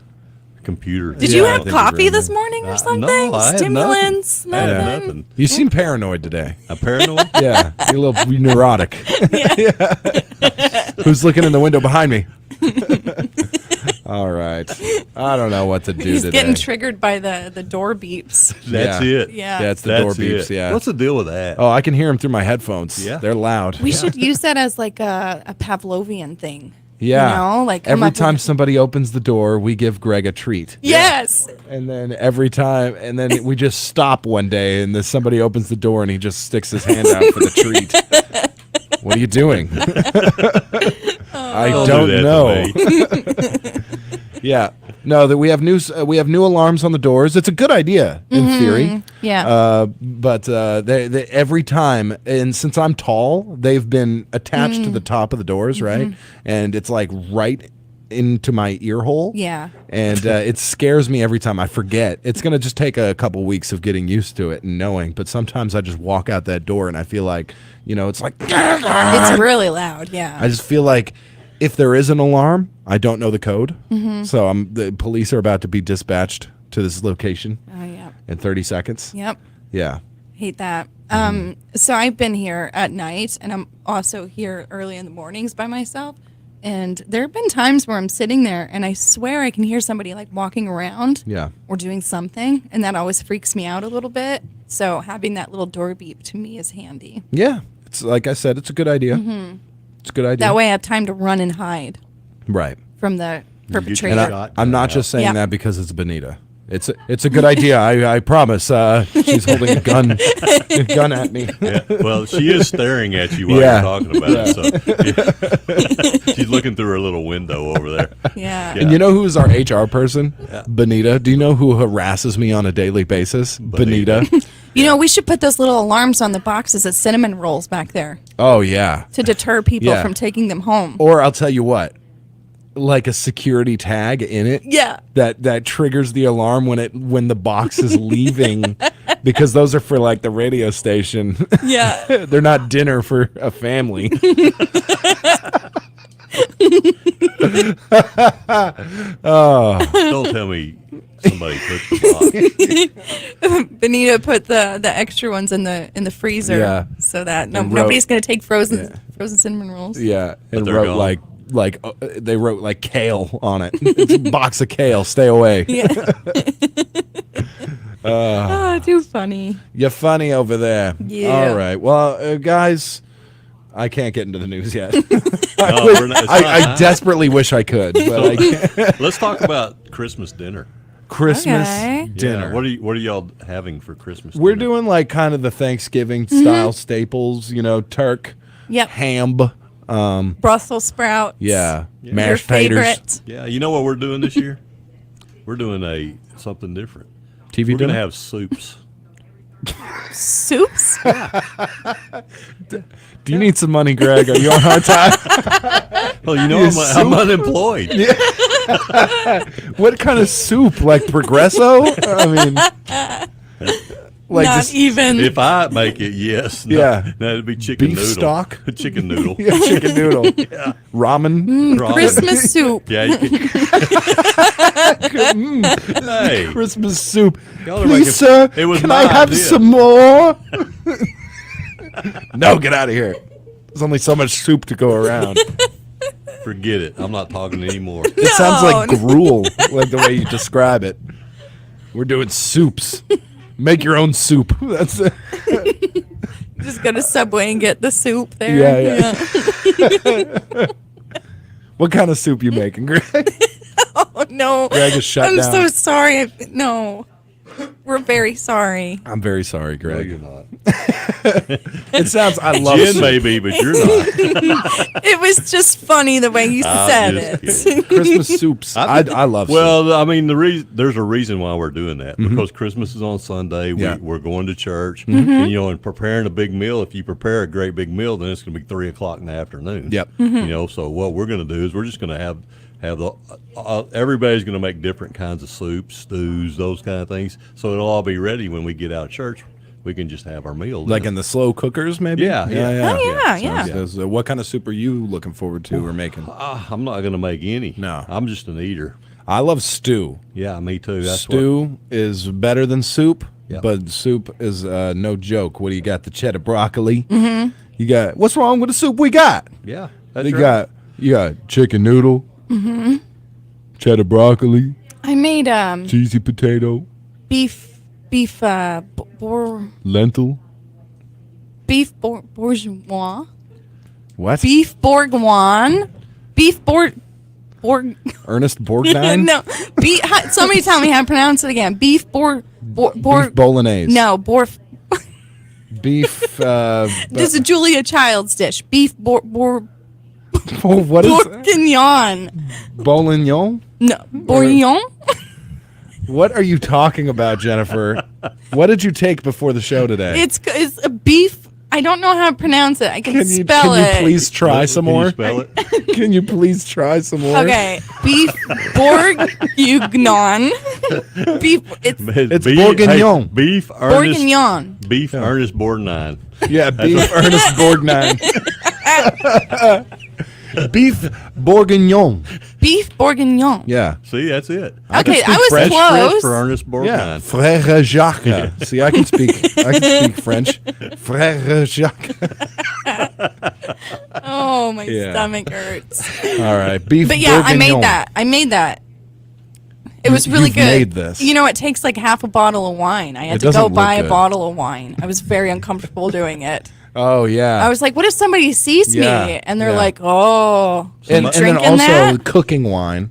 computer. Did you I have think coffee you this morning or something? No, I had Stimulants? nothing. I had Nothing? nothing. You seem paranoid today. I'm paranoid. Yeah, you're a little neurotic. Yeah. Who's looking in the window behind me? All right. I don't know what to do He's today. getting triggered by the door beeps. That's Yeah. it. Yeah. Yeah, it's the That's door beeps. it. Yeah. What's the deal with that? Oh, I can hear them through my headphones. Yeah. They're loud. We should use that as like a Pavlovian thing. Yeah. You know, like come every up with- time somebody opens the door, we give Greg a treat. Yes. And then every time, and then we just stop one day, and then somebody opens the door, and he just sticks his hand out for the treat. What are you doing? I Don't don't do that know. Yeah, no. That we have new alarms on the doors. It's a good idea in theory. Yeah. But they every time, and since I'm tall, they've been attached to the top of the doors, right? And it's like right into my ear hole. Yeah. And it scares me every time. I forget. It's going to just take a couple weeks of getting used to it and knowing. But sometimes I just walk out that door and I feel like, it's like, It's really loud. Yeah. I just feel like if there is an alarm, I don't know the code. Mhm. So the police are about to be dispatched to this location Oh, yeah. in 30 seconds. Yep. Yeah. Hate that. So I've been here at night, and I'm also here early in the mornings by myself. And there have been times where I'm sitting there, and I swear I can hear somebody like walking around Yeah. or doing something, and that always freaks me out a little bit. So having that little door beep to me is handy. Yeah. It's like I said, it's a good idea. Mhm. It's a good idea. That way I have time to run and hide Right. from the perpetrator. And I'm not just saying Yeah. that because it's Benita. It's a good idea. I promise. She's holding a gun at me. Yeah. Well, she is staring at you while Yeah. you're talking about it. So she's looking through her little window over there. Yeah. And you know who's our HR person? Benita. Do you know who harasses me on a daily basis? Benita. You know, we should put those little alarms on the boxes of cinnamon rolls back there Oh yeah. to deter people Yeah. from taking them home. Or I'll tell you what, like a security tag in it. Yeah. That triggers the alarm when the box is leaving, because those are for like the radio station. Yeah. They're not dinner for a family. Oh. Don't tell me somebody put the box. Benita put the extra ones in the freezer, Yeah. so that And wrote- nobody's gonna take frozen cinnamon rolls. Yeah, and they're wrote gone. they wrote like kale on it. It's a box of kale. Stay away. Yeah. Oh, too funny. You're funny over there. Yeah. All right. Well, guys, I can't get into the news yet. No, we're not- it's not I time. desperately wish I could, but I can't. Let's talk about Christmas dinner. Christmas Okay. dinner. Yeah, what are y'all having for Christmas We're dinner? doing like kind of the Thanksgiving style staples, turk, Yep. ham, Brussels sprouts. yeah, Your mashed taters, favorite. Yeah, you know what we're doing this year? We're doing something different. TV We're gonna dinner? have soups. Soups? Do you need some money, Greg? Are you on hard time? Well, you know You I'm soup? unemployed. What kind of soup? Like Progresso? I mean, like Not just- even. If I make it, yes. No, Yeah. no, it'd be chicken Beef noodle. stock? Chicken noodle. Yeah, chicken noodle, ramen, Ramen. Christmas soup. Yeah. You can, hey, Christmas soup. Y'all are Please, making- sir, it was can my I have idea. some more? No, get out of here. There's only so much soup to go around. forget it. I'm not talking anymore. It sounds like gruel, like the way you describe it. We're doing soups. Make your own soup. That's it. Just go to Subway and get the soup there. Yeah. What kind of soup you making, Greg? Oh, no. Greg is shut I'm down. so sorry. No. We're very sorry. I'm very sorry, No, Greg. you're not. It sounds. I love Jen soup. maybe, but you're not. It was just funny the way you said just it. Christmas soups. I love soup. Well, I mean, there's a reason why we're doing that because Christmas is on Sunday. Yeah. We're going to church, Mm-hmm. and preparing a big meal. If you prepare a great big meal, then it's going to be 3:00 in the afternoon. Yep. So what we're going to do is we're just going to have the everybody's going to make different kinds of soups, stews, those kind of things. So it'll all be ready when we get out of church. We can just have our meal. Like in the slow cookers, maybe? Yeah, yeah. Oh, yeah. Sounds good. What kind of soup are you looking forward to or making? I'm not going to make any. No. I'm just an eater. I love stew. Yeah, me too. That's Stew is better than soup, Yep. but soup is no joke. What do you got? The cheddar broccoli. Mm-hmm. You got what's wrong with the soup we got? Yeah, that's You right. got chicken noodle, Mm-hmm. cheddar broccoli, I made cheesy potato, beef lentil. bourgeois. What? Beef bourguignon. Beef borg. Ernest Borgnine? No. Somebody tell me how to pronounce it again. Beef Beef bolognese. No, Beef. This is Julia Child's dish. Beef what is bourguignon. Bourguignon? No, bourguignon. What are you talking about, Jennifer? What did you take before the show today? It's a beef. I don't know how to pronounce it. I can spell it. Can you please try some Can more? you spell it? Can you please try some more? Okay, beef bourguignon. Beef. It's beef, bourguignon. hey, beef Ernest. Bourguignon. Beef Ernest Borgnine. Yeah, beef Ernest Borgnine. Beef bourguignon. Beef bourguignon. Yeah. See, that's it. Okay, I was French close. for Ernest Bourgogne. Yeah. Frère Jacques. See, I can speak French. Frère Jacques. Oh, my Yeah. stomach hurts. All right. Beef But yeah, bourguignon. I made that. It was really You've good. made this. You know, it takes like half a bottle of wine. I had It to go doesn't look buy a good. bottle of wine. I was very uncomfortable doing it. Oh, yeah. I was like, what if somebody sees Yeah, me? And they're yeah. like, oh, and you then drinking also that? cooking wine.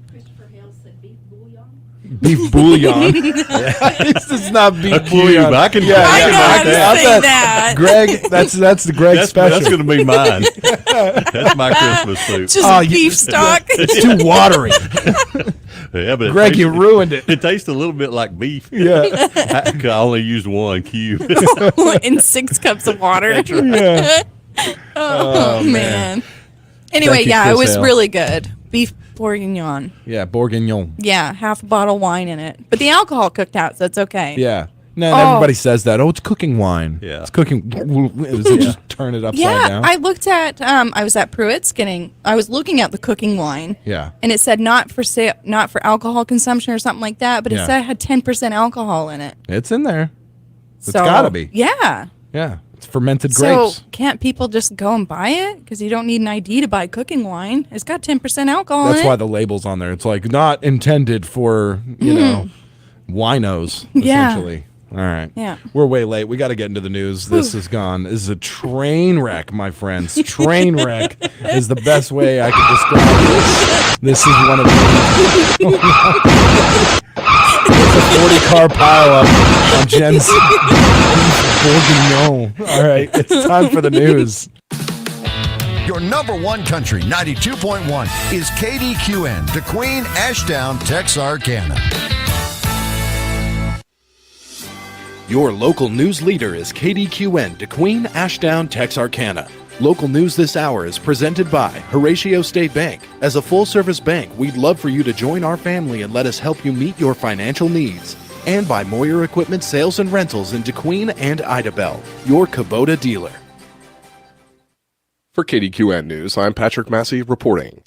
Beef bouillon. This is not beef A cube. bouillon. I can- Yeah, I yeah, know I how to can- say that. Greg, that's the Greg special. That's going to be mine. That's my Christmas soup. Just beef stock. It's too watery. Yeah, but Greg, you ruined it. It tastes a little bit like beef. Yeah. I only used 1 cube. In 6 cups of water. That's right. Oh, man. Anyway, Thank you, yeah, it Chris was Hale. really good. Beef bourguignon. Yeah, bourguignon. Yeah, half a bottle of wine in it. But the alcohol cooked out, so it's okay. Yeah. No, Oh. everybody says that. Oh, it's cooking wine. Yeah. It's cooking. Is it just turn it upside Yeah, down? I looked at. I was at Pruitt's I was looking at the cooking wine. Yeah. And it said not for sale, not for alcohol consumption or something like that. But it Yeah. said it had 10% alcohol in it. It's in there. It's So, got to be. Yeah. Yeah. It's fermented So grapes. can't people just go and buy it? Because you don't need an ID to buy cooking wine. It's got 10% alcohol That's in why it. the label's on there. It's like not intended for, you know, winos, Yeah. essentially. All right. Yeah. We're way late. We got to get into the news. This is gone. This is a train wreck, my friends. Train wreck is the best way I could describe this. This is one of it's a 40-car pileup on Jen's bourguignon. All right. It's time for the news. Your number one country, 92.1, is KDQN, Kdqn, Ashdown, Texarkana. Your local news leader is KDQN, Kdqn, Ashdown, Texarkana. Local news this hour is presented by Horatio State Bank. As a full-service bank, we'd love for you to join our family and let us help you meet your financial needs. And by Moyer Equipment Sales and Rentals in Kdqn and Idabel, your Kubota dealer. For KDQN News, I'm Patrick Massey reporting.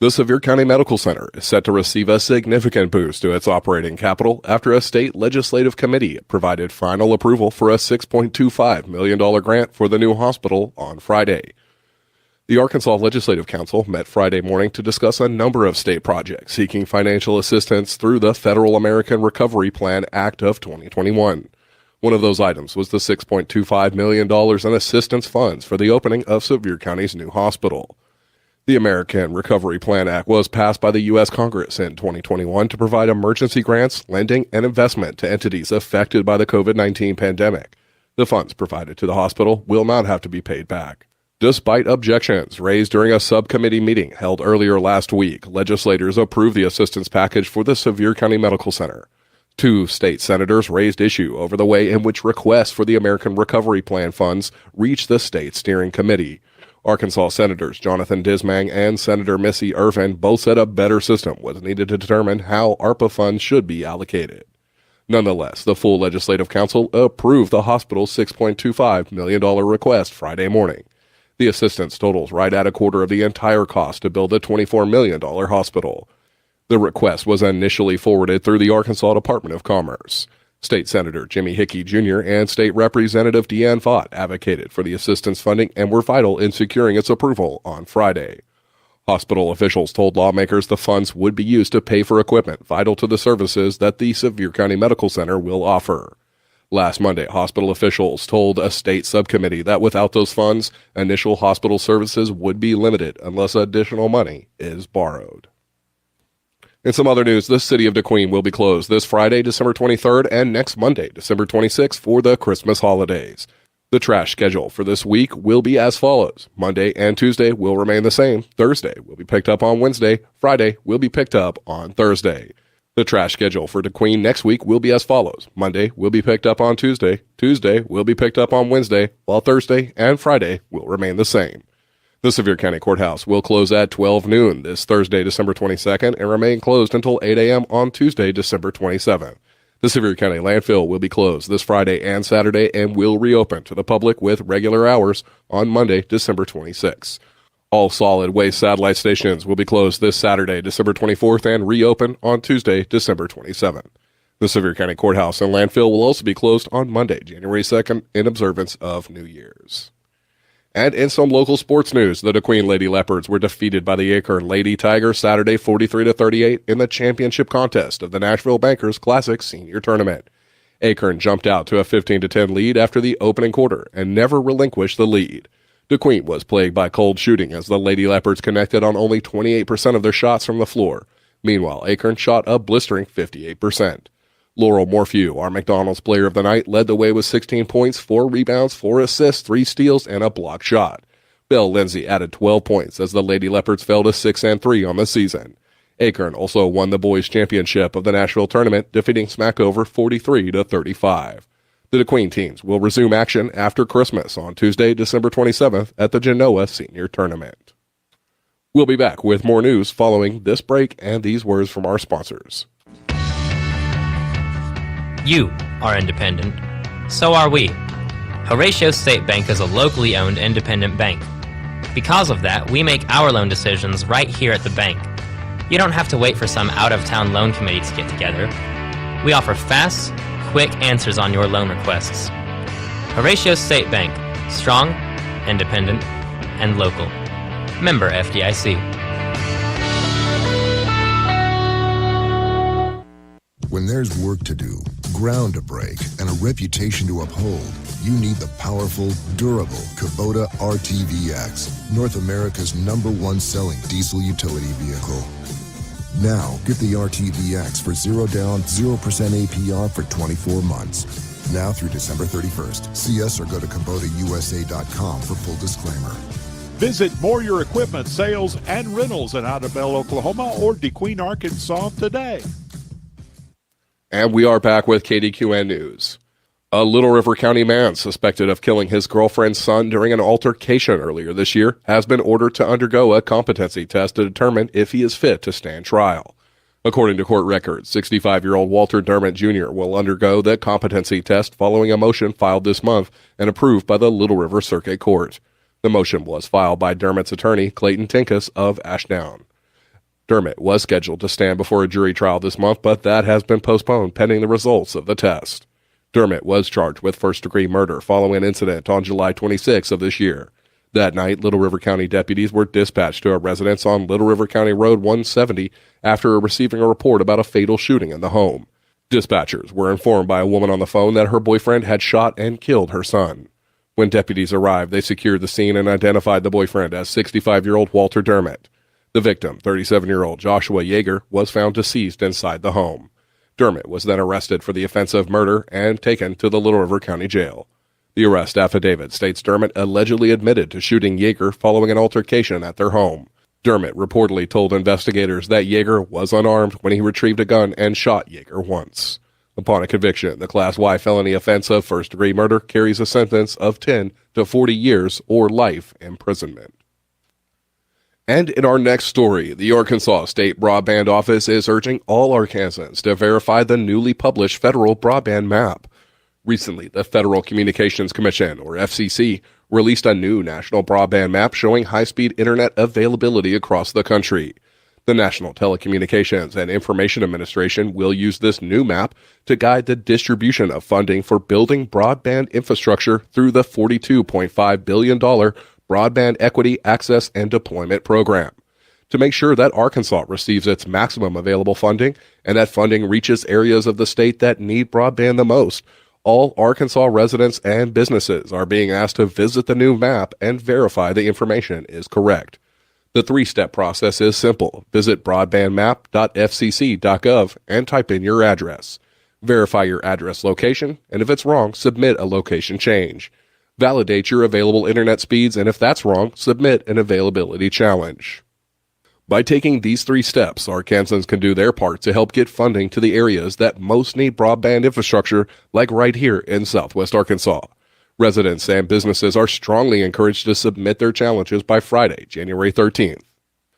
The Sevier County Medical Center is set to receive a significant boost to its operating capital after a state legislative committee provided final approval for a $6.25 million grant for the new hospital on Friday. The Arkansas Legislative Council met Friday morning to discuss a number of state projects seeking financial assistance through the Federal American Recovery Plan Act of 2021. One of those items was the $6.25 million in assistance funds for the opening of Sevier County's new hospital. The American Recovery Plan Act was passed by the U.S. Congress in 2021 to provide emergency grants, lending, and investment to entities affected by the COVID-19 pandemic. The funds provided to the hospital will not have to be paid back. Despite objections raised during a subcommittee meeting held earlier last week, legislators approved the assistance package for the Sevier County Medical Center. 2 state senators raised issue over the way in which requests for the American Recovery Plan funds reached the state steering committee. Arkansas Senators Jonathan Dismang and Senator Missy Irvin both said a better system was needed to determine how ARPA funds should be allocated. Nonetheless, the full Legislative Council approved the hospital's $6.25 million request Friday morning. The assistance totals right at a quarter of the entire cost to build the $24 million hospital. The request was initially forwarded through the Arkansas Department of Commerce. State Senator Jimmy Hickey Jr. and State Representative Deanne Fott advocated for the assistance funding and were vital in securing its approval on Friday. Hospital officials told lawmakers the funds would be used to pay for equipment vital to the services that the Sevier County Medical Center will offer. Last Monday, hospital officials told a state subcommittee that without those funds, initial hospital services would be limited unless additional money is borrowed. In some other news, the city of Kdqn will be closed this Friday, December 23rd, and next Monday, December 26th, for the Christmas holidays. The trash schedule for this week will be as follows. Monday and Tuesday will remain the same. Thursday will be picked up on Wednesday. Friday will be picked up on Thursday. The trash schedule for Kdqn next week will be as follows. Monday will be picked up on Tuesday. Tuesday will be picked up on Wednesday, while Thursday and Friday will remain the same. The Sevier County Courthouse will close at 12 noon this Thursday, December 22nd, and remain closed until 8 a.m. on Tuesday, December 27th. The Sevier County Landfill will be closed this Friday and Saturday and will reopen to the public with regular hours on Monday, December 26th. All solid waste satellite stations will be closed this Saturday, December 24th, and reopen on Tuesday, December 27th. The Sevier County Courthouse and landfill will also be closed on Monday, January 2nd, in observance of New Year's. And in some local sports news, the Kdqn Lady Leopards were defeated by the Kdqn Lady Tigers Saturday 43-38 in the championship contest of the Nashville Bankers Classic Senior Tournament. Kdqn jumped out to a 15-10 lead after the opening quarter and never relinquished the lead. Kdqn was plagued by cold shooting as the Lady Leopards connected on only 28% of their shots from the floor. Meanwhile, Kdqn shot a blistering 58%. Laurel Morphew, our McDonald's Player of the Night, led the way with 16 points, 4 rebounds, 4 assists, 3 steals, and a blocked shot. Belle Lindsay added 12 points as the Lady Leopards fell to 6-3 on the season. Kdqn also won the boys' championship of the Nashville tournament, defeating Smackover 43-35. The Kdqn teams will resume action after Christmas on Tuesday, December 27th at the Genoa Senior Tournament. We'll be back with more news following this break and these words from our sponsors. You are independent. So are we. Horatio State Bank is a locally owned independent bank. Because of that, we make our loan decisions right here at the bank. You don't have to wait for some out-of-town loan committee to get together. We offer fast, quick answers on your loan requests. Horatio State Bank. Strong, independent, and local. Member FDIC. When there's work to do, ground to break, and a reputation to uphold, you need the powerful, durable Kubota RTVX, North America's #1 selling diesel utility vehicle. Now, get the RTVX for 0 down, 0% APR for 24 months. Now through December 31st. See us or go to KubotaUSA.com for full disclaimer. Visit Moyer Equipment Sales and Rentals in Idabel, Oklahoma or Kdqn, Arkansas today. And we are back with Kdqn News. A Little River County man suspected of killing his girlfriend's son during an altercation earlier this year has been ordered to undergo a competency test to determine if he is fit to stand trial. According to court records, 65-year-old Walter Dermott Jr. will undergo the competency test following a motion filed this month and approved by the Little River Circuit Court. The motion was filed by Dermott's attorney, Clayton Tinkus of Ashdown. Dermott was scheduled to stand before a jury trial this month, but that has been postponed pending the results of the test. Dermott was charged with first-degree murder following an incident on July 26 of this year. That night, Little River County deputies were dispatched to a residence on Little River County Road 170 after receiving a report about a fatal shooting in the home. Dispatchers were informed by a woman on the phone that her boyfriend had shot and killed her son. When deputies arrived, they secured the scene and identified the boyfriend as 65-year-old Walter Dermott. The victim, 37-year-old Joshua Yeager, was found deceased inside the home. Dermott was then arrested for the offense of murder and taken to the Little River County Jail. The arrest affidavit states Dermott allegedly admitted to shooting Yeager following an altercation at their home. Dermott reportedly told investigators that Yeager was unarmed when he retrieved a gun and shot Yeager once. Upon a conviction, the Class Y felony offense of first-degree murder carries a sentence of 10 to 40 years or life imprisonment. And in our next story, the Arkansas State Broadband Office is urging all Arkansans to verify the newly published federal broadband map. Recently, the Federal Communications Commission, or FCC, released a new national broadband map showing high-speed internet availability across the country. The National Telecommunications and Information Administration will use this new map to guide the distribution of funding for building broadband infrastructure through the $42.5 billion Broadband Equity Access and Deployment Program. To make sure that Arkansas receives its maximum available funding and that funding reaches areas of the state that need broadband the most, all Arkansas residents and businesses are being asked to visit the new map and verify the information is correct. The three-step process is simple. Visit broadbandmap.fcc.gov and type in your address. Verify your address location, and if it's wrong, submit a location change. Validate your available internet speeds, and if that's wrong, submit an availability challenge. By taking these 3 steps, Arkansans can do their part to help get funding to the areas that most need broadband infrastructure, like right here in Southwest Arkansas. Residents and businesses are strongly encouraged to submit their challenges by Friday, January 13th.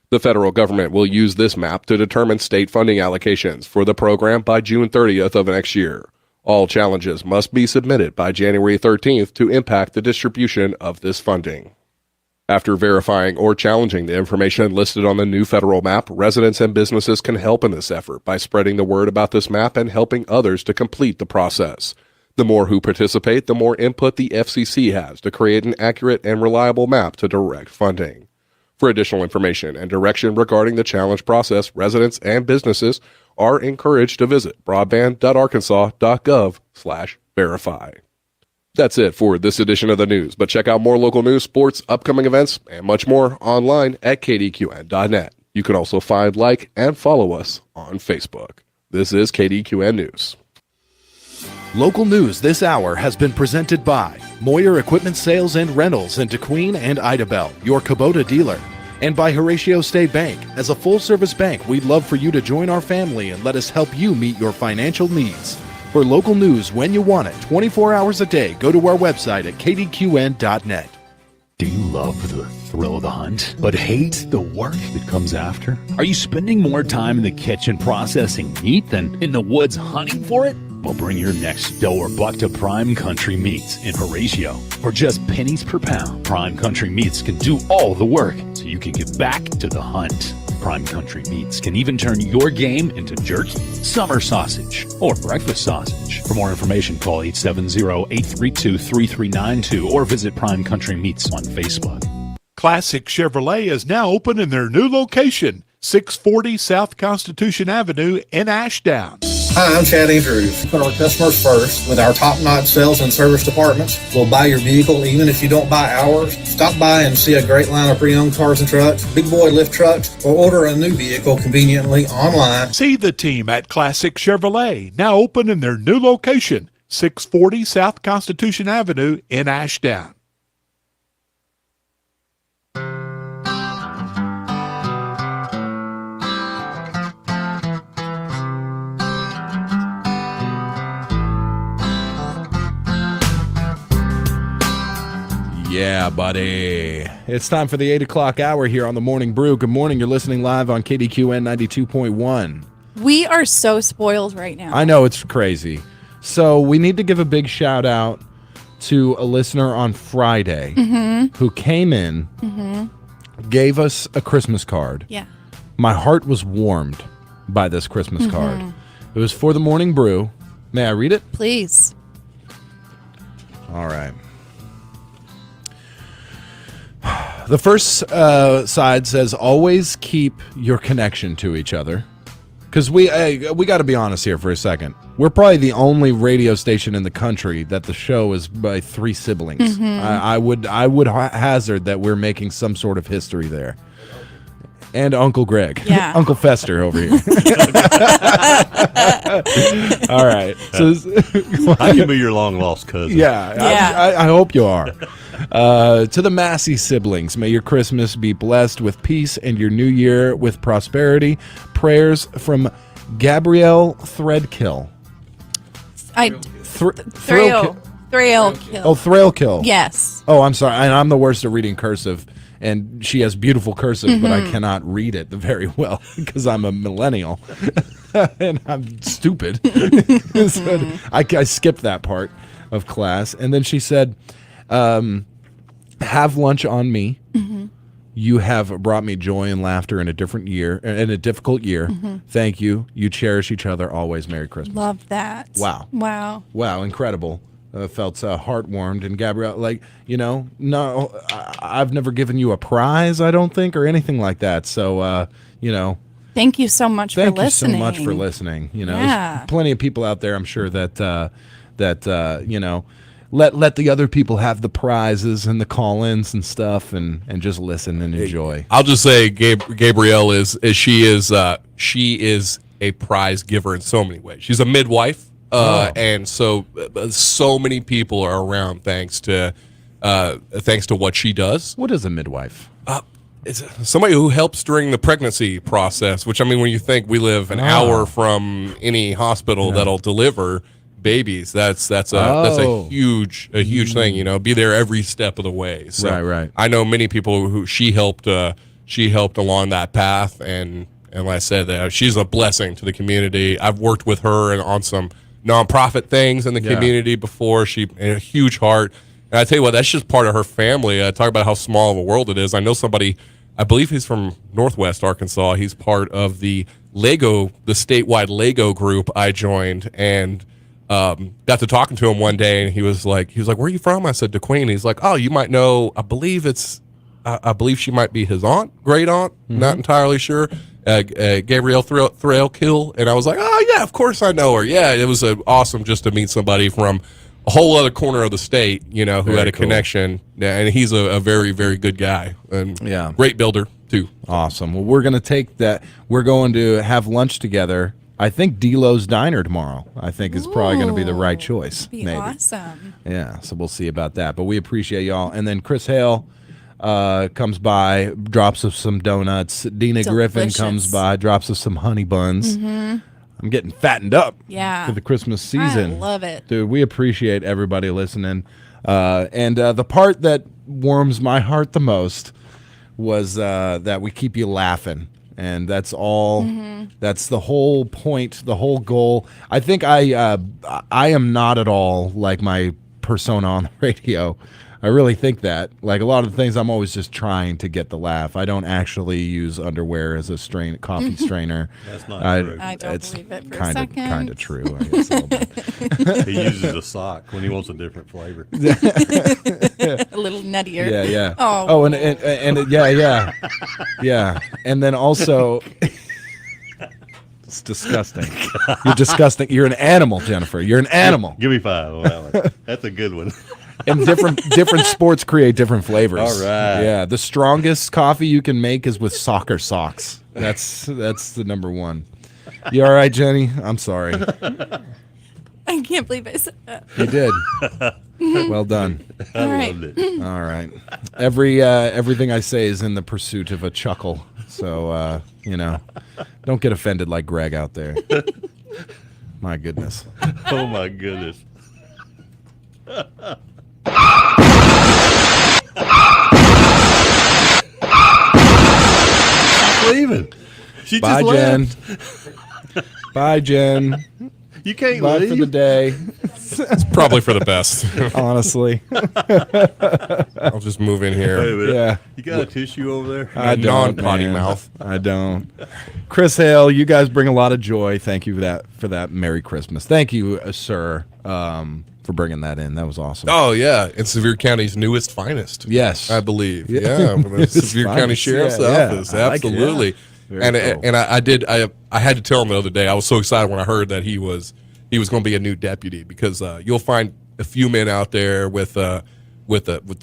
The federal government will use this map to determine state funding allocations for the program by June 30th of next year. All challenges must be submitted by January 13th to impact the distribution of this funding. After verifying or challenging the information listed on the new federal map, residents and businesses can help in this effort by spreading the word about this map and helping others to complete the process. The more who participate, the more input the FCC has to create an accurate and reliable map to direct funding. For additional information and direction regarding the challenge process, residents and businesses are encouraged to visit broadband.arkansas.gov/verify. That's it for this edition of the news, but check out more local news, sports, upcoming events, and much more online at kdqn.net. You can also find, like, and follow us on Facebook. This is KDQN News. Local news this hour has been presented by Moyer Equipment Sales and Rentals in Kdqn and Idabel, your Kubota dealer, and by Horatio State Bank. As a full-service bank, we'd love for you to join our family and let us help you meet your financial needs. For local news when you want it, 24 hours a day, go to our website at kdqn.net. Do you love the thrill of the hunt, but hate the work that comes after? Are you spending more time in the kitchen processing meat than in the woods hunting for it? Well, bring your next doe or buck to Prime Country Meats in Horatio. For just pennies per pound, Prime Country Meats can do all the work so you can get back to the hunt. Prime Country Meats can even turn your game into jerky, summer sausage, or breakfast sausage. For more information, call 870-832-3392 or visit Prime Country Meats on Facebook. Classic Chevrolet is now open in their new location, 640 South Constitution Avenue in Ashdown. Hi, I'm Chad Andrews. Put our customers first with our top-notch sales and service departments. We'll buy your vehicle even if you don't buy ours. Stop by and see a great line of pre-owned cars and trucks, big boy lift trucks, or order a new vehicle conveniently online. See the team at Classic Chevrolet, now open in their new location, 640 South Constitution Avenue in Ashdown. Yeah, buddy. It's time for the 8 o'clock hour here on the Morning Brew. Good morning. You're listening live on KDQN 92.1. We are so spoiled right now. I know, it's crazy. So we need to give a big shout out to a listener on Friday who came in, gave us a Christmas card. Yeah. My heart was warmed by this Christmas card. It was for the Morning Brew. May I read it? Please. All right. The first side says, always keep your connection to each other. Because we got to be honest here for a second. We're probably the only radio station in the country that the show is by 3 siblings. I would hazard that we're making some sort of history there. And Uncle Greg. Yeah. Uncle Fester over here. All right. So, I can be your long-lost cousin. Yeah. I hope you are. To the Massey siblings, may your Christmas be blessed with peace and your new year with prosperity. Prayers from Gabrielle Threadkill. Thrill Kill. Oh, Thrailkill. Yes. Oh, I'm sorry. And I'm the worst at reading cursive. And she has beautiful cursive, but I cannot read it very well because I'm a millennial and I'm stupid. So I skipped that part of class. And then she said, have lunch on me. You have brought me joy and laughter in a difficult year. Thank you. You cherish each other always. Merry Christmas. Love that. Wow. Wow. Incredible. Felt heartwarmed. And Gabrielle, no, I've never given you a prize, I don't think, or anything like that. So, thank you so much for listening. Thank you so much for listening. There's plenty of people out there, I'm sure, that let the other people have the prizes and the call-ins and stuff, and just listen and enjoy. I'll just say, Gabrielle is a prize giver in so many ways. She's a midwife. And so many people are around thanks to what she does. What is a midwife? It's somebody who helps during the pregnancy process, which, I mean, when you think we live an hour from any hospital that'll deliver babies, that's a huge thing, be there every step of the way. So right. I know many people who she helped along that path, and like I said, she's a blessing to the community. I've worked with her on some nonprofit things in the community before. She had a huge heart, And I tell you what, that's just part of her family. Talk about how small of a world it is. I know somebody, I believe he's from Northwest Arkansas. He's part of the statewide Lego group I joined, and got to talking to him one day, and he was like, where are you from? I said, Kdqn. He's like, oh, you might know, I believe she might be his aunt, great aunt, not entirely sure. Gabrielle Thrailkill. And I was like, oh yeah, of course I know her. Yeah, it was awesome just to meet somebody from a whole other corner of the state, who had a connection. Yeah, and he's a very, very good guy, and great builder too. Awesome. Well, we're going to take that. We're going to have lunch together. I think D-Lo's Diner tomorrow. I think is probably going to be the right choice. Be maybe. Awesome. Yeah, so we'll see about that. But we appreciate y'all. And then Chris Hale comes by, drops us some donuts. Dina Griffin comes by, drops us some honey buns. I'm getting fattened up for the Christmas season. I love it. Dude, we appreciate everybody listening. And the part that warms my heart the most was that we keep you laughing. And that's all. That's the whole point, the whole goal. I think I am not at all like my persona on the radio. I really think that. Like a lot of the things, I'm always just trying to get the laugh. I don't actually use underwear as a coffee strainer. That's not true. I don't believe it for kind a of, second. kind of true. I guess, a little bit. He uses a sock when he wants a different flavor. A little nuttier. Yeah. Oh, Yeah. And then also, it's disgusting. You're disgusting. You're an animal, Jennifer. You're an animal. Give me 5 on that one. That's a good one. And different sports create different flavors. All right. Yeah. The strongest coffee you can make is with soccer socks. That's the number one. You all right, Jenny? I'm sorry. I can't believe I said that. You did. Well done. All right. Loved it. All right. Everything I say is in the pursuit of a chuckle. So don't get offended like Greg out there. My goodness. Oh my goodness. She's leaving. She Bye, just Jen. left. Bye, Jen. You can't Bye leave. for the day. It's probably for the best. Honestly. I'll just move in here. Wait a minute. Yeah. You got a tissue over there? I don't, non-potty man. mouth. I don't. Chris Hale, you guys bring a lot of joy. Thank you for that. Merry Christmas. Thank you, sir, for bringing that in. That was awesome. Oh yeah, it's Sevier County's newest finest. Yes, I believe. Yeah. Yeah, the Sevier County Finest. Sheriff's Yeah, Office. I like it. Absolutely. Very And cool. I had to tell him the other day. I was so excited when I heard that he was going to be a new deputy, because you'll find a few men out there with the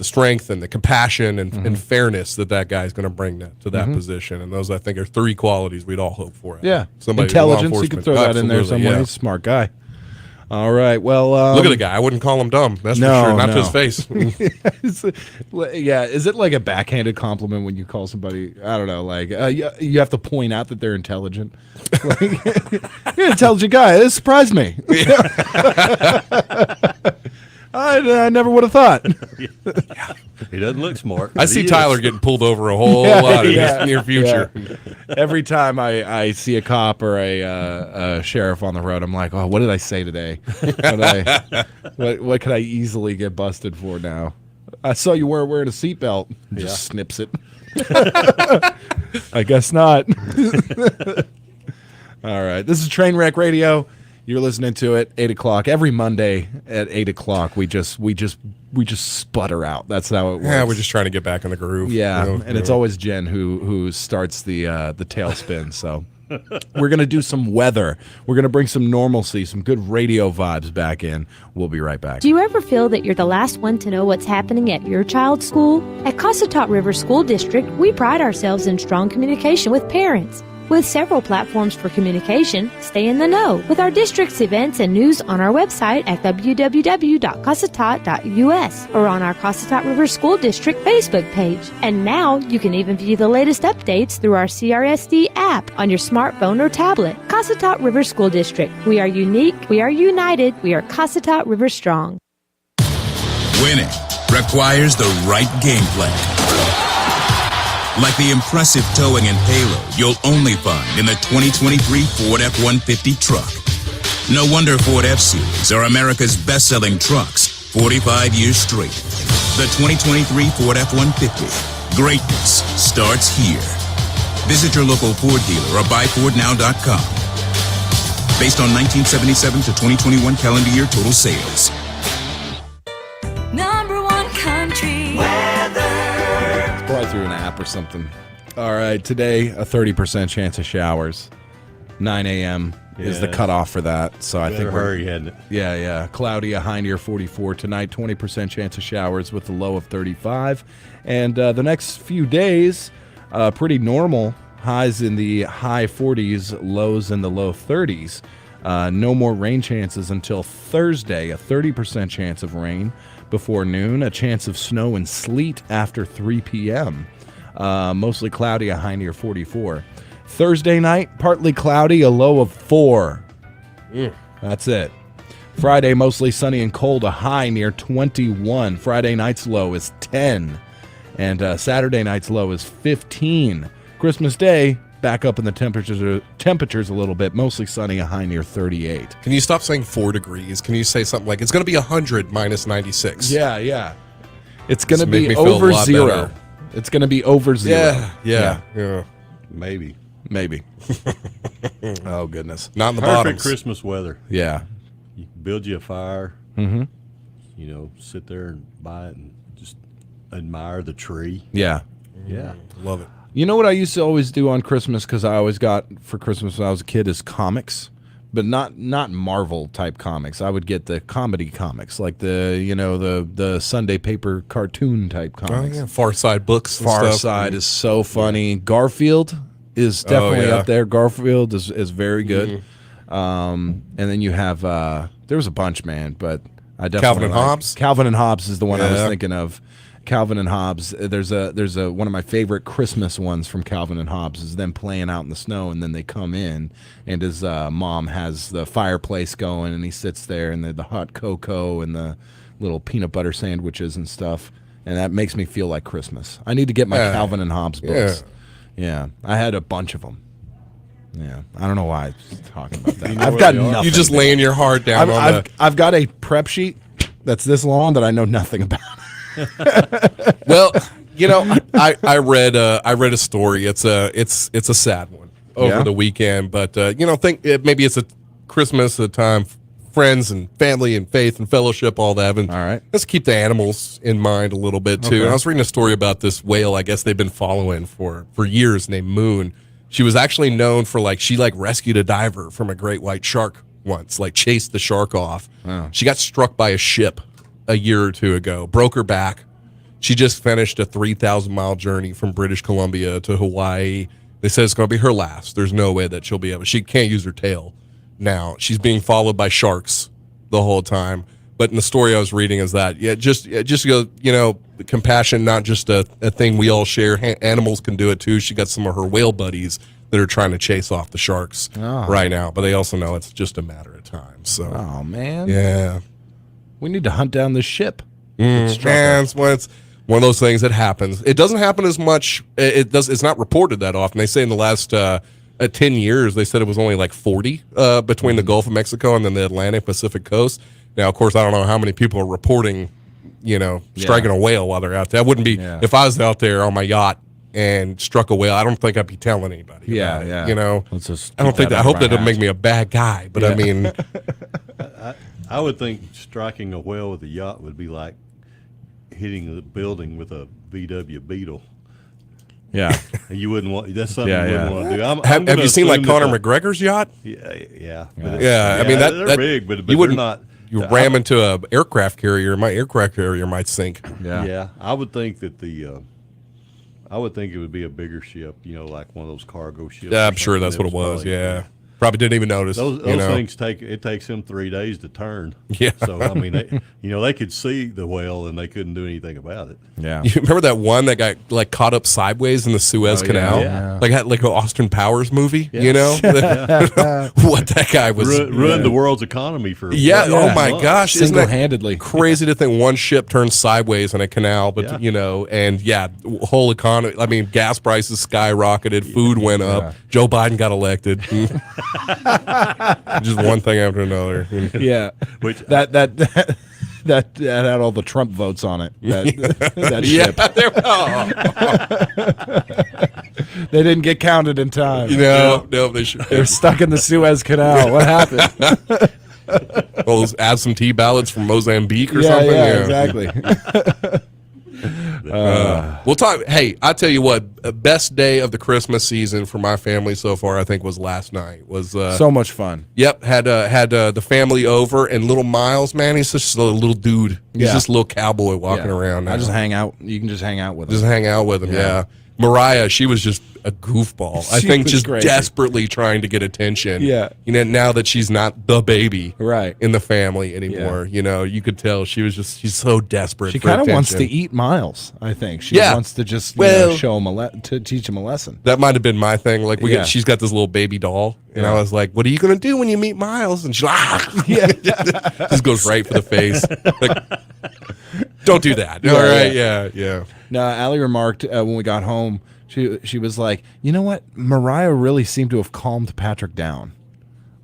strength and the compassion and fairness that guy's going to bring to that position. And those, I think, are 3 qualities we'd all hope for. Yeah. Somebody in law Intelligence. You could enforcement. throw that in there Absolutely, somewhere. yeah. He's a smart guy. All right. Well, Look at the guy. I wouldn't call him dumb. That's for sure. Not to his face. Yeah. Is it like a backhanded compliment when you call somebody? I don't know. Like you have to point out that they're intelligent. Like, you're an intelligent guy. This surprised me. I never would have thought. He doesn't look smart. I see Tyler getting pulled over a whole lot in the near future. Yeah. Every time I see a cop or a sheriff on the road, I'm like, oh, what did I say today? What could I easily get busted for now? I saw you weren't wearing a seatbelt. Just snips it. I guess not. All right. This is Trainwreck Radio. You're listening to it 8 o'clock every Monday at 8 o'clock. We just sputter out. That's how it works. Yeah, we're just trying to get back in the groove. Yeah, and it's always Jen who starts the tailspin. So we're gonna do some weather. We're gonna bring some normalcy, some good radio vibes back in. We'll be right back. Do you ever feel that you're the last one to know what's happening at your child's school? At Cossatot River School District, we pride ourselves in strong communication with parents. With several platforms for communication, stay in the know with our district's events and news on our website at www.cossatot.us or on our Cossatot River School District Facebook page. And now you can even view the latest updates through our CRSD app on your smartphone or tablet. Cossatot River School District. We are unique, we are united, we are Cossatot River Strong. Winning requires the right game plan. Like the impressive towing and payload you'll only find in the 2023 Ford F-150 truck. No wonder Ford F-Series are America's best-selling trucks. 45 years straight. The 2023 Ford F-150. Greatness starts here. Visit your local Ford dealer or buyfordnow.com. Based on 1977 to 2021 calendar year total sales. Number one country weather. Probably through an app or something. All right, today a 30% chance of showers. 9 a.m. is the cutoff for that. So I think we're hurry, hadn't it? Yeah. Cloudy, a high near 44 tonight. 20% chance of showers with a low of 35. And the next few days, pretty normal. Highs in the high 40s, lows in the low 30s. No more rain chances until Thursday. A 30% chance of rain before noon. A chance of snow and sleet after 3 p.m. Mostly cloudy, a high near 44. Thursday night, partly cloudy, a low of 4. That's it. Friday, mostly sunny and cold, a high near 21. Friday night's low is 10. And Saturday night's low is 15. Christmas Day, back up in the temperatures a little bit, mostly sunny, a high near 38. Can you stop saying 4 degrees? Can you say something like, it's going to be 100 minus 96? Yeah. It's going to be over 0. Better. It's going to be over 0. Yeah. Maybe. Oh, goodness. Not in the Perfect bottoms. Christmas weather. Yeah. You can build you a fire. Mm-hmm. You know, sit there and buy it and just admire the tree. Yeah. Yeah. Love it. You know what I used to always do on Christmas, because I always got for Christmas when I was a kid, is comics. But not Marvel type comics. I would get the comedy comics, like the Sunday paper cartoon type comics. Oh, yeah. Far Side books. Far Side is so funny. Garfield is definitely up there. Garfield is very good. And then you have there was a bunch, man, but I definitely Calvin and Hobbes. Calvin and Hobbes is the one I was thinking of. Calvin and Hobbes. There's a one of my favorite Christmas ones from Calvin and Hobbes is them playing out in the snow, and then they come in, and his mom has the fireplace going, and he sits there, and the hot cocoa and the little peanut butter sandwiches and stuff, and that makes me feel like Christmas. I need to get my Calvin and Hobbes books. Yeah, I had a bunch of them. Yeah, I don't know why I was talking about that. I've got nothing. You just laying your heart down I've got a prep sheet that's this long that I know nothing about. Well, I read a story. It's a sad one over the weekend, but think maybe it's a Christmas, a time, friends and family and faith and fellowship, all that. And all right, let's keep the animals in mind a little bit too. Okay. And I was reading a story about this whale. I guess they've been following for years, named Moon. She was actually known for she rescued a diver from a great white shark once, chased the shark off. Oh. She got struck by a ship a year or two ago, broke her back. She just finished a 3,000-mile journey from British Columbia to Hawaii. They said it's going to be her last. There's no way that she'll be able. She can't use her tail now. She's being followed by sharks the whole time. But in the story I was reading is that just go, compassion, not just a thing we all share. Animals can do it too. She got some of her whale buddies that are trying to chase off the sharks right now. But they also know it's just a matter of time. So, oh man, yeah, we need to hunt down this ship. It's one of those things that happens. It doesn't happen as much. It's not reported that often. They say in the last 10 years, they said it was only 40 between the Gulf of Mexico and then the Atlantic Pacific coast. Now, of course, I don't know how many people are reporting, striking a whale while they're out there. I wouldn't be if I was out there on my yacht and struck a whale. I don't think I'd be telling anybody. Yeah. Let's just I don't think that. I hope that doesn't make me a bad guy. But I mean, I would think striking a whale with a yacht would be like hitting the building with a VW Beetle. Yeah, and you wouldn't want. That's something you wouldn't want to do. Have you seen Conor McGregor's yacht? Yeah. I mean they're big, but you wouldn't. Not. You ram into a aircraft carrier. My aircraft carrier might sink. Yeah. I would think that I would think it would be a bigger ship. Like one of those cargo ships. Yeah, I'm sure that's what it was. Yeah. Probably didn't even notice. Those things takes them 3 days to turn. Yeah. So I mean, they could see the whale and they couldn't do anything about it. Yeah. You remember that one that got caught up sideways in the Suez Canal? Yeah. Like an Austin Powers movie. Yeah. What that guy was ruined the world's economy for. Oh my gosh! Single-handedly. Isn't that crazy to think one ship turns sideways in a canal, but whole economy. I mean, gas prices skyrocketed, food went up. Joe Biden got elected. Just one thing after another. Yeah, which that that had all the Trump votes on it. That ship. They didn't get counted in time. No, they should. They're stuck in the Suez Canal. What happened? Well, those absentee ballots from Mozambique or something. Yeah, exactly. We'll talk. Hey, I tell you what, best day of the Christmas season for my family so far, I think, was last night. Was so much fun. Yep, had the family over, and little Miles, man, he's just a little dude. He's just a little cowboy walking around now. I just hang out. You can just hang out with him. Just hang out with him. Yeah. Mariah, she was just a goofball. I think just crazy. Desperately trying to get attention. Yeah. You know, now that she's not the baby right in the family anymore, you know, you could tell she's so desperate. She kind of wants to eat Miles, I think. She wants to just show him to teach him a lesson. That might have been my thing. Like she's got this little baby doll, and I was like, "What are you gonna do when you meet Miles?" And she's like, just goes right for the face. Like, don't do that. All right, yeah. No, Allie remarked when we got home, she was like, you know what? Mariah really seemed to have calmed Patrick down.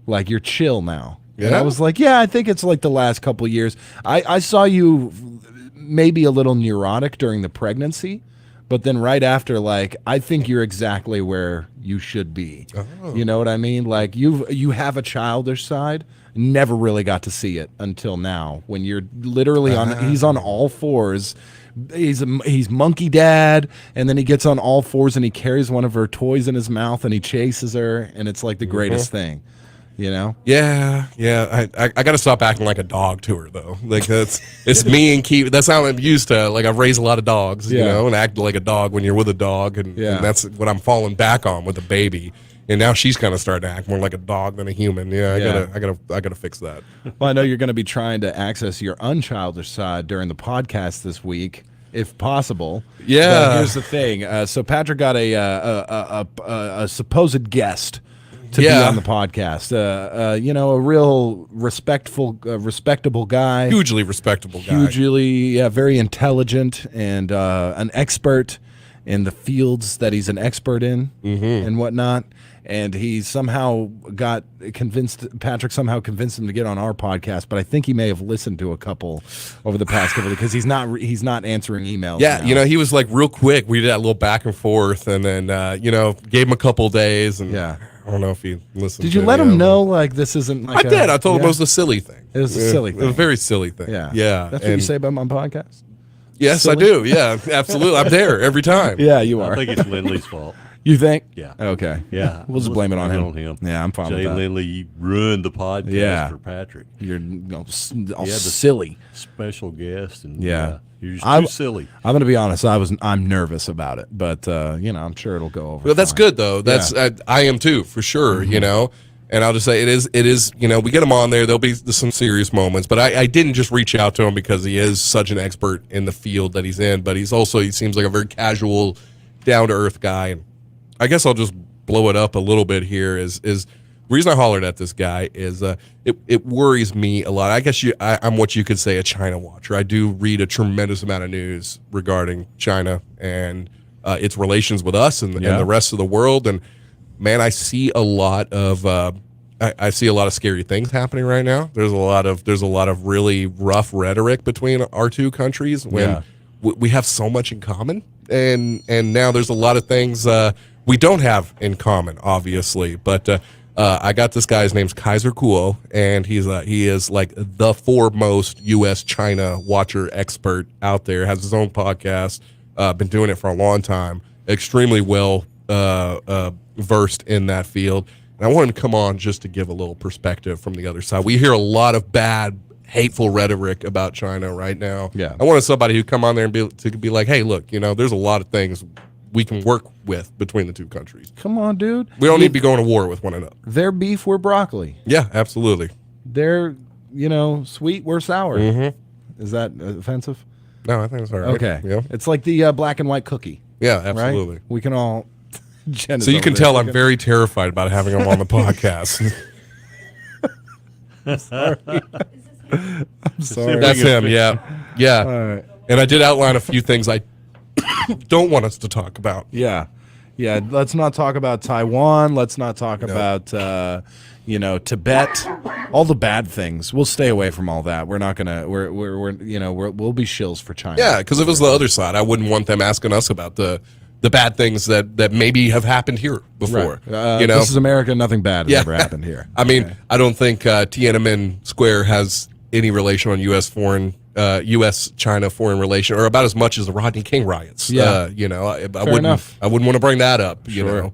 Like, you're chill now. Yeah? And I was like, yeah, I think it's like the last couple of years. I saw you maybe a little neurotic during the pregnancy, but then right after, like, I think you're exactly where you should be. Oh. You know what I mean? Like, you have a childish side. Never really got to see it until now when you're literally he's on all fours. He's monkey dad, and then he gets on all fours and he carries one of her toys in his mouth and he chases her, and it's like the greatest thing, you know? Yeah. I got to stop acting like a dog to her though. Like it's me and Keith. That's how I'm used to. Like I've raised a lot of dogs, you know, and act like a dog when you're with a dog, and that's what I'm falling back on with a baby. And now she's kind of starting to act more like a dog than a human. Yeah, I gotta fix that. Well, I know you're going to be trying to access your unchildish side during the podcast this week, if possible. Yeah. But here's the thing. So Patrick got a supposed guest to be on the podcast. A real respectable guy. Hugely respectable guy. Hugely, very intelligent and an expert in the fields that he's an expert in and whatnot. And he somehow Patrick somehow convinced him to get on our podcast, but I think he may have listened to a couple over the past couple, because he's not answering emails. Yeah, now. you know, he was like real quick. We did that little back and forth, and then gave him a couple days, and I don't know if he listened. Did you let him know like this isn't like I did. I told him it was a silly thing. It was a silly thing. It was a very silly thing. Yeah. That's what you say about my podcast? Yes, silly? I do. Yeah, absolutely. I'm there every time. Yeah, you are. I think it's Lindley's fault. You think? Yeah. Okay. Yeah. We'll just blame it on him. Yeah, I'm fine with Jay that. Lindley, you ruined the podcast for Patrick. You're all silly. Special guest. And yeah. You're just too silly. I'm going to be honest. I'm nervous about it, but I'm sure it'll go over. Well, that's good though. That's I am too, for sure. You know. And I'll just say it is, we get him on there. There'll be some serious moments, but I didn't just reach out to him because he is such an expert in the field that he's in, but he seems like a very casual, down-to-earth guy. And I guess I'll just blow it up a little bit here is the reason I hollered at this guy is it worries me a lot. I guess I'm what you could say a China watcher. I do read a tremendous amount of news regarding China and its relations with us and the rest of the world. And man, I see a lot of I see a lot of scary things happening right now. There's a lot of really rough rhetoric between our two countries when we have so much in common, and now there's a lot of things we don't have in common, obviously. But I got this guy. His name's Kaiser Kuo, and he is like the foremost U.S. China watcher expert out there. Has his own podcast. Been doing it for a long time. Extremely well versed in that field. And I want him to come on just to give a little perspective from the other side. We hear a lot of bad, hateful rhetoric about China right now. Yeah. I wanted somebody who come on there and be like, hey, look, there's a lot of things we can work with between the two countries. Come on, dude. We don't need to be going to war with one another. Their beef, we're broccoli. Yeah, absolutely. They're, sweet, we're sour. Mm-hmm. Is that offensive? No, I think it's all right. Okay. Yeah. It's like the black and white cookie. Yeah, absolutely. Right? We can all... So you can tell I'm very terrified about having him on the podcast. I'm sorry. That's him, yeah. All right. And I did outline a few things I don't want us to talk about. Yeah. Yeah, let's not talk about Taiwan. Let's not talk about Tibet. All the bad things. We'll stay away from all that. We're not gonna. We'll be shills for China. Yeah, because if it was the other side, I wouldn't want them asking us about the bad things that maybe have happened here before. Right. This is America. Nothing bad has ever happened here. I mean, I don't think Tiananmen Square has any relation on U.S.-China foreign relation, or about as much as the Rodney King riots. Yeah. I wouldn't want to bring that up. You Sure. know.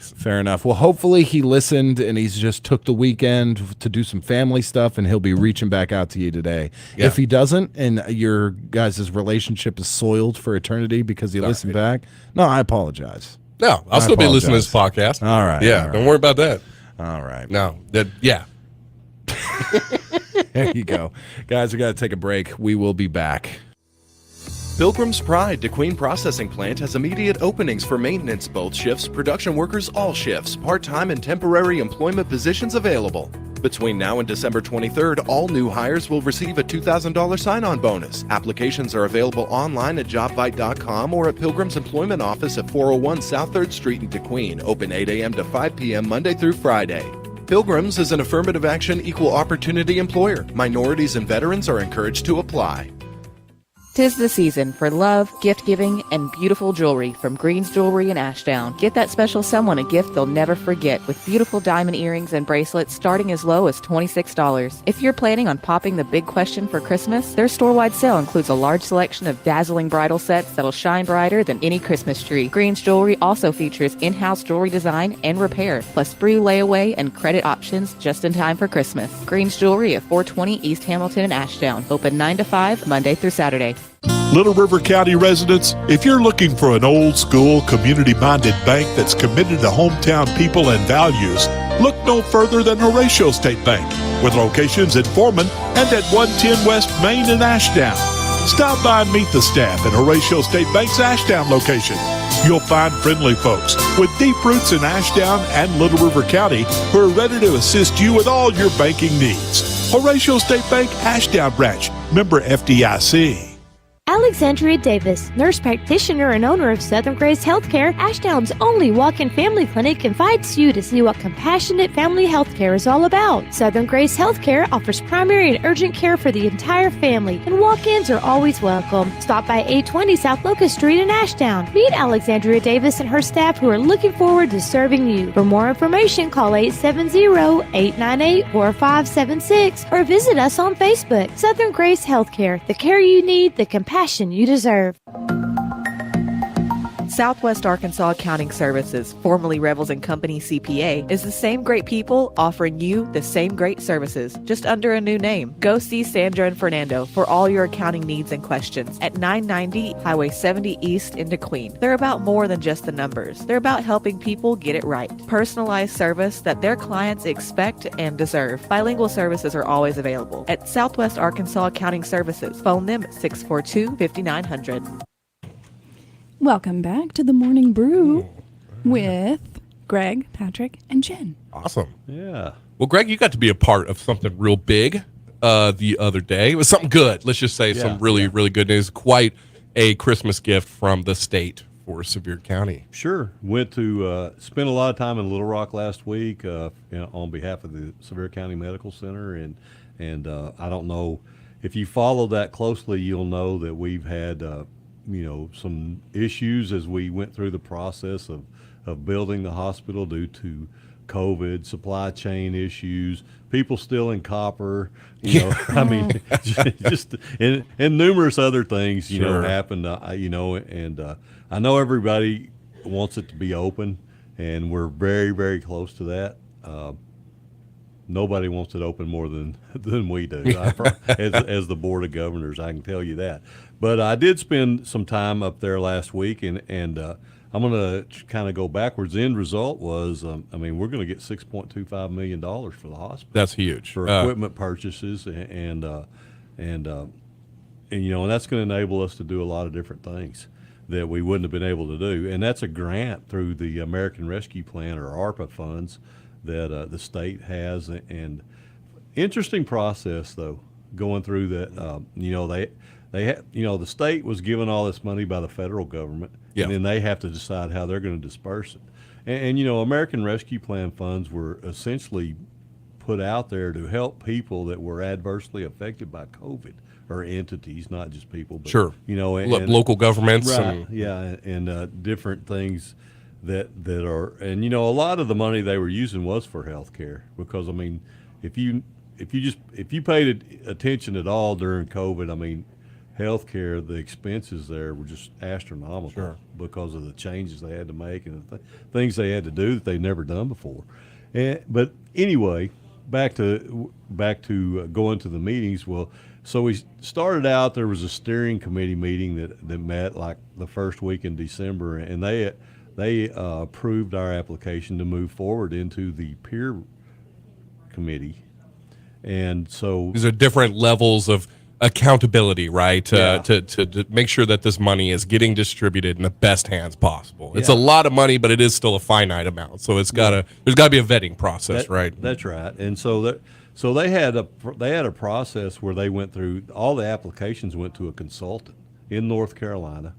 Fair enough. Well, hopefully he listened and he's just took the weekend to do some family stuff, and he'll be reaching back out to you today. Yeah. If he doesn't, and your guys' relationship is soiled for eternity because he listened back, no, I apologize. No, I'll still be listening to this podcast. All right. Yeah, all right. don't worry about that. All right. No, There you go. Guys, we got to take a break. We will be back. Pilgrim's Pride Kdqn Processing Plant has immediate openings for maintenance both shifts, production workers all shifts, part-time and temporary employment positions available. Between now and December 23rd, all new hires will receive a $2,000 sign-on bonus. Applications are available online at jobvite.com or at Pilgrim's Employment Office at 401 South 3rd Street in Kdqn, open 8 a.m. to 5 p.m. Monday through Friday. Pilgrims is an affirmative action equal opportunity employer. Minorities and veterans are encouraged to apply. 'Tis the season for love, gift giving, and beautiful jewelry from Green's Jewelry in Ashdown. Get that special someone a gift they'll never forget with beautiful diamond earrings and bracelets starting as low as $26. If you're planning on popping the big question for Christmas, their store-wide sale includes a large selection of dazzling bridal sets that'll shine brighter than any Christmas tree. Green's Jewelry also features in-house jewelry design and repair, plus free layaway and credit options just in time for Christmas. Green's Jewelry at 420 East Hamilton in Ashdown, open 9 to 5, Monday through Saturday. Little River County residents, if you're looking for an old school, community-minded bank that's committed to hometown people and values, look no further than Horatio State Bank, with locations in Foreman and at 110 West Main in Ashdown. Stop by and meet the staff at Horatio State Bank's Ashdown location. You'll find friendly folks with deep roots in Ashdown and Little River County who are ready to assist you with all your banking needs. Horatio State Bank Ashdown Branch, member FDIC. Alexandria Davis, nurse practitioner and owner of Southern Grace Healthcare, Ashdown's only walk-in family clinic, invites you to see what compassionate family healthcare is all about. Southern Grace Healthcare offers primary and urgent care for the entire family, and walk-ins are always welcome. Stop by 820 South Locust Street in Ashdown. Meet Alexandria Davis and her staff who are looking forward to serving you. For more information, call 870-898-4576 or visit us on Facebook. Southern Grace Healthcare, the care you need, the compassion you deserve. Southwest Arkansas Accounting Services, formerly Revels & Company CPA, is the same great people offering you the same great services, just under a new name. Go see Sandra and Fernando for all your accounting needs and questions at 990 Highway 70 East in Kdqn. They're about more than just the numbers. They're about helping people get it right. Personalized service that their clients expect and deserve. Bilingual services are always available at Southwest Arkansas Accounting Services. Phone them at 642-5900. Welcome back to the Morning Brew with Greg, Patrick, and Jen. Awesome. Yeah. Well, Greg, you got to be a part of something real big the other day. It was something good. Let's just say some really good news. Quite a Christmas gift from the state for Sevier County. Sure. Went to spend a lot of time in Little Rock last week on behalf of the Sevier County Medical Center. And I don't know if you follow that closely, you'll know that we've had some issues as we went through the process of building the hospital due to COVID, supply chain issues, people still in copper, I mean, just and numerous other things, happened, and I know everybody wants it to be open, and we're very, very close to that. Nobody wants it open more than we do. As the Board of Governors, I can tell you that. But I did spend some time up there last week, and I'm going to kind of go backwards. The end result was, we're going to get $6.25 million for the hospital. That's huge. For equipment purchases, and that's going to enable us to do a lot of different things that we wouldn't have been able to do. And that's a grant through the American Rescue Plan, or ARPA funds, that the state has. And interesting process, though, going through that. The state was given all this money by the federal government, Yeah. And then they have to decide how they're going to disperse it. And American Rescue Plan funds were essentially put out there to help people that were adversely affected by COVID, or entities, not just people. But, Sure. And Local governments. Right, and different things that are, and a lot of the money they were using was for health care, because I mean, if you paid attention at all during COVID, I mean, healthcare, the expenses there were just astronomical because of the changes they had to make and the things they had to do that they'd never done before. But anyway, back to going to the meetings. Well, so we started out. There was a steering committee meeting that met like the first week in December, and they approved our application to move forward into the peer committee. And so these are different levels of accountability, right? To make sure that this money is getting distributed in the best hands possible. It's a lot of money, but it is still a finite amount. So there's got to be a vetting process, right? That's right. And so they had a process where they went through all the applications, went to a consultant in North Carolina,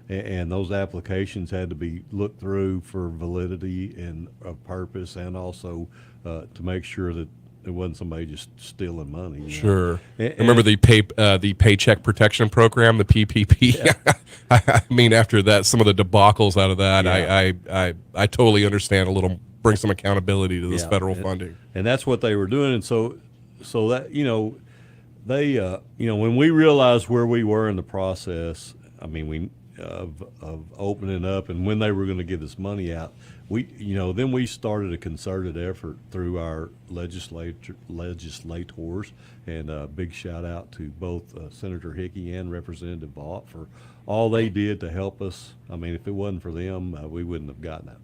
and those applications had to be looked through for validity and of purpose, and also to make sure that it wasn't somebody just stealing money. Sure. Remember the Paycheck Protection Program, the PPP? Yeah. I mean, after that, some of the debacles out of that, I totally understand bring some accountability to this federal funding. And that's what they were doing. And so that, they, when we realized where we were in the process, I mean, of opening up and when they were going to give this money out, then we started a concerted effort through our legislators, and a big shout out to both Senator Hickey and Representative Vaught for all they did to help us. I mean, if it wasn't for them, we wouldn't have gotten it.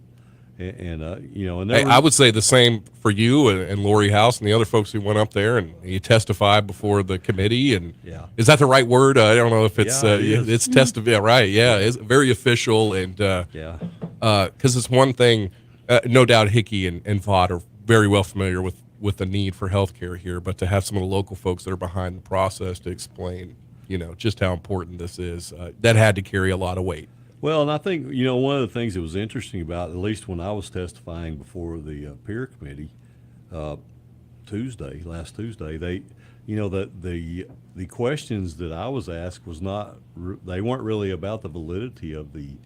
And I would say the same for you and Lori House and the other folks who went up there and you testified before the committee. And is that the right word? I don't know if it's it's testify. Yeah, right. Yeah, it's very official and because it's one thing. No doubt, Hickey and Vaught are very well familiar with the need for healthcare here, but to have some of the local folks that are behind the process to explain, just how important this is, that had to carry a lot of weight. Well, and I think, one of the things that was interesting about, at least when I was testifying before the peer committee last Tuesday, they, the questions that I was asked they weren't really about the validity of the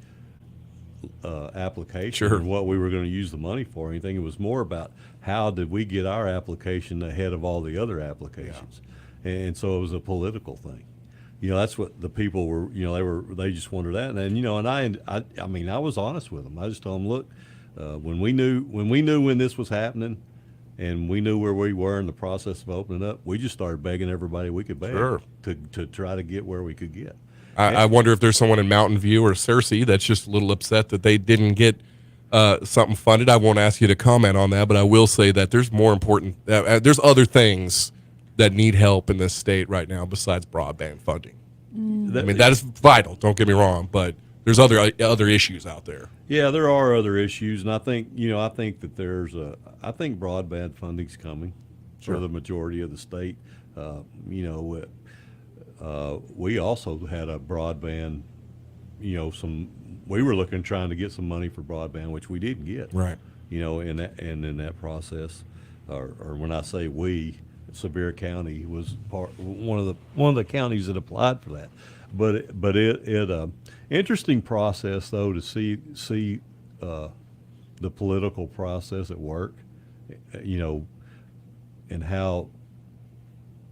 application and what we were going to use the money for or anything. It was more about how did we get our application ahead of all the other applications. And so it was a political thing. That's what the people were, they just wanted that. And I mean, I was honest with them. I just told them, look, when we knew when this was happening and we knew where we were in the process of opening up, we just started begging everybody we could beg to try to get where we could get. I wonder if there's someone in Mountain View or Searcy that's just a little upset that they didn't get something funded. I won't ask you to comment on that, but I will say that there's more important, there's other things that need help in this state right now besides broadband funding. I mean, that is vital, don't get me wrong, but there's other issues out there. Yeah, there are other issues, and I think that I think broadband funding's coming for the majority of the state. We also had a broadband, we were trying to get some money for broadband, which we didn't get. Right. In that process, or when I say we, Sevier County was one of the counties that applied for that. But it interesting process though to see the political process at work, and how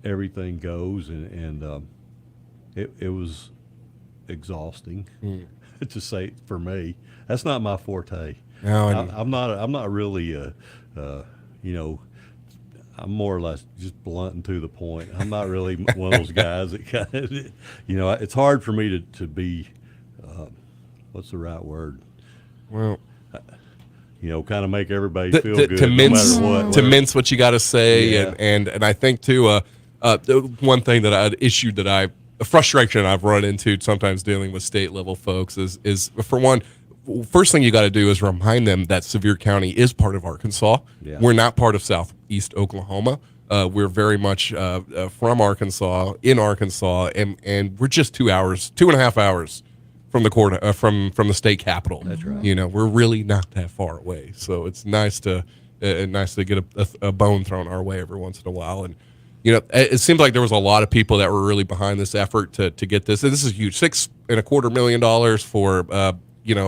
everything goes, and it was exhausting to say for me. That's not my forte. No, I'm not really I'm more or less just blunt and to the point. I'm not really one of those guys that kind of, it's hard for me to be, what's the right word? Well, kind of make everybody feel good to mince, no matter what. To mince what you got to say. And I think too, one thing that a frustration I've run into sometimes dealing with state level folks is for one, first thing you got to do is remind them that Sevier County is part of Arkansas. Yeah. We're not part of Southeast Oklahoma. We're very much from Arkansas, in Arkansas, and we're just 2.5 hours from the court from the state capitol. That's right. You know, we're really not that far away, so it's nice to get a bone thrown our way every once in a while. And you know, it seems like there was a lot of people that were really behind this effort to get this. And this is huge, $6.25 million for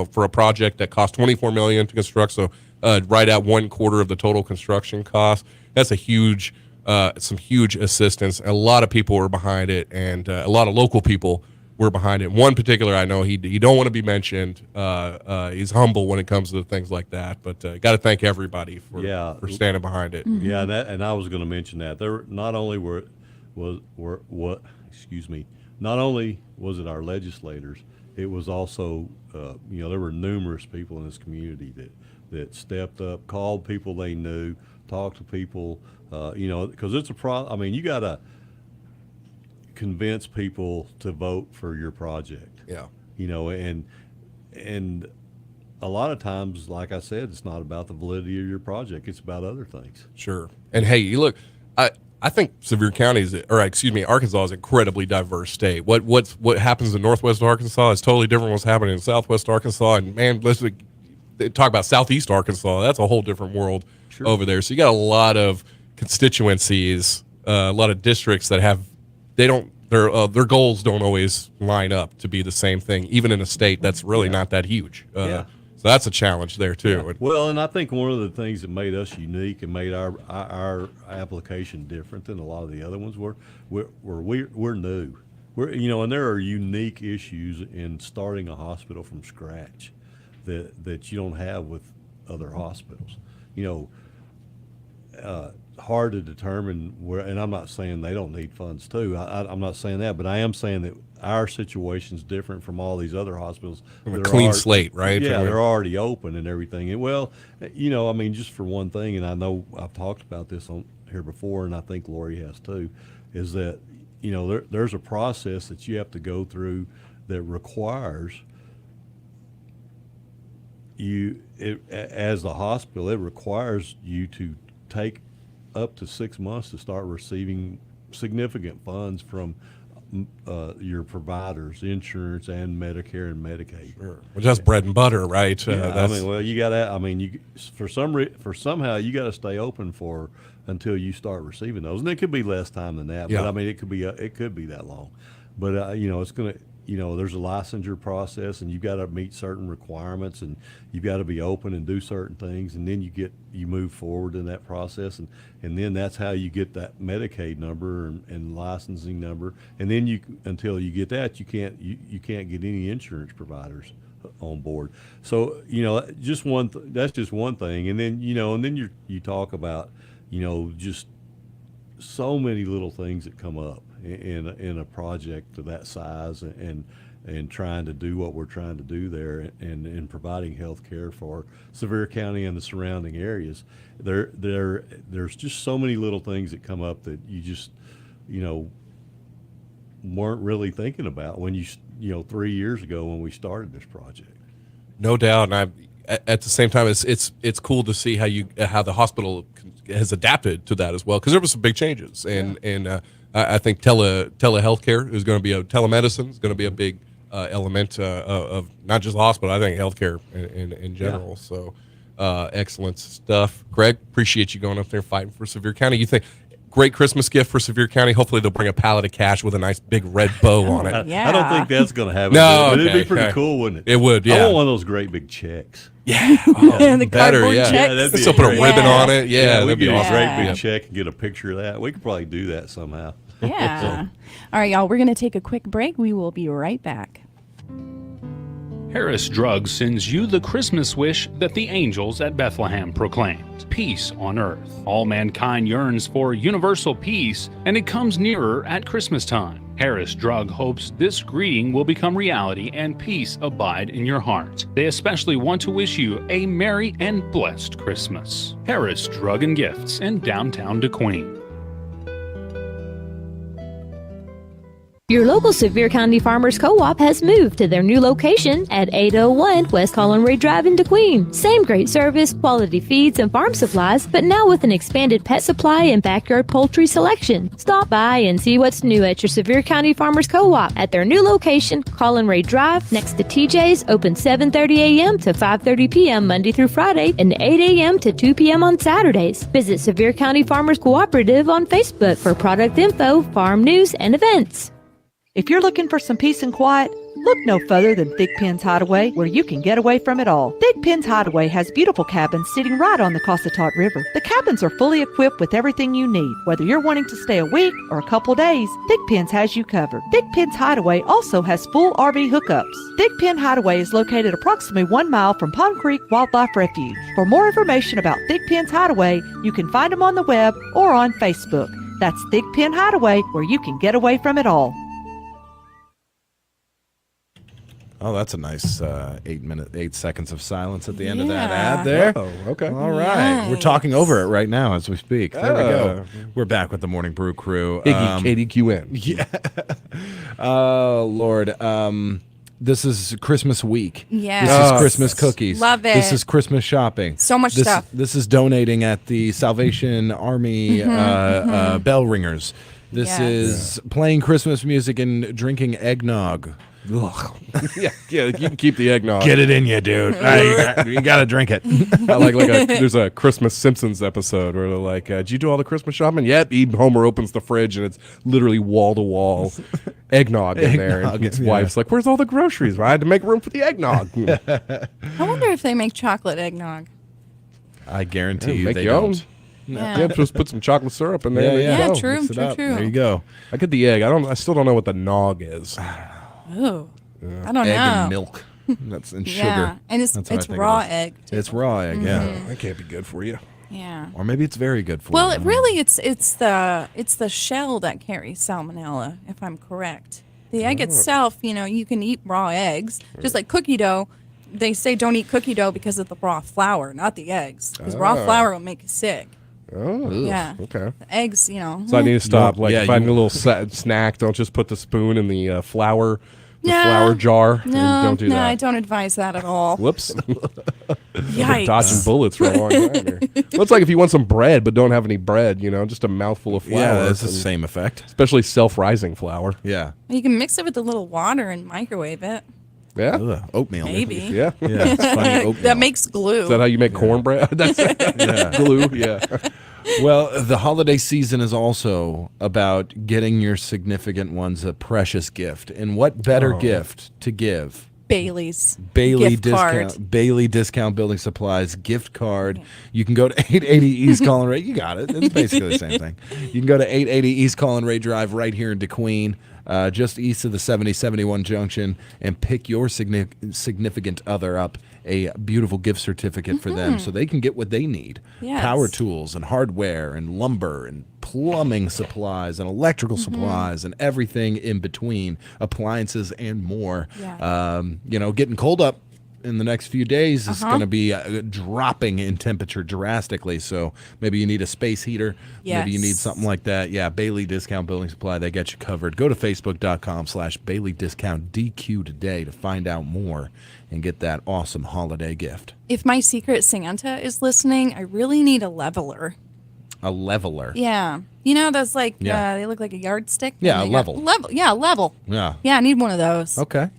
for a project that cost $24 million to construct. So right at 1/4 of the total construction cost. That's a huge, some huge assistance. A lot of people were behind it, and a lot of local people were behind it. One particular, I know he don't want to be mentioned. He's humble when it comes to things like that, but got to thank everybody for standing behind it. Mm-hmm. Yeah, and I was going to mention that there not only not only was it our legislators, it was also there were numerous people in this community that stepped up, called people they knew, talked to people, because it's a problem. I mean, you got to convince people to vote for your project. Yeah. And a lot of times, like I said, it's not about the validity of your project. It's about other things. Sure. And hey, you look, I think Arkansas is an incredibly diverse state. What happens in Northwest Arkansas is totally different from what's happening in Southwest Arkansas. And man, let's talk about Southeast Arkansas. That's a whole different world over there. So you got a lot of constituencies, a lot of districts that their goals don't always line up to be the same thing, even in a state that's really not that huge. So that's a challenge there too. Yeah. Well, and I think one of the things that made us unique and made our application different than a lot of the other ones we're new. And there are unique issues in starting a hospital from scratch that you don't have with other hospitals. Hard to determine where, and I'm not saying they don't need funds too. I'm not saying that, but I am saying that our situation is different from all these other hospitals. A clean slate, right? Yeah, they're already open and everything. And well, just for one thing, and I know I've talked about this on here before, and I think Lori has too, is that there's a process that you have to go through that requires as the hospital, it requires you to take up to 6 months to start receiving significant funds from your providers, insurance and Medicare and Medicaid. Sure. Which that's bread and butter, right? You got to. Somehow you got to stay open until you start receiving those, and it could be less time than that. Yeah. But it could be that long. But it's going to. There's a licensure process, and you've got to meet certain requirements, and you've got to be open and do certain things, and then you move forward in that process, and then that's how you get that Medicaid number and licensing number, and then until you get that, you can't get any insurance providers on board. So that's just one thing, and then you talk about just so many little things that come up in a project of that size, and trying to do what we're trying to do there, and providing health care for Sevier County and the surrounding areas. There's just so many little things that come up that you just weren't really thinking about when 3 years ago when we started this project. No doubt, and at the same time, it's cool to see how the hospital has adapted to that as well, because there were some big changes, and I think telehealthcare is going to be telemedicine is going to be a big element of not just the hospital. I think healthcare in general. Yeah. So excellent stuff, Greg. Appreciate you going up there fighting for Sevier County. You think great Christmas gift for Sevier County? Hopefully they'll bring a pallet of cash with a nice big red bow on it. Yeah. I don't think that's going to happen. No, but it'd be pretty cool, wouldn't it? It would. Yeah. I want one of those great big checks. Yeah, the cardboard checks. Yeah, that'd be Let's put a ribbon on it. Yeah, we that'd be get awesome. a great big check and get a picture of that. We could probably do that somehow. Yeah. All right, y'all. We're going to take a quick break. We will be right back. Harris Drugs sends you the Christmas wish that the angels at Bethlehem proclaimed: peace on earth. All mankind yearns for universal peace, and it comes nearer at Christmas time. Harris Drug hopes this greeting will become reality and peace abide in your heart. They especially want to wish you a merry and blessed Christmas. Harris Drug and Gifts in downtown Kdqn. Your local Sevier County Farmers Co-op has moved to their new location at 801 West Collinray Drive in Kdqn. Same great service, quality feeds, and farm supplies, but now with an expanded pet supply and backyard poultry selection. Stop by and see what's new at your Sevier County Farmers Co-op at their new location, Collinray Drive, next to TJ's, open 7:30 a.m. to 5:30 p.m. Monday through Friday, and 8 a.m. to 2 p.m. on Saturdays. Visit Sevier County Farmers Cooperative on Facebook for product info, farm news, and events. If you're looking for some peace and quiet, look no further than Thigpen's Hideaway, where you can get away from it all. Thigpen's Hideaway has beautiful cabins sitting right on the Cossatot River. The cabins are fully equipped with everything you need. Whether you're wanting to stay a week or a couple days, Thigpen's has you covered. Thigpen's Hideaway also has full RV hookups. Thigpen Hideaway is located approximately 1 mile from Pond Creek Wildlife Refuge. For more information about Thigpen's Hideaway, you can find them on the web or on Facebook. That's Thigpen Hideaway, where you can get away from it all. Oh, that's a nice 8 seconds of silence at the end of that ad there. Oh, okay. All right. We're talking over it right now as we speak. There we go. Ah. We're back with the Morning Brew crew. Kdqn. Yeah. Oh, Lord. This is Christmas week. Yes. This is Christmas cookies. Love it. This is Christmas shopping. So much stuff. This is donating at the Salvation Army bell ringers. This is playing Christmas music and drinking eggnog. yeah, you can keep the eggnog. Get it in you, dude. You gotta drink it. I like there's a Christmas Simpsons episode where they're like, did you do all the Christmas shopping? Yep. Homer opens the fridge and it's literally wall to wall eggnog in there. And his wife's like, where's all the groceries? Well, I had to make room for the eggnog. I wonder if they make chocolate eggnog. I guarantee you make they your own. don't. Yeah. Just put some chocolate syrup in there. Yeah, true. There you go. I get the egg. I still don't know what the nog is. Ooh. I don't egg know. and milk. That's and Yeah, sugar. and it's That's how I think raw it is. egg, too. It's raw egg. Yeah, that can't be good for you. Yeah. Or maybe it's very good for Well, you. it really it's the shell that carries salmonella, if I'm correct. The egg itself, you can eat raw eggs, just like cookie dough. They say don't eat cookie dough because of the raw flour, not the eggs, because raw flour will make you sick. Oh, yeah. Okay. The eggs, So I need to stop. If I need a little snack, don't just put the spoon in the flour. Flour jar. No, Don't do that. I don't advise that at all. Whoops. Yikes. Dodging bullets for a long time here. Well, it's like if you want some bread but don't have any bread, just a mouthful of flour. Yeah, it's the same effect. Especially self-rising flour. Yeah. You can mix it with a little water and microwave it. Yeah. Ugh, oatmeal. Maybe. Yeah. Yeah. It's funny. Oatmeal. That makes glue. Is that how you make cornbread? That's glue. Yeah. Well, the holiday season is also about getting your significant ones a precious gift. And what better gift to give? Bailey's Bailey gift discount. card. Bailey Discount Building Supplies gift card. You can go to 880 East Collinray. You got it. It's basically the same thing. You can go to 880 East Collinray Drive right here in Kdqn, just east of the 7071 junction, and pick your significant other up a beautiful gift certificate for them so they can get what they need. Yes. Power tools and hardware and lumber and plumbing supplies and electrical supplies and everything in between, appliances and more. Yeah. Getting cold up in the next few days is going to be dropping in temperature drastically. So maybe you need a space heater. Maybe you need something like that. Yeah, Bailey Discount Building Supply, they get you covered. Go to facebook.com/Bailey Discount DQ today to find out more and get that awesome holiday gift. If my secret Santa is listening, I really need a leveler. A leveler. Yeah. Those they look like a yardstick. Yeah, and a they level. Level. Yeah, level. Yeah. Yeah, I need one of those. Okay.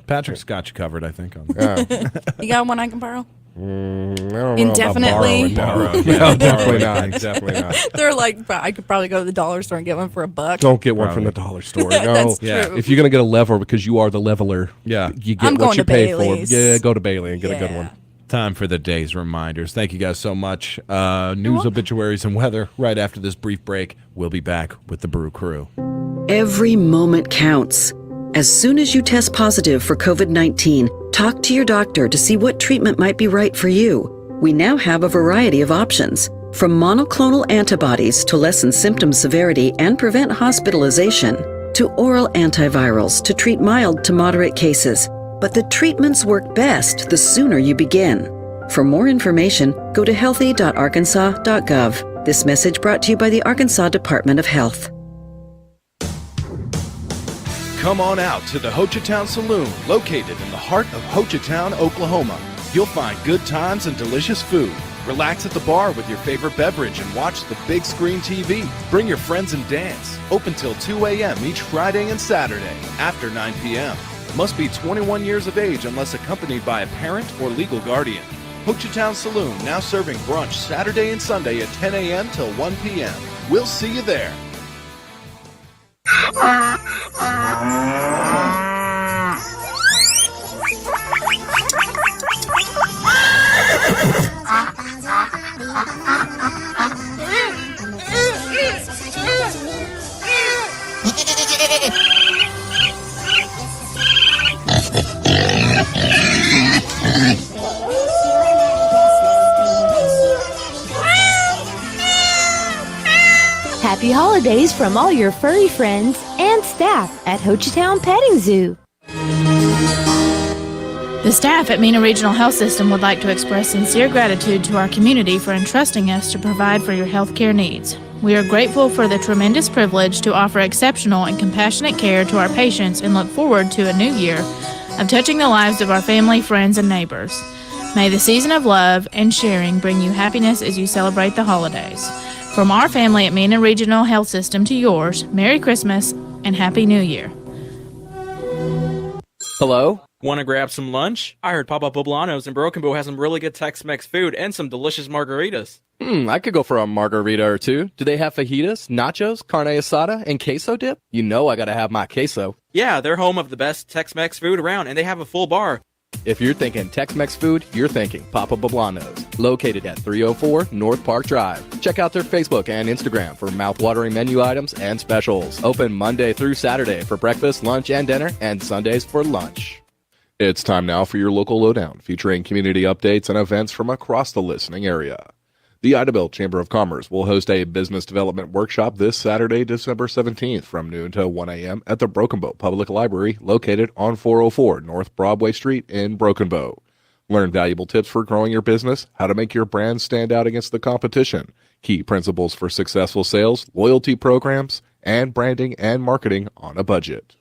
Patrick's got you covered, I think. On that. You got one I can borrow? I don't know Indefinitely. about borrowing. No, definitely not. Definitely not. They're like, I could probably go to the dollar store and get one for $1. Don't get one from the dollar store. No. That's true. If you're gonna get a lever because you are the leveler, you get I'm what going you to pay Bailey's. for. Yeah, go to Bailey and get a good one. Time for the day's reminders. Thank you guys so much. News, obituaries, and weather right after this brief break. We'll be back with the Brew Crew. Every moment counts. As soon as you test positive for COVID-19, talk to your doctor to see what treatment might be right for you. We now have a variety of options, from monoclonal antibodies to lessen symptom severity and prevent hospitalization, to oral antivirals to treat mild to moderate cases. But the treatments work best the sooner you begin. For more information, go to healthy.arkansas.gov. This message brought to you by the Arkansas Department of Health. Come on out to the Hochatown Saloon, located in the heart of Hochatown, Oklahoma. You'll find good times and delicious food. Relax at the bar with your favorite beverage and watch the big screen TV. Bring your friends and dance. Open till 2 a.m. each Friday and Saturday, after 9 p.m. Must be 21 years of age unless accompanied by a parent or legal guardian. Hochatown Saloon now serving brunch Saturday and Sunday at 10 a.m. till 1 p.m. We'll see you there. Happy holidays from all your furry friends and staff at Hochatown Petting Zoo. The staff at Mena Regional Health System would like to express sincere gratitude to our community for entrusting us to provide for your health care needs. We are grateful for the tremendous privilege to offer exceptional and compassionate care to our patients and look forward to a new year of touching the lives of our family, friends, and neighbors. May the season of love and sharing bring you happiness as you celebrate the holidays. From our family at Mena Regional Health System to yours, Merry Christmas and Happy New Year. Hello? Want to grab some lunch? I heard Papa Poblano's in Broken Bow has some really good Tex-Mex food and some delicious margaritas. I could go for a margarita or two. Do they have fajitas, nachos, carne asada, and queso dip? You know I gotta have my queso. Yeah, they're home of the best Tex-Mex food around, and they have a full bar. If you're thinking Tex-Mex food, you're thinking Papa Poblano's, located at 304 North Park Drive. Check out their Facebook and Instagram for mouth-watering menu items and specials. Open Monday through Saturday for breakfast, lunch, and dinner, and Sundays for lunch. It's time now for your local lowdown, featuring community updates and events from across the listening area. The Idabel Chamber of Commerce will host a business development workshop this Saturday, December 17th from noon to 1 a.m. at the Broken Bow Public Library, located on 404 North Broadway Street in Broken Bow. Learn valuable tips for growing your business, how to make your brand stand out against the competition, key principles for successful sales, loyalty programs, and branding and marketing on a budget.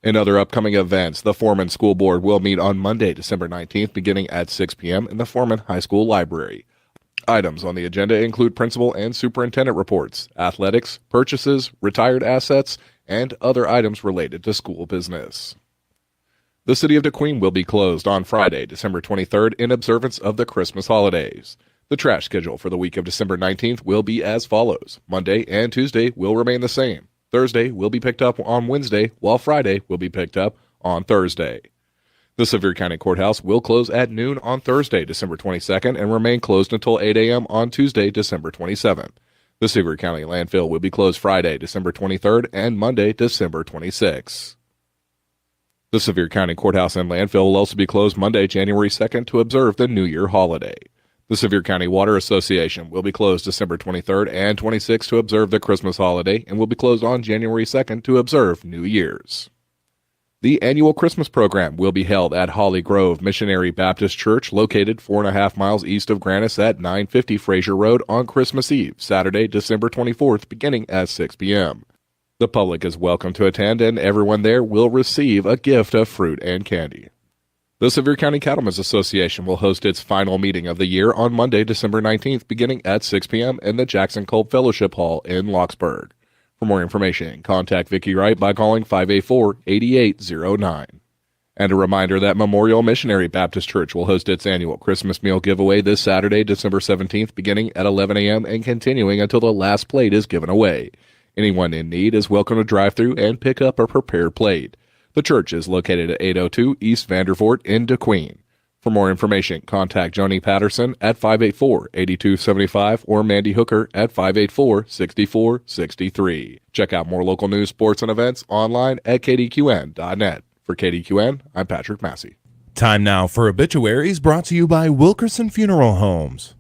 In other upcoming events, the Foreman School Board will meet on Monday, December 19th, beginning at 6 p.m. in the Foreman High School Library. Items on the agenda include principal and superintendent reports, athletics, purchases, retired assets, and other items related to school business. The city of Kdqn will be closed on Friday, December 23rd, in observance of the Christmas holidays. The trash schedule for the week of December 19th will be as follows. Monday and Tuesday will remain the same. Thursday will be picked up on Wednesday, while Friday will be picked up on Thursday. The Sevier County Courthouse will close at noon on Thursday, December 22nd, and remain closed until 8 a.m. on Tuesday, December 27th. The Sevier County Landfill will be closed Friday, December 23rd, and Monday, December 26th. The Sevier County Courthouse and Landfill will also be closed Monday, January 2nd, to observe the New Year holiday. The Sevier County Water Association will be closed December 23rd and 26th to observe the Christmas holiday, and will be closed on January 2nd to observe New Year's. The annual Christmas program will be held at Holly Grove Missionary Baptist Church, located 4.5 miles east of Grannis at 950 Fraser Road on Christmas Eve, Saturday, December 24th, beginning at 6 p.m. The public is welcome to attend, and everyone there will receive a gift of fruit and candy. The Sevier County Cattlemen's Association will host its final meeting of the year on Monday, December 19th, beginning at 6 p.m. in the Jackson Culp Fellowship Hall in Locksburg. For more information, contact Vicki Wright by calling 584-8809. And a reminder that Memorial Missionary Baptist Church will host its annual Christmas meal giveaway this Saturday, December 17th, beginning at 11 a.m. and continuing until the last plate is given away. Anyone in need is welcome to drive through and pick up a prepared plate. The church is located at 802 East Vandervoort in Kdqn. For more information, contact Joni Patterson at 584-8275 or Mandy Hooker at 584-6463. Check out more local news, sports, and events online at kdqn.net. For KDQN, I'm Patrick Massey. Time now for obituaries, brought to you by Wilkerson Funeral Homes.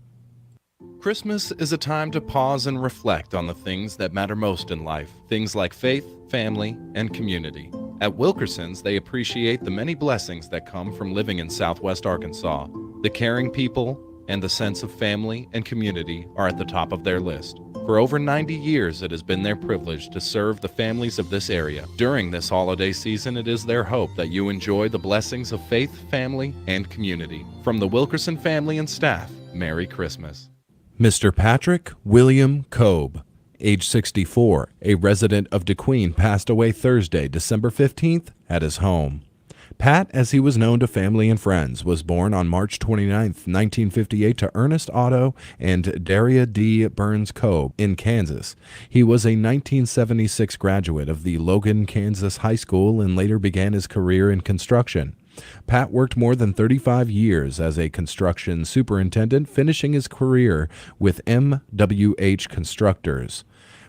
Christmas is a time to pause and reflect on the things that matter most in life. Things like faith, family, and community. At Wilkerson's, they appreciate the many blessings that come from living in Southwest Arkansas, the caring people, and the sense of family and community are at the top of their list. For over 90 years, it has been their privilege to serve the families of this area. During this holiday season, it is their hope that you enjoy the blessings of faith, family, and community. From the Wilkerson family and staff, Merry Christmas. Mr. Patrick William Kobe, age 64, a resident of Kdqn, passed away Thursday, December 15th, at his home. Pat, as he was known to family and friends, was born on March 29, 1958, to Ernest Otto and Daria D. Burns Kobe in Kansas. He was a 1976 graduate of the Logan, Kansas High School and later began his career in construction. Pat worked more than 35 years as a construction superintendent, finishing his career with MWH Constructors.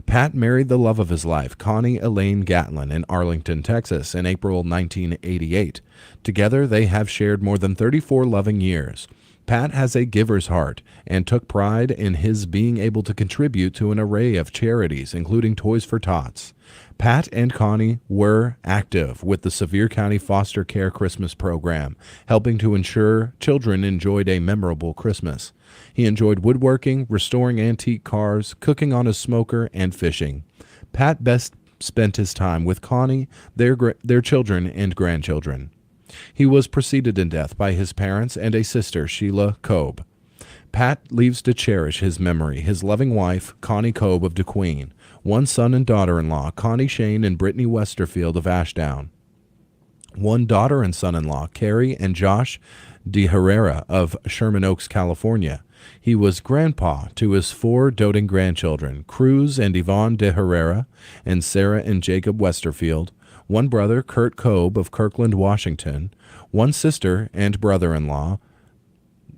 Pat married the love of his life, Connie Elaine Gatlin, in Arlington, Texas, in April 1988. Together, they have shared more than 34 loving years. Pat has a giver's heart and took pride in his being able to contribute to an array of charities, including Toys for Tots. Pat and Connie were active with the Sevier County Foster Care Christmas Program, helping to ensure children enjoyed a memorable Christmas. He enjoyed woodworking, restoring antique cars, cooking on his smoker, and fishing. Pat best spent his time with Connie, their children, and grandchildren. He was preceded in death by his parents and a sister, Sheila Kobe. Pat leaves to cherish his memory, his loving wife, Connie Kobe of Kdqn, one son and daughter-in-law, Connie Shane and Brittany Westerfield of Ashdown, one daughter and son-in-law, Carrie and Josh De Herrera of Sherman Oaks, California. He was grandpa to his 4 doting grandchildren, Cruz and Yvonne De Herrera, and Sarah and Jacob Westerfield, one brother, Kurt Kobe of Kirkland, Washington, one sister and brother-in-law,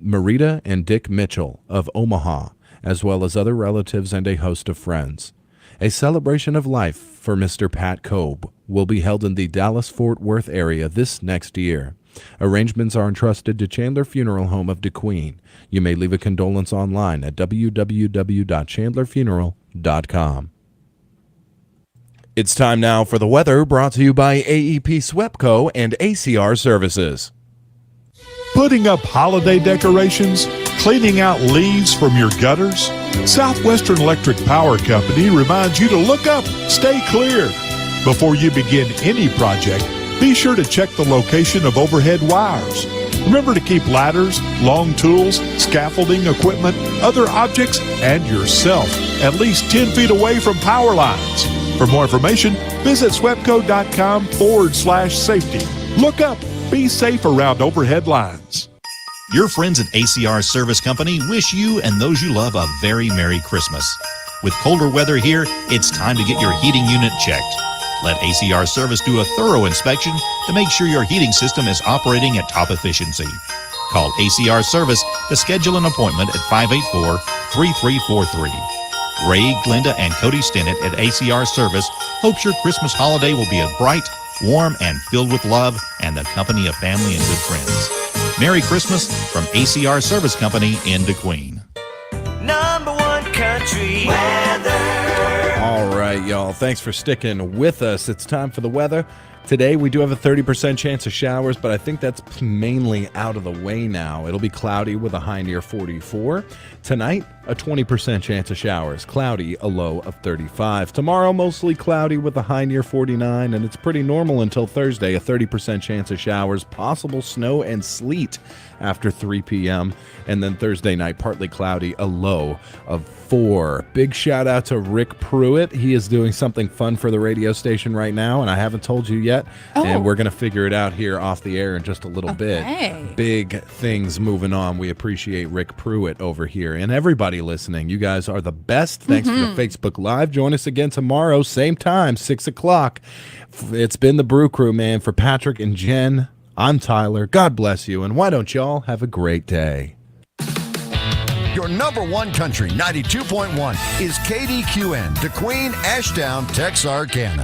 Marita and Dick Mitchell of Omaha, as well as other relatives and a host of friends. A celebration of life for Mr. Pat Kobe will be held in the Dallas-Fort Worth area this next year. Arrangements are entrusted to Chandler Funeral Home of Kdqn. You may leave a condolence online at www.chandlerfuneral.com. It's time now for the weather, brought to you by AEP SWEPCO and ACR Services. Putting up holiday decorations, cleaning out leaves from your gutters? Southwestern Electric Power Company reminds you to look up, stay clear. Before you begin any project, be sure to check the location of overhead wires. Remember to keep ladders, long tools, scaffolding equipment, other objects, and yourself at least 10 feet away from power lines. For more information, visit swepco.com/safety. Look up. Be safe around overhead lines. Your friends at ACR Service Company wish you and those you love a very Merry Christmas. With colder weather here, it's time to get your heating unit checked. Let ACR Service do a thorough inspection to make sure your heating system is operating at top efficiency. Call ACR Service to schedule an appointment at 584-3343. Ray, Glenda, and Cody Stinnett at ACR Service hopes your Christmas holiday will be a bright, warm, and filled with love and the company of family and good friends. Merry Christmas from ACR Service Company in Kdqn. Number one country weather. All right, y'all. Thanks for sticking with us. It's time for the weather. Today, we do have a 30% chance of showers, but I think that's mainly out of the way now. It'll be cloudy with a high near 44. Tonight, a 20% chance of showers, cloudy, a low of 35. Tomorrow, mostly cloudy with a high near 49, and it's pretty normal until Thursday, a 30% chance of showers, possible snow and sleet after 3 p.m., and then Thursday night, partly cloudy, a low of 4. Big shout out to Rick Pruitt. He is doing something fun for the radio station right now, and I haven't told you yet, and we're going to figure it out here off the air in just a little bit. Big things moving on. We appreciate Rick Pruitt over here, and everybody listening. You guys are the best. Thanks for the Facebook Live. Join us again tomorrow, same time, 6 o'clock. It's been the Brew Crew, man. For Patrick and Jen, I'm Tyler. God bless you, and why don't y'all have a great day? Your number one country, 92.1, is KDQN, Kdqn, Ashdown, Texarkana.